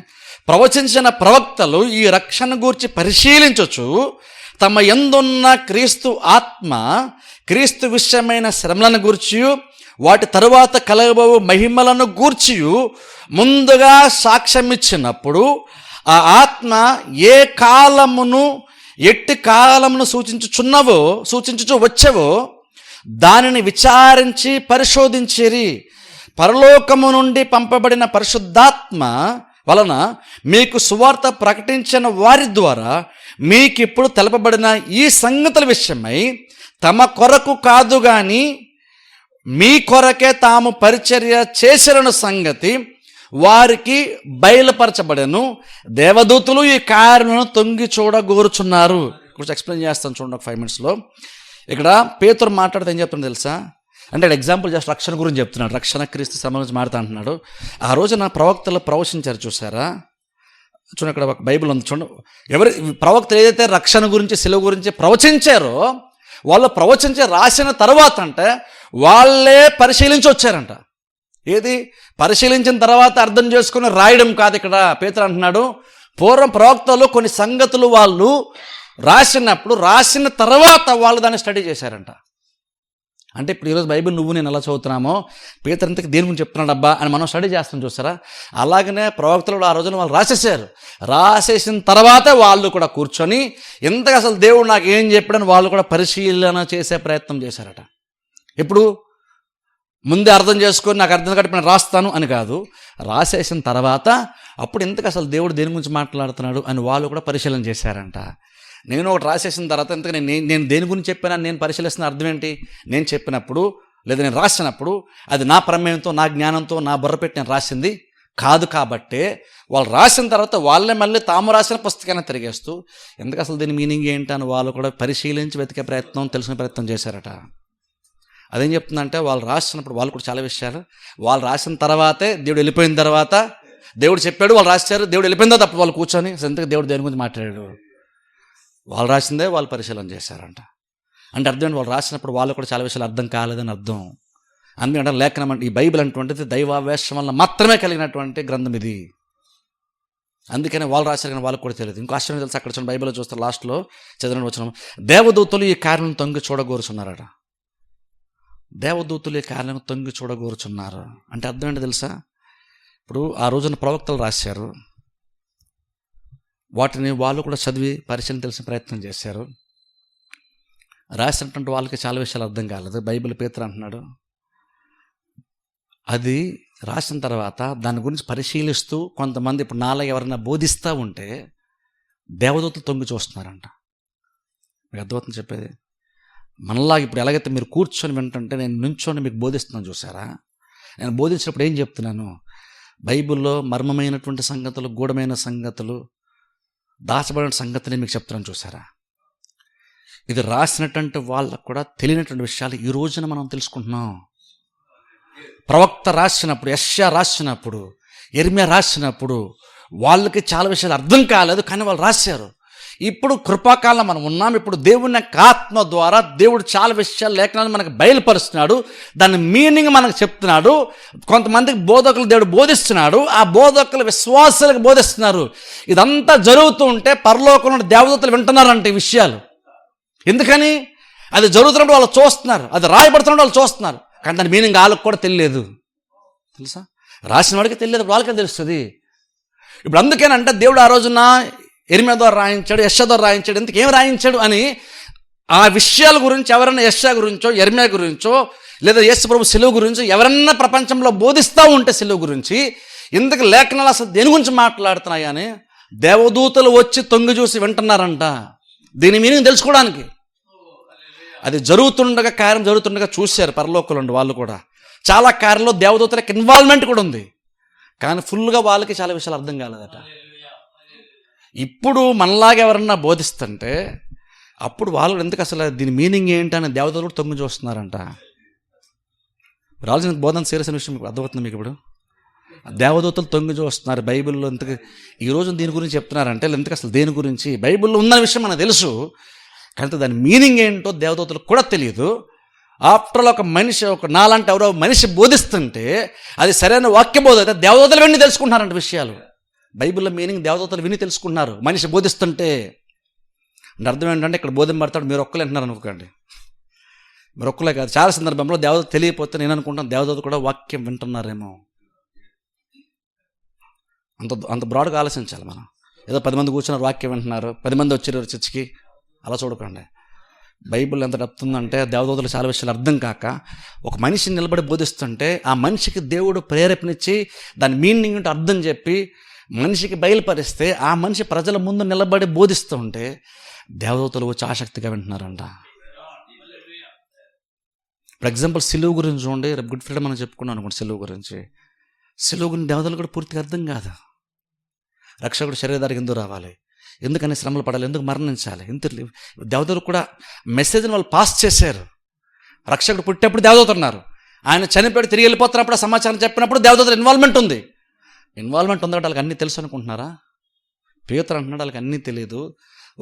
ప్రవచించిన ప్రవక్తలు ఈ రక్షణ గురించి పరిశీలించవచ్చు, తమ యందున్న క్రీస్తు ఆత్మ క్రీస్తు విషయమైన శ్రమలను గూర్చి వాటి తరువాత కలగబోవు మహిమలను గూర్చి ముందుగా సాక్ష్యం ఇచ్చినప్పుడు ఆ ఆత్మ ఏ కాలమును ఎట్టి కాలమును సూచించుచు వచ్చవో దానిని విచారించి పరిశోధించిరి. పరలోకము నుండి పంపబడిన పరిశుద్ధాత్మ వలన మీకు సువార్త ప్రకటించిన వారి ద్వారా మీకిప్పుడు తెలపబడిన ఈ సంగతుల విషయమై తమ కొరకు కాదు గాని మీ కొరకే తాము పరిచర్య చేసిన సంగతి వారికి బయలుపరచబడెను. దేవదూతులు ఈ కార్యములను తొంగి చూడగోరుచున్నారు. కొంచెం ఎక్స్ప్లెయిన్ చేస్తాను చూడండి ఒక 5 minutesలో. ఇక్కడ పేతురు మాట్లాడితే ఏం చెప్తున్నా తెలుసా? అంటే ఎగ్జాంపుల్ జస్ట్ రక్షణ గురించి చెప్తున్నాడు. రక్షణ క్రీస్తు శ్రమ గురించి మాట్లాడుతూ అంటున్నాడు. ఆ రోజున ప్రవక్తలు ప్రవచించారు, చూసారా? చూడండి, ఇక్కడ ఒక బైబిల్ ఉంది చూడండి. ఎవరు ప్రవక్తలు ఏదైతే రక్షణ గురించి సిలువ గురించి ప్రవచించారో వాళ్ళు ప్రవచించి రాసిన తర్వాత అంటే వాళ్ళే పరిశీలించి వచ్చారంట. ఏది పరిశీలించిన తర్వాత అర్థం చేసుకుని రాయడం కాదు. ఇక్కడ పేతురు అంటున్నాడు, పూర్వం ప్రవక్తలు కొన్ని సంగతులు వాళ్ళు రాసిన తర్వాత వాళ్ళు దాన్ని స్టడీ చేశారంట. అంటే ఇప్పుడు ఈరోజు బైబిల్ నువ్వు నేను ఎలా చదువుతున్నామో పేతురు ఇంతకు దేని గురించి చెప్తున్నాడు అబ్బా అని మనం స్టడీ చేస్తాం, చూసారా? అలాగనే ప్రవక్తలు ఆ రోజున వాళ్ళు రాసేసిన తర్వాతే వాళ్ళు కూడా కూర్చొని ఇంతకు అసలు దేవుడు నాకు ఏం చెప్పాడని వాళ్ళు కూడా పరిశీలన చేసే ప్రయత్నం చేశారట. ఇప్పుడు ముందే అర్థం చేసుకొని నాకు అర్థం కట్టి నేను రాస్తాను అని కాదు, రాసేసిన తర్వాత అప్పుడు ఇంతకు అసలు దేవుడు దేని గురించి మాట్లాడుతున్నాడు అని వాళ్ళు కూడా పరిశీలన చేశారంట. నేను ఒకటి రాసేసిన తర్వాత ఇంతకు నేను దేని గురించి చెప్పినా నేను పరిశీలిస్తున్న అర్థం ఏంటి? నేను చెప్పినప్పుడు లేదా నేను రాసినప్పుడు అది నా ప్రమేయంతో నా జ్ఞానంతో నా బుర్ర పెట్టి నేను రాసింది కాదు. కాబట్టే వాళ్ళు రాసిన తర్వాత వాళ్ళే మళ్ళీ తాము రాసిన పుస్తకాన్ని తిరిగేస్తూ ఎందుకు అసలు దీని మీనింగ్ ఏంటి అని వాళ్ళు కూడా పరిశీలించి వెతికే ప్రయత్నం, తెలుసుకునే ప్రయత్నం చేశారట. అదేం చెప్తుందంటే వాళ్ళు రాసినప్పుడు వాళ్ళు కూడా చాలా విషయాలు వాళ్ళు రాసిన తర్వాతే దేవుడు వెళ్ళిపోయిన తర్వాత దేవుడు చెప్పాడు, వాళ్ళు రాశారు, దేవుడు వెళ్ళిపోయిందా తప్ప వాళ్ళు కూర్చొని ఇంతకు దేవుడు దేని గురించి మాట్లాడాడు వాళ్ళు రాసిందే వాళ్ళు పరిశీలన చేశారంట. అంటే అర్థం వాళ్ళు రాసినప్పుడు వాళ్ళు కూడా చాలా విషయాలు అర్థం కాలేదని అర్థం. అందుకంటే లేఖనం అంటే ఈ బైబిల్ అటువంటిది దైవావేశం వల్ల మాత్రమే కలిగినటువంటి గ్రంథం ఇది. అందుకనే వాళ్ళు రాశారు కానీ వాళ్ళకు కూడా తెలియదు. ఇంకో ఆశ్చర్యం తెలుసు, అక్కడ చూడండి బైబిల్లో చూస్తే లాస్ట్లో చదివిన వచనం, దేవదూతలు ఈ కార్యం తొంగి చూడగోరుచున్నారట. దేవదూతలు ఈ కార్యం తొంగి చూడగోరుచున్నారు అంటే అర్థం ఏంటో తెలుసా? ఇప్పుడు ఆ రోజున ప్రవక్తలు రాశారు, వాటిని వాళ్ళు కూడా చదివి పరిశీలన తెలిసిన ప్రయత్నం చేశారు. రాసినటువంటి వాళ్ళకి చాలా విషయాలు అర్థం కాలేదు. బైబిల్ పేతురు అంటున్నాడు, అది రాసిన తర్వాత దాని గురించి పరిశీలిస్తూ కొంతమంది ఇప్పుడు నాలా ఎవరైనా బోధిస్తూ ఉంటే దేవదూతలు తొంగి చూస్తున్నారంట. మీకు అర్థమవుతుంది చెప్పేది? మనలాగా ఇప్పుడు ఎలాగైతే మీరు కూర్చొని వింటుంటే నేను నుంచొని మీకు బోధిస్తున్నాను, చూసారా? నేను బోధించినప్పుడు ఏం చెప్తున్నాను? బైబిల్లో మర్మమైనటువంటి సంగతులు, గూఢమైన సంగతులు, దాచబడిన సంగతిని మీకు చెప్తున్నాను, చూసారా? ఇది రాసినటువంటి వాళ్ళకు కూడా తెలియనటువంటి విషయాలు ఈ రోజున మనం తెలుసుకుంటున్నాం. ప్రవక్త రాసినప్పుడు, యెషయా రాసినప్పుడు, యెరెమయా రాసినప్పుడు వాళ్ళకి చాలా విషయాలు అర్థం కాలేదు, కానీ వాళ్ళు రాశారు. ఇప్పుడు కృపాకాలం మనం ఉన్నాం. ఇప్పుడు దేవుని యొక్క ఆత్మ ద్వారా దేవుడు చాలా విషయాలు లేఖనాలు మనకు బయలుపరుస్తున్నాడు, దాని మీనింగ్ మనకు చెప్తున్నాడు. కొంతమందికి బోధకులు దేవుడు బోధిస్తున్నాడు, ఆ బోధకులు విశ్వాసాలకు బోధిస్తున్నారు. ఇదంతా జరుగుతూ ఉంటే పరలోకంలో దేవదూతలు వింటున్నారంటే ఈ విషయాలు. ఎందుకని? అది జరుగుతున్నప్పుడు వాళ్ళు చూస్తున్నారు, అది రాయబడుతున్నప్పుడు వాళ్ళు చూస్తున్నారు, కానీ దాని మీనింగ్ వాళ్ళకి కూడా తెలియలేదు. తెలుసా? రాసిన వాడికి తెలియదు, వాళ్ళకే తెలుస్తుంది. ఇప్పుడు అందుకేనంటే దేవుడు ఆ రోజున యెరెమయా ద్వారా రాయించాడు, యెషయా ద్వారా రాయించాడు. ఇంతకేం రాయించాడు అని ఆ విషయాల గురించి ఎవరైనా యెషయా గురించో, యెరెమయా గురించో, లేదా యేసు ప్రభు సిలువ గురించి ఎవరన్నా ప్రపంచంలో బోధిస్తూ ఉంటే సిలువ గురించి, ఇందుకు లేఖనాలు అసలు దేని గురించి మాట్లాడుతున్నాయి అని దేవదూతలు వచ్చి తొంగి చూసి వింటున్నారంట. దీని మీనింగ్ తెలుసుకోవడానికి. అది జరుగుతుండగా, కార్యం జరుగుతుండగా చూశారు పరలోకంలో ఉండి వాళ్ళు కూడా. చాలా కార్యంలో దేవదూతలకు ఇన్వాల్వ్మెంట్ కూడా ఉంది, కానీ ఫుల్గా వాళ్ళకి చాలా విషయాలు అర్థం కాలేదట. ఇప్పుడు మనలాగా ఎవరన్నా బోధిస్తుంటే అప్పుడు వాళ్ళు ఎందుకు అసలు దీని మీనింగ్ ఏంటని దేవదూతలు తొంగి చూస్తున్నారంట. రాజు బోధన సీరియస్ అనే విషయం మీకు అర్థమవుతుంది. మీకు ఇప్పుడు దేవదూతలు తొంగి చూస్తున్నారు బైబిల్లో. ఇంతకు ఈరోజు దీని గురించి చెప్తున్నారంటే ఎందుకు అసలు దేని గురించి? బైబిల్లో ఉన్న విషయం మనకు తెలుసు, కానీ దాని మీనింగ్ ఏంటో దేవదూతలకు కూడా తెలియదు. ఆఫ్టర్ ఒక మనిషి, ఒక నాలంటే ఎవరో మనిషి బోధిస్తుంటే అది సరైన వాక్య బోధ అయితే దేవదూతలు విని తెలుసుకుంటున్నారంట విషయాలు. బైబిల్లో మీనింగ్ దేవదూతలు విని తెలుసుకుంటున్నారు మనిషి బోధిస్తుంటే. అంటే అర్థం ఏంటంటే ఇక్కడ బోధింపడతాడు, మీరు ఒక్కలే అంటున్నారు అనుకోకండి. మీరు ఒక్కలే కాదు, చాలా సందర్భంలో దేవదూత తెలియకపోతే నేను అనుకుంటాను దేవదూత కూడా వాక్యం వింటున్నారేమో. అంత అంత బ్రాడ్గా ఆలోచించాలి మనం. ఏదో 10 మంది కూర్చున్నారు వాక్యం వింటున్నారు, 10 మంది వచ్చారు చర్చికి, అలా చూడకండి. బైబిల్ ఎంత డెప్త్ ఉందంటే దేవదూతలు చాలా విషయాలు అర్థం కాక ఒక మనిషిని నిలబడి బోధిస్తుంటే ఆ మనిషికి దేవుడు ప్రేరేపణిచ్చి దాని మీనింగ్ ఏంటో అర్థం చెప్పి మనిషికి బయలుపరిస్తే ఆ మనిషి ప్రజల ముందు నిలబడి బోధిస్తూ ఉంటే దేవదూతలు వచ్చి ఆసక్తిగా వింటున్నారంట. ఫర్ ఎగ్జాంపుల్ సిలువు గురించి చూడండి, రేపు గుడ్ ఫ్రైడే మనం చెప్పుకున్నాం అనుకోండి. సిలువు గురించి దేవతలు కూడా పూర్తిగా అర్థం కాదు. రక్షకుడు శరీరధారికి ఎందుకు రావాలి, ఎందుకని శ్రమలు పడాలి, ఎందుకు మరణించాలి, ఇంత దేవతలు కూడా మెసేజ్ని వాళ్ళు పాస్ చేశారు. రక్షకుడు పుట్టేప్పుడు దేవదూతలు ఉన్నారు, ఆయన చనిపోయి తిరిగి వెళ్ళిపోతున్నప్పుడు సమాచారం చెప్పినప్పుడు దేవదూతల ఇన్వాల్వ్మెంట్ ఉంది. ఇన్వాల్వ్మెంట్ ఉందంటే వాళ్ళకి అన్నీ తెలుసు అనుకుంటున్నారా? పేతురు అంటున్నాడు వాళ్ళకి అన్నీ తెలియదు.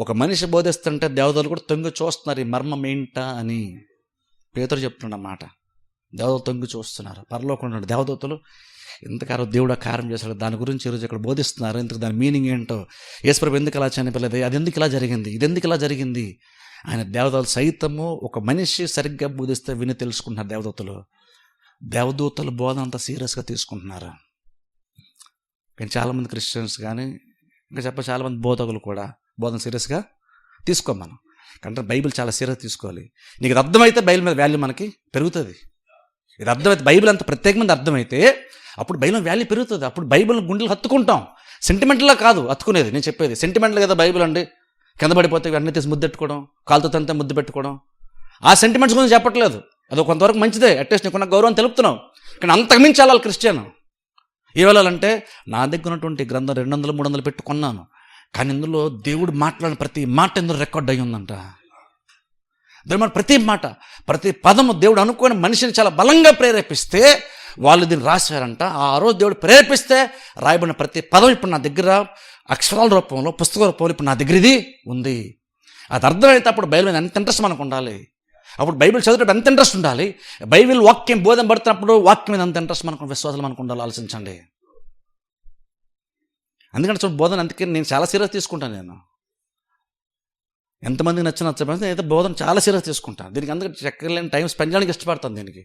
ఒక మనిషి బోధిస్తుంటే దేవదూతలు కూడా తొంగి చూస్తున్నారు ఈ మర్మం ఏంటా అని. పేతురు చెప్తున్నాడు అన్నమాట. దేవదూతలు తొంగి చూస్తున్నారు. పరలోకంలో ఉన్నాడు దేవదూతలు ఎంతకారో దేవుడు ఆ కార్యం చేశాడు, దాని గురించి ఈరోజు ఇక్కడ బోధిస్తున్నారు. ఇంతకు దాని మీనింగ్ ఏంటో, యేసుప్రభు ఎందుకు ఇలా చనిపోలేదు, అది ఎందుకు ఇలా జరిగింది, ఇది ఎందుకు ఇలా జరిగింది. ఆయన దేవదూతలు సైతము ఒక మనిషి సరిగ్గా బోధిస్తే విని తెలుసుకుంటున్నారు దేవదూతలు బోధన అంతా సీరియస్గా తీసుకుంటున్నారు. కానీ చాలామంది క్రిస్టియన్స్ కానీ ఇంకా చాలామంది బోధకులు కూడా బోధన సీరియస్గా తీసుకోం మనం. అంటే బైబిల్ చాలా సీరియస్ తీసుకోవాలి. నీకు ఇది అర్థమైతే బైబిల్ మీద వాల్యూ మనకి పెరుగుతుంది. ఇది అర్థమైతే బైబిల్ అంత ప్రత్యేకమైన అర్థమైతే అప్పుడు బైబిల్ వాల్యూ పెరుగుతుంది. అప్పుడు బైబిల్ గుండెలు హత్తుకుంటాం. సెంటిమెంటల్లా కాదు హత్తుకునేది, నేను చెప్పేది సెంటిమెంటల్ కదా బైబిల్ అండి. కింద పడిపోతే అన్నీ తీసి ముద్దు పెట్టుకోవడం, కాలుతో తంతే ముద్దు పెట్టుకోవడం, ఆ సెంటిమెంట్స్ గురించి చెప్పట్లేదు. అది కొంతవరకు మంచిదే, అట్లీస్ట్ నీకున్న గౌరవం తెలుపుతున్నావు. కానీ అంతకుమించి వెళ్ళాలి క్రిస్టియన్. ఏ వెళ్ళాలంటే నా దగ్గర ఉన్నటువంటి గ్రంథం 200, 300 పెట్టుకున్నాను, కానీ ఇందులో దేవుడు మాట్లాడిన ప్రతి మాట ఇందులో రికార్డ్ అయ్యి ఉందంట. ప్రతి మాట, ప్రతి పదము దేవుడు అనుకోని మనిషిని చాలా బలంగా ప్రేరేపిస్తే వాళ్ళు దీన్ని రాశారంట. ఆ రోజు దేవుడు ప్రేరేపిస్తే రాయబడిన ప్రతి పదం ఇప్పుడు నా దగ్గర అక్షరాల రూపంలో, పుస్తక రూపంలో ఇప్పుడు నా దగ్గర ఇది ఉంది. అది అర్థమైతే అప్పుడు బైబిల్ మీద ఎంత ఇంట్రెస్ట్ మనకు ఉండాలి, అప్పుడు బైబిల్ చదివేటప్పుడు ఎంత ఇంట్రెస్ట్ ఉండాలి, బైబిల్ వాక్యం బోధన పడుతున్నప్పుడు వాక్యం మీద ఎంత ఇంట్రెస్ట్ మనకు, విశ్వాసాలు మనకు ఉండాలి. ఆలోచించండి. అందుకంటే బోధన అందుకే నేను చాలా సీరియస్ తీసుకుంటాను. నేను ఎంతమందికి నచ్చకపోతే అయితే బోధన చాలా సీరియస్ తీసుకుంటాను. దీనికి అందుకే చక్కలేని టైం స్పెండ్ చేయడానికి ఇష్టపడతాను దీనికి.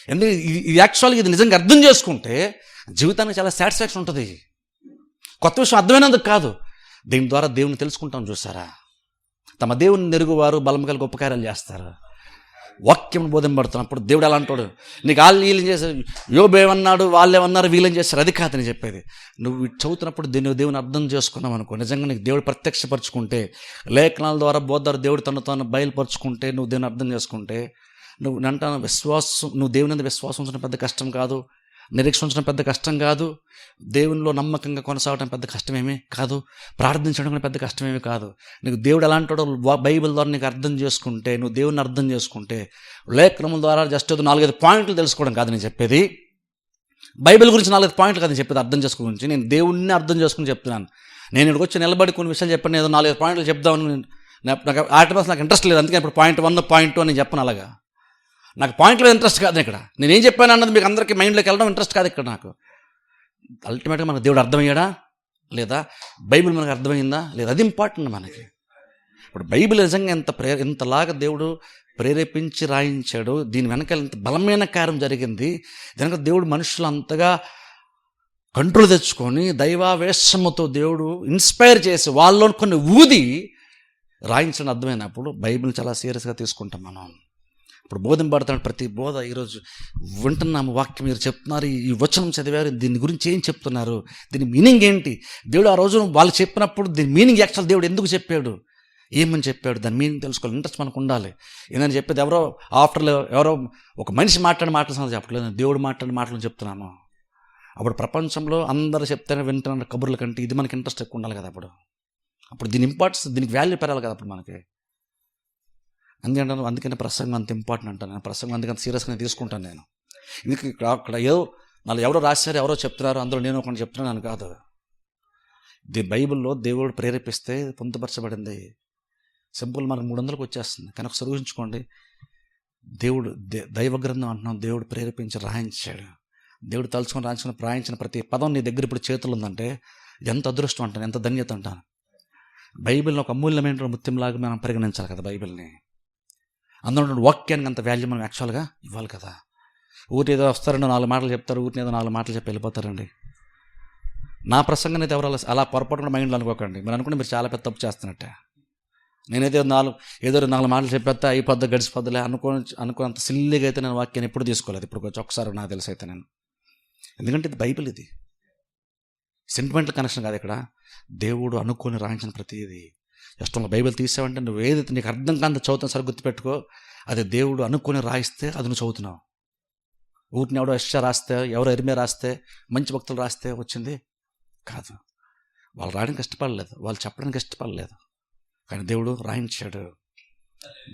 ఎందుకంటే ఇది యాక్చువల్గా ఇది నిజంగా అర్థం చేసుకుంటే జీవితానికి చాలా సాటిస్ఫాక్షన్ ఉంటుంది. కొత్త విషయం అర్థమైనందుకు కాదు, దీని ద్వారా దేవుని తెలుసుకుంటాం. చూసారా, తమ దేవుని నెరుగువారు బలం కలిగి గొప్ప కార్యాలు చేస్తారు. వాక్యం బోధింపడుతున్నప్పుడు దేవుడు ఎలా అంటాడు, నీకు వాళ్ళు వీళ్ళని చేశారు, యోబు ఏమన్నాడు, వాళ్ళు ఏమన్నారు, వీళ్ళని చేస్తారు, అది కాదు నేను చెప్పేది. నువ్వు చదువుతున్నప్పుడు దేవుని అర్థం చేసుకున్నావు అనుకో, నిజంగా నీకు దేవుడు ప్రత్యక్షపరుచుకుంటే, లేఖనాల ద్వారా బోధ ద్వారా దేవుడు తను బయలుపరుచుకుంటే, నువ్వు దేవుని అర్థం చేసుకుంటే, నువ్వు అంటాను విశ్వాసం, నువ్వు దేవుని మీద విశ్వాసం ఉంచడం పెద్ద కష్టం కాదు, నిరీక్షణ ఉంచడం పెద్ద కష్టం కాదు, దేవునిలో నమ్మకంగా కొనసాగడం పెద్ద కష్టమేమీ కాదు, ప్రార్థించడం పెద్ద కష్టమేమీ కాదు. నీకు దేవుడు ఎలాంటాడో బైబిల్ ద్వారా నీకు అర్థం చేసుకుంటే, నువ్వు దేవుని అర్థం చేసుకుంటే, లేఖనముల ద్వారా జస్ట్ 4-5 పాయింట్లు తెలుసుకోవడం కాదు నేను చెప్పేది. బైబిల్ గురించి 4-5 పాయింట్లు కాదు నేను చెప్పేది, అర్థం చేసుకోవడం గురించి. నేను దేవుణ్ణి అర్థం చేసుకుని చెప్తున్నాను. నేను ఇక్కడికి వచ్చి నిలబడి కొన్ని విషయాలు చెప్పాను, ఏదో 4-5 పాయింట్లు చెప్దామని నాకు ఆటోమేటిక్ నాకు ఇంట్రెస్ట్ లేదు. అందుకే ఇప్పుడు పాయింట్ 1, పాయింట్ 2 అని చెప్పను. అలాగా నాకు పాయింట్లో ఇంట్రెస్ట్ కాదు. ఇక్కడ నేనేం చెప్పాను అన్నది మీకు అందరికీ మైండ్లోకి వెళ్ళడం ఇంట్రెస్ట్ కాదు ఇక్కడ నాకు. అల్టిమేట్గా మనకు దేవుడు అర్థమయ్యాడా లేదా, బైబిల్ మనకు అర్థమైందా లేదా, అది ఇంపార్టెంట్ మనకి. ఇప్పుడు బైబిల్ నిజంగా ఇంతలాగా దేవుడు ప్రేరేపించి రాయించాడు, దీని వెనకాల ఇంత బలమైన కార్యం జరిగింది. వెనక దేవుడు మనుషులు అంతగా కంట్రోల్ తెచ్చుకొని దైవావేశముతో దేవుడు ఇన్స్పైర్ చేసి వాళ్ళలో కొన్ని ఊది రాయించడం అర్థమైనప్పుడు బైబిల్ చాలా సీరియస్గా తీసుకుంటాం మనం. ఇప్పుడు బోధింపడుతున్న ప్రతి బోధ ఈరోజు వింటున్నాము, వాక్యం మీరు చెప్తున్నారు, ఈ వచనం చదివారు, దీని గురించి ఏం చెప్తున్నారు, దీని మీనింగ్ ఏంటి, దేవుడు ఆ రోజు వాళ్ళు చెప్పినప్పుడు దీని మీనింగ్ యాక్చువల్ దేవుడు ఎందుకు చెప్పాడు, ఏమని చెప్పాడు, దాని మీనింగ్ తెలుసుకోవాలి. ఇంట్రెస్ట్ మనకు ఉండాలి. ఏందని చెప్పేది ఎవరో ఒక మనిషి మాట్లాడిన మాటలు చెప్పట్లేదు, దేవుడు మాట్లాడిన మాటలు చెప్తున్నాను. అప్పుడు ప్రపంచంలో అందరూ చెప్తానే వింటున్న కబుర్ల కంటే ఇది మనకి ఇంట్రెస్ట్ ఎక్కువ ఉండాలి కదా. అప్పుడు దీని ఇంపార్టెన్స్, దీనికి వాల్యూ పెరగాలి కదా అప్పుడు మనకి. అందుకనే ప్రసంగం అంత ఇంపార్టెంట్ అంటాను. నేను ప్రసంగం అందుకని సీరియస్గా తీసుకుంటాను. నేను ఇందుకు అక్కడ ఎవరో రాశారు, ఎవరో చెప్తున్నారు, అందులో నేను ఒకటి చెప్తున్నాను కాదు. బైబిల్లో దేవుడు ప్రేరేపిస్తే పొందుపరచబడింది. సింపుల్ మనకు 300కి వచ్చేస్తుంది. కానీ ఒకసారి ఊహించుకోండి, దేవుడు దైవ గ్రంథం అంటున్నాం, దేవుడు ప్రేరేపించి రాయించాడు. దేవుడు తలుచుకొని రాయించిన ప్రతి పదం నీ దగ్గర ఇప్పుడు చేతులు ఉందంటే ఎంత అదృష్టం అంటాను, ఎంత ధన్యత అంటాను. బైబిల్ని ఒక అమూల్యమైన ముత్యంలాగా మనం పరిగణించాలి కదా బైబిల్ని. అందులో వాక్యానికి అంత వాల్యూ మనం యాక్చువల్గా ఇవ్వాలి కదా. ఊరి ఏదో వస్తారండి, 4 మాటలు చెప్తారు, ఊరిని ఏదో 4 మాటలు చెప్పి వెళ్ళిపోతారండి. నా ప్రసంగం అయితే ఎవరు అలా పొరపాటున మైండ్లో అనుకోకండి. మీరు అనుకుంటే మీరు చాలా పెద్ద తప్పు చేస్తున్నట్టే. నేనైతే ఏదో 4 మాటలు చెప్పేస్తా అయిపోద్ది, గడిచిపోద్దులే అనుకున్నంత సిల్లిగా అయితే నేను వాక్యాన్ని ఎప్పుడు తీసుకోలేదు. ఇప్పుడు కొంచెం ఒకసారి నాకు తెలిసి అయితే నేను, ఎందుకంటే ఇది బైబిల్, ఇది సెంటిమెంటల్ కనెక్షన్ కాదు. ఇక్కడ దేవుడు అనుకొని రాయించిన ప్రతిదీ ఇష్టంలో బైబిల్ తీసావంటే నువ్వు ఏదైతే నీకు అర్థం కాంత చదువుతావు సరే గుర్తుపెట్టుకో, అది దేవుడు అనుకొని రాయిస్తే అది నువ్వు చదువుతున్నావు. ఊరిని ఎవడో యెషయా రాస్తే, ఎవరో ఇర్మియా రాస్తే, మంచి భక్తులు రాస్తే వచ్చింది కాదు. వాళ్ళు రాయడానికి ఇష్టపడలేదు, వాళ్ళు చెప్పడానికి ఇష్టపడలేదు, కానీ దేవుడు రాయించాడు.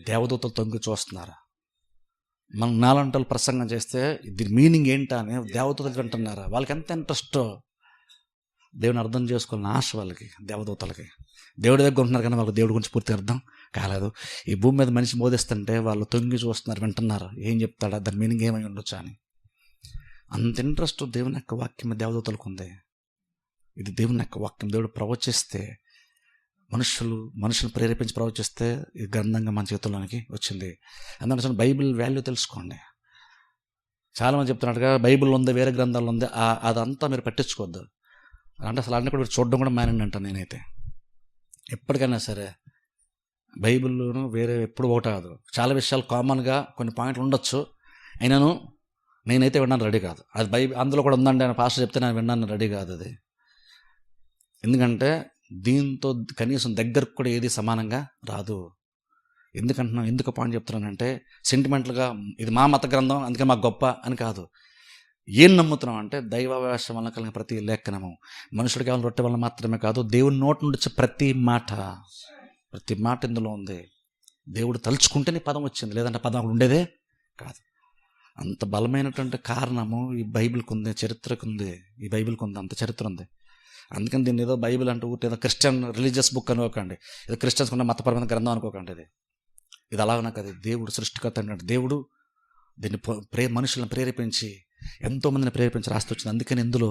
దేవదూతలు తొంగి చూస్తున్నారు. మనం నాలంటలు ప్రసంగం చేస్తే దీని మీనింగ్ ఏంటా అని దేవదూతలు వింటున్నారు. వాళ్ళకి ఎంత ఇంట్రెస్ట్, దేవుని అర్థం చేసుకోవాలని ఆశ వాళ్ళకి, దేవదూతలకి. దేవుడి దగ్గర ఉంటున్నారు కానీ వాళ్ళకి దేవుడి గురించి పూర్తిగా అర్థం కాలేదు. ఈ భూమి మీద మనిషి బోధిస్తుంటే వాళ్ళు తొంగి చూస్తున్నారు, వింటున్నారు, ఏం చెప్తాడా, దాని మీనింగ్ ఏమై ఉండొచ్చు అని. అంత ఇంట్రెస్ట్ దేవుని యొక్క వాక్యం దేవదూతలకు ఉంది. ఇది దేవుని యొక్క వాక్యం. దేవుడు ప్రవచిస్తే, మనుషులు ప్రేరేపించి ప్రవచిస్తే ఈ గ్రంథంగా మన చేతుల్లోనికి వచ్చింది. అందుకని బైబిల్ వాల్యూ తెలుసుకోండి. చాలామంది చెప్తున్నట్టుగా బైబిల్ ఉంది, వేరే గ్రంథాలు ఉంది, అదంతా మీరు పట్టించుకోవద్దు అంటే అసలు అన్నీ కూడా చూడడం కూడా మానండి అంటాను నేనైతే. ఎప్పటికైనా సరే బైబిల్లోనూ వేరే ఎప్పుడు ఒకటి కాదు. చాలా విషయాలు కామన్గా కొన్ని పాయింట్లు ఉండొచ్చు, అయినాను నేనైతే విన్నాను రెడీ కాదు. అది అందులో కూడా ఉందండి అని పాస్టర్ చెప్తే నేను విన్నాను రెడీ కాదు అది. ఎందుకంటే దీంతో కనీసం దగ్గరకు కూడా ఏది సమానంగా రాదు. ఎందుకంటున్నాను, ఎందుకు పాయింట్ చెప్తున్నానంటే సెంటిమెంటల్గా ఇది మా మత గ్రంథం అందుకే మాకు గొప్ప అని కాదు. ఏం నమ్ముతున్నాం అంటే దైవావేశం వలన కలిగిన ప్రతి లేఖనము, మనుషుడికి కేవలం రొట్టె వల్ల మాత్రమే కాదు, దేవుని నోటి నుండి వచ్చే ప్రతి మాట ఇందులో ఉంది. దేవుడు తలుచుకుంటేనే పదం వచ్చింది, లేదంటే పదం అక్కడ ఉండేదే కాదు. అంత బలమైనటువంటి కారణము ఈ బైబిల్కి ఉంది, చరిత్రకు ఉంది. ఈ బైబిల్కి ఉంది, అంత చరిత్ర ఉంది. అందుకని దీన్ని ఏదో బైబిల్ అంటూ ఏదో క్రిస్టియన్ రిలీజియస్ బుక్ అనుకోకండి, ఏదో క్రిస్టియన్స్ ఉన్న మతపరమైన గ్రంథం అనుకోకండి. ఇది అలాగ నాకు అది దేవుడు సృష్టికర్త అంటే దేవుడు దీన్ని మనుషులను ప్రేరేపించి ఎంతోమందిని ప్రేరేపించి రాస్తూ వచ్చింది. అందుకని ఇందులో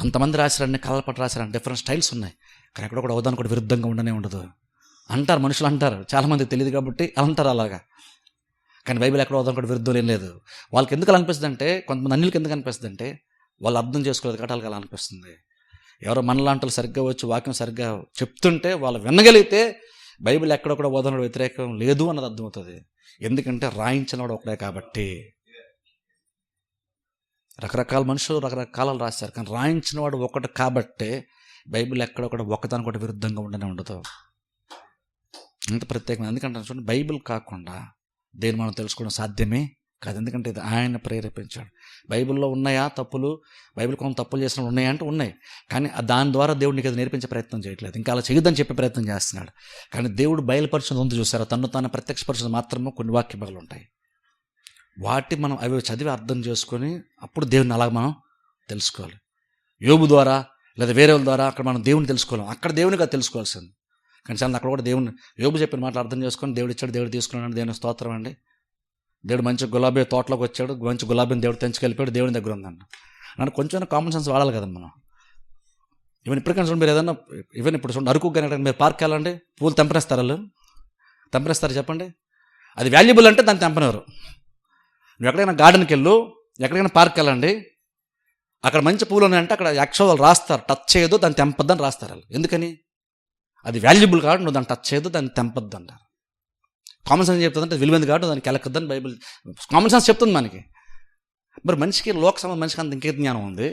అంతమంది రాశారని కలపటి రాశారని డిఫరెంట్ స్టైల్స్ ఉన్నాయి, కానీ ఎక్కడ కూడా అవదానికి కూడా విరుద్ధంగా ఉండనే ఉండదు అంటారు మనుషులు. అంటారు, చాలామంది తెలియదు కాబట్టి అంటారు అలాగా. కానీ బైబిల్ ఎక్కడ అవదానికి కూడా విరుద్ధం ఏం లేదు. వాళ్ళకి ఎందుకు అలా అనిపిస్తుంది అంటే, కొంతమంది అన్యులకి ఎందుకు అనిపిస్తుంది అంటే వాళ్ళు అర్థం చేసుకోలేదు కాబట్టి వాళ్ళకి అలా అనిపిస్తుంది. ఎవరో మనలాంటి సరిగ్గా వచ్చి వాక్యం సరిగ్గా చెప్తుంటే వాళ్ళు వినగలిగితే బైబిల్ ఎక్కడ కూడా బోధనకు వ్యతిరేకం లేదు అన్నది అర్థమవుతుంది. ఎందుకంటే రాయించిన వాడు ఒకడే కాబట్టి. రకరకాల మనుషులు రకరకాలు రాశారు, కానీ రాయించిన వాడు ఒకటి కాబట్టే బైబిల్ ఎక్కడ కూడా ఒకదానికొకటి విరుద్ధంగా ఉండనే ఉండదు. అంత ప్రత్యేకమైన. ఎందుకంటే చూడండి, బైబిల్ కాకుండా దేన్ని మనం తెలుసుకోవడం సాధ్యమే కాదు. ఎందుకంటే ఇది ఆయన ప్రేరేపించాడు. బైబిల్లో ఉన్నాయా తప్పులు, బైబిల్ కొంత తప్పులు చేసిన ఉన్నాయా అంటే ఉన్నాయి, కానీ దాని ద్వారా దేవుడు నీకు అది నేర్పించే ప్రయత్నం చేయట్లేదు, ఇంకా అలా చేయొద్దని చెప్పే ప్రయత్నం చేస్తున్నాడు. కానీ దేవుడు బయలుపరిచిన ఉంది చూసారా, తను తాను ప్రత్యక్షపరిచిన మాత్రమే కొన్ని వాక్య భాగాలు ఉంటాయి. వాటి మనం అవి చదివి అర్థం చేసుకొని అప్పుడు దేవుని అలాగ మనం తెలుసుకోవాలి. యోబు ద్వారా లేదా వేరే వాళ్ళ ద్వారా అక్కడ మనం దేవుని తెలుసుకోలేం, అక్కడ దేవునిగా తెలుసుకోవాల్సింది. కానీ చాలా అక్కడ కూడా దేవుని యోబు చెప్పిన మాటలు అర్థం చేసుకొని దేవుడు ఇచ్చాడు, దేవుడు తీసుకున్నాడు, దేవుని స్తోత్రం అండి. దేవుడు మంచి గులాబీ తోటలోకి వచ్చాడు, మంచి గులాబీని దేవుడు తెంచుకెళ్ళిపోయాడు, దేవుని దగ్గర ఉందన్న. నన్ను కొంచెం కామన్ సెన్స్ వాడాలి కదా మనం. ఈవెన్ ఇప్పటికైనా చూడండి, మీరు ఏదన్నా ఈవెన్ ఇప్పుడు చూడండి అరకు కానీ మీరు పార్క్ వెళ్ళండి, పూలు తెంపనేస్తారు, వాళ్ళు తెంపనేస్తారు చెప్పండి. అది వాల్యుబుల్ అంటే దాన్ని తెంపనేవారు. నువ్వు ఎక్కడైనా గార్డెన్కి వెళ్ళు, ఎక్కడికైనా పార్క్ వెళ్ళండి, అక్కడ మంచి పూలు ఉన్నాయంటే అక్కడ యాక్చువల్ వాళ్ళు రాస్తారు, టచ్ చేయొద్దు దాన్ని తెంపొద్దని రాస్తారు వాళ్ళు. ఎందుకని? అది వాల్యుబుల్ కాబట్టి నువ్వు దాన్ని టచ్ చేయొద్దు, దాన్ని తెంపొద్దు అంటారు. కామన్ సెన్స్ చెప్తుందంటే విలువైంది కాబట్టి దానికి కెలకద్దని బైబిల్ కామన్ సెన్స్ చెప్తుంది మనకి. మరి మనిషికి లోక సంబంధం మనిషికి అంత ఇంకే జ్ఞానం ఉంది.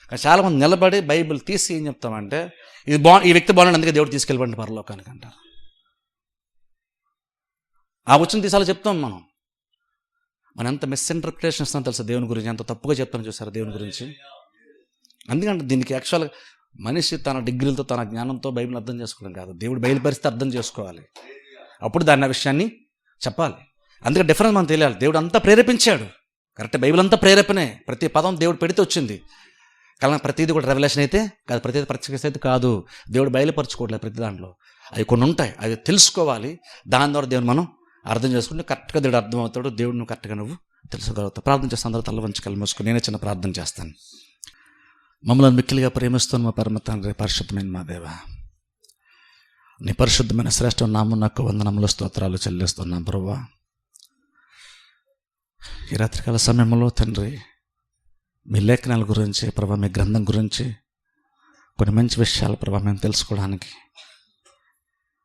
కానీ చాలామంది నిలబడి బైబిల్ తీసి ఏం చెప్తామంటే ఈ వ్యక్తి బాగున్నాడు అందుకే దేవుడు తీసుకెళ్ళిపోండి పరలోకానికి అంటారు. ఆ వచ్చిన తీసాలో చెప్తాం మనం ఎంత మిస్ఇంటర్ప్రిటేషన్ ఇస్తామో తెలుసా దేవుని గురించి, ఎంత తప్పుగా చెప్తాను చూసారా దేవుని గురించి. అందుకంటే దీనికి యాక్చువల్గా మనిషి తన డిగ్రీలతో తన జ్ఞానంతో బైబిల్ అర్థం చేసుకోవడం కాదు, దేవుడు బయలుపరిస్తే అర్థం చేసుకోవాలి, అప్పుడు దాన్ని ఆ విషయాన్ని చెప్పాలి. అందుకే డిఫరెన్స్ మనం తెలియాలి. దేవుడు అంతా ప్రేరేపించాడు, కరెక్ట్, బైబిల్ అంతా ప్రేరేపణే, ప్రతి పదం దేవుడు పెడితే వచ్చింది. కానీ ప్రతిదీ కూడా రెవల్యూషన్ అయితే కాదు, ప్రతిదీ ప్రత్యక్ష అయితే కాదు, దేవుడు బయలుపరచుకోవట్లేదు. ప్రతి దాంట్లో అవి కొన్ని ఉంటాయి, అవి తెలుసుకోవాలి, దాని ద్వారా దేవుని మనం అర్థం చేసుకుంటే కరెక్ట్గా దేవుడు అర్థమవుతాడు. దేవుడు నువ్వు కరెక్ట్గా నువ్వు తెలుసుకోగలుగుతావు. ప్రార్థన చేస్తాను. అందరూ తల వంచి కళ్ళు మూసుకొని నేనే చిన్న ప్రార్థన చేస్తాను. మమ్మల్ని మిక్కిలిగా ప్రేమిస్తున్న మా పరమ తండ్రి, పరిశుద్ధమైన మా దేవ, నీ పరిశుద్ధమైన శ్రేష్ఠ నామం నాకు వందనములు స్తోత్రాలు చెల్లిస్తున్నాం ప్రభువా. ఈ రాత్రికాల సమయంలో తండ్రి మీ లేఖనాల గురించి ప్రభా, మీ గ్రంథం గురించి కొన్ని మంచి విషయాలు ప్రభా మేము తెలుసుకోవడానికి,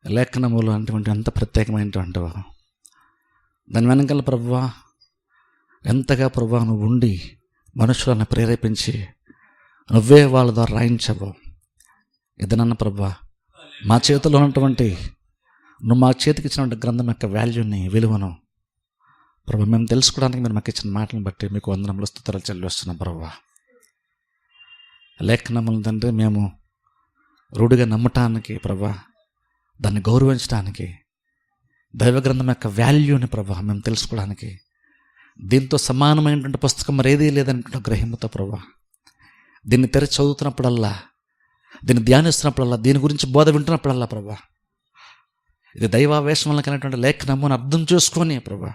లేఖనములు అటువంటి ఎంత ప్రత్యేకమైనటువంటి దాని వెనకాల ప్రభువా ఎంతగా ప్రభువా నువ్వు ఉండి మనుషులను ప్రేరేపించి నువ్వే వాళ్ళ ద్వారా రాయించవు. ఇదనన్న ప్రభువా మా చేతిలో ఉన్నటువంటి నువ్వు మా చేతికి ఇచ్చినటువంటి గ్రంథం యొక్క వాల్యూని, విలువను ప్రభా మేము తెలుసుకోవడానికి మీరు మాకు ఇచ్చిన మాటలను బట్టి మీకు వందనములు స్తుతులు చెల్లిస్తున్నాం ప్రభువా. లేఖనములు తండ్రి మేము రూఢిగా నమ్మటానికి ప్రభా, దాన్ని గౌరవించడానికి, దైవ గ్రంథం యొక్క వాల్యూని ప్రభా మేము తెలుసుకోవడానికి, దీంతో సమానమైనటువంటి పుస్తకం మరేదీ లేదనుకుంటున్న గ్రహింపుతో ప్రభా దీన్ని తెరిచి చదువుతున్నప్పుడల్లా, దీన్ని ధ్యానిస్తున్నప్పుడల్లా, దీని గురించి బోధ వింటున్నప్పుడల్లా ప్రభా ఇది దైవావేశం వల్ల కలిగినటువంటి లేఖనము అని అర్థం చేసుకొని ప్రభా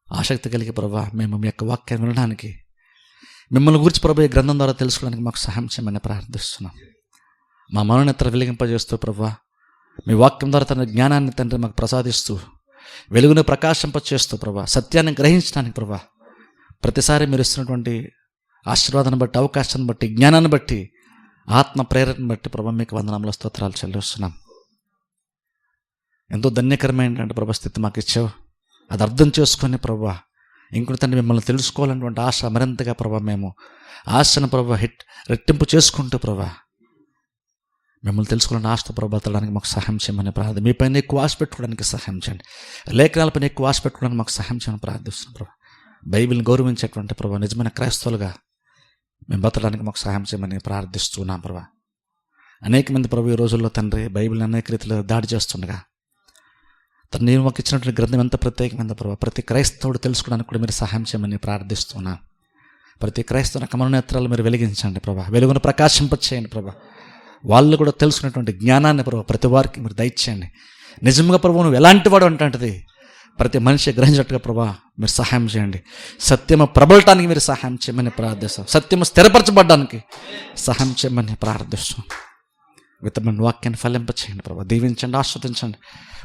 ఆసక్తి కలిగి ప్రభా మేము మీ యొక్క వాక్యాన్ని వినడానికి, మిమ్మల్ని గురించి ప్రభా ఈ గ్రంథం ద్వారా తెలుసుకోవడానికి మాకు సహాయం చేయమని ప్రార్థిస్తున్నాం. మా మనోనేత్ర వెలిగింపజేస్తూ ప్రభా మీ వాక్యం ద్వారా తన జ్ఞానాన్ని తండ్రి మాకు ప్రసాదిస్తూ, వెలుగును ప్రకాశింపచేస్తూ ప్రభా సత్యాన్ని గ్రహించడానికి ప్రభా ప్రతిసారి మీరు ఇస్తున్నటువంటి ఆశీర్వాదాన్ని బట్టి, అవకాశాన్ని బట్టి, జ్ఞానాన్ని బట్టి, ఆత్మ ప్రేరణను బట్టి ప్రభా మీకు వందనముల స్తోత్రాలు చెల్లిస్తున్నాం. ఎంతో ధన్యకరమైనటువంటి ప్రభా స్థితి మాకు ఇచ్చావు. అది అర్థం చేసుకొని ప్రభా ఇంకొక తండ్రి మిమ్మల్ని తెలుసుకోవాలన్నటువంటి ఆశ మరింతగా ప్రభా మేము ఆశను ప్రభా రెట్టింపు చేసుకుంటూ ప్రభా మిమ్మల్ని తెలుసుకోవాలని ఆశతో ప్రభాతడానికి మాకు సహాయం చేయమని ప్రార్థన. మీ పైన ఎక్కువ ఆశ పెట్టుకోవడానికి సహాయం చేయండి. లేఖనాలపైన ఎక్కువ ఆశ పెట్టుకోవడానికి మాకు సహాయం చేయమని ప్రార్థిస్తున్నాం ప్రభా. బైబిల్ని గౌరవించేటువంటి ప్రభా నిజమైన క్రైస్తవులుగా మేము బతకడానికి మాకు సహాయం చేయమని ప్రార్థిస్తున్నాం ప్రభా. అనేక మంది ప్రభు ఈ రోజుల్లో తండ్రి బైబిల్ని అనేక రీతిలో దాడి చేస్తుండగా తను నేను మాకు ఇచ్చినటువంటి గ్రంథం ఎంత ప్రత్యేకమైన ప్రభావ ప్రతి క్రైస్తవుడు తెలుసుకోవడానికి కూడా మీరు సహాయం చేయమని ప్రార్థిస్తున్నాను. ప్రతి క్రైస్తవుని మనోనేత్రాలు మీరు వెలిగించండి ప్రభా, వెలుగును ప్రకాశింపచేయండి ప్రభా. వాళ్ళు కూడా తెలుసుకునేటువంటి జ్ఞానాన్ని ప్రభావ ప్రతి వారికి మీరు దయచేయండి. నిజంగా ప్రభు నువ్వు ఎలాంటి వాడు అంటది ప్రతి మనిషి గ్రహించినట్టుగా ప్రభా మీరు సహాయం చేయండి. సత్యము ప్రబలటానికి మీరు సహాయం చేయమని ప్రార్థిస్తాం. సత్యము స్థిరపరచబడడానికి సహాయం చేయమని ప్రార్థిస్తాం. విత్తమైన వాక్యాన్ని ఫలింపచేయండి ప్రభా. దీవించండి, ఆస్వాదించండి.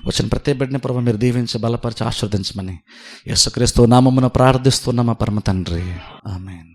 వచ్చిన ప్రతి బిడ్డని ప్రభా మీరు దీవించి బలపరిచి ఆస్వాదించమని యేసుక్రీస్తు నామమున ప్రార్థిస్తున్నామా పరమ తండ్రి, ఆమేన్.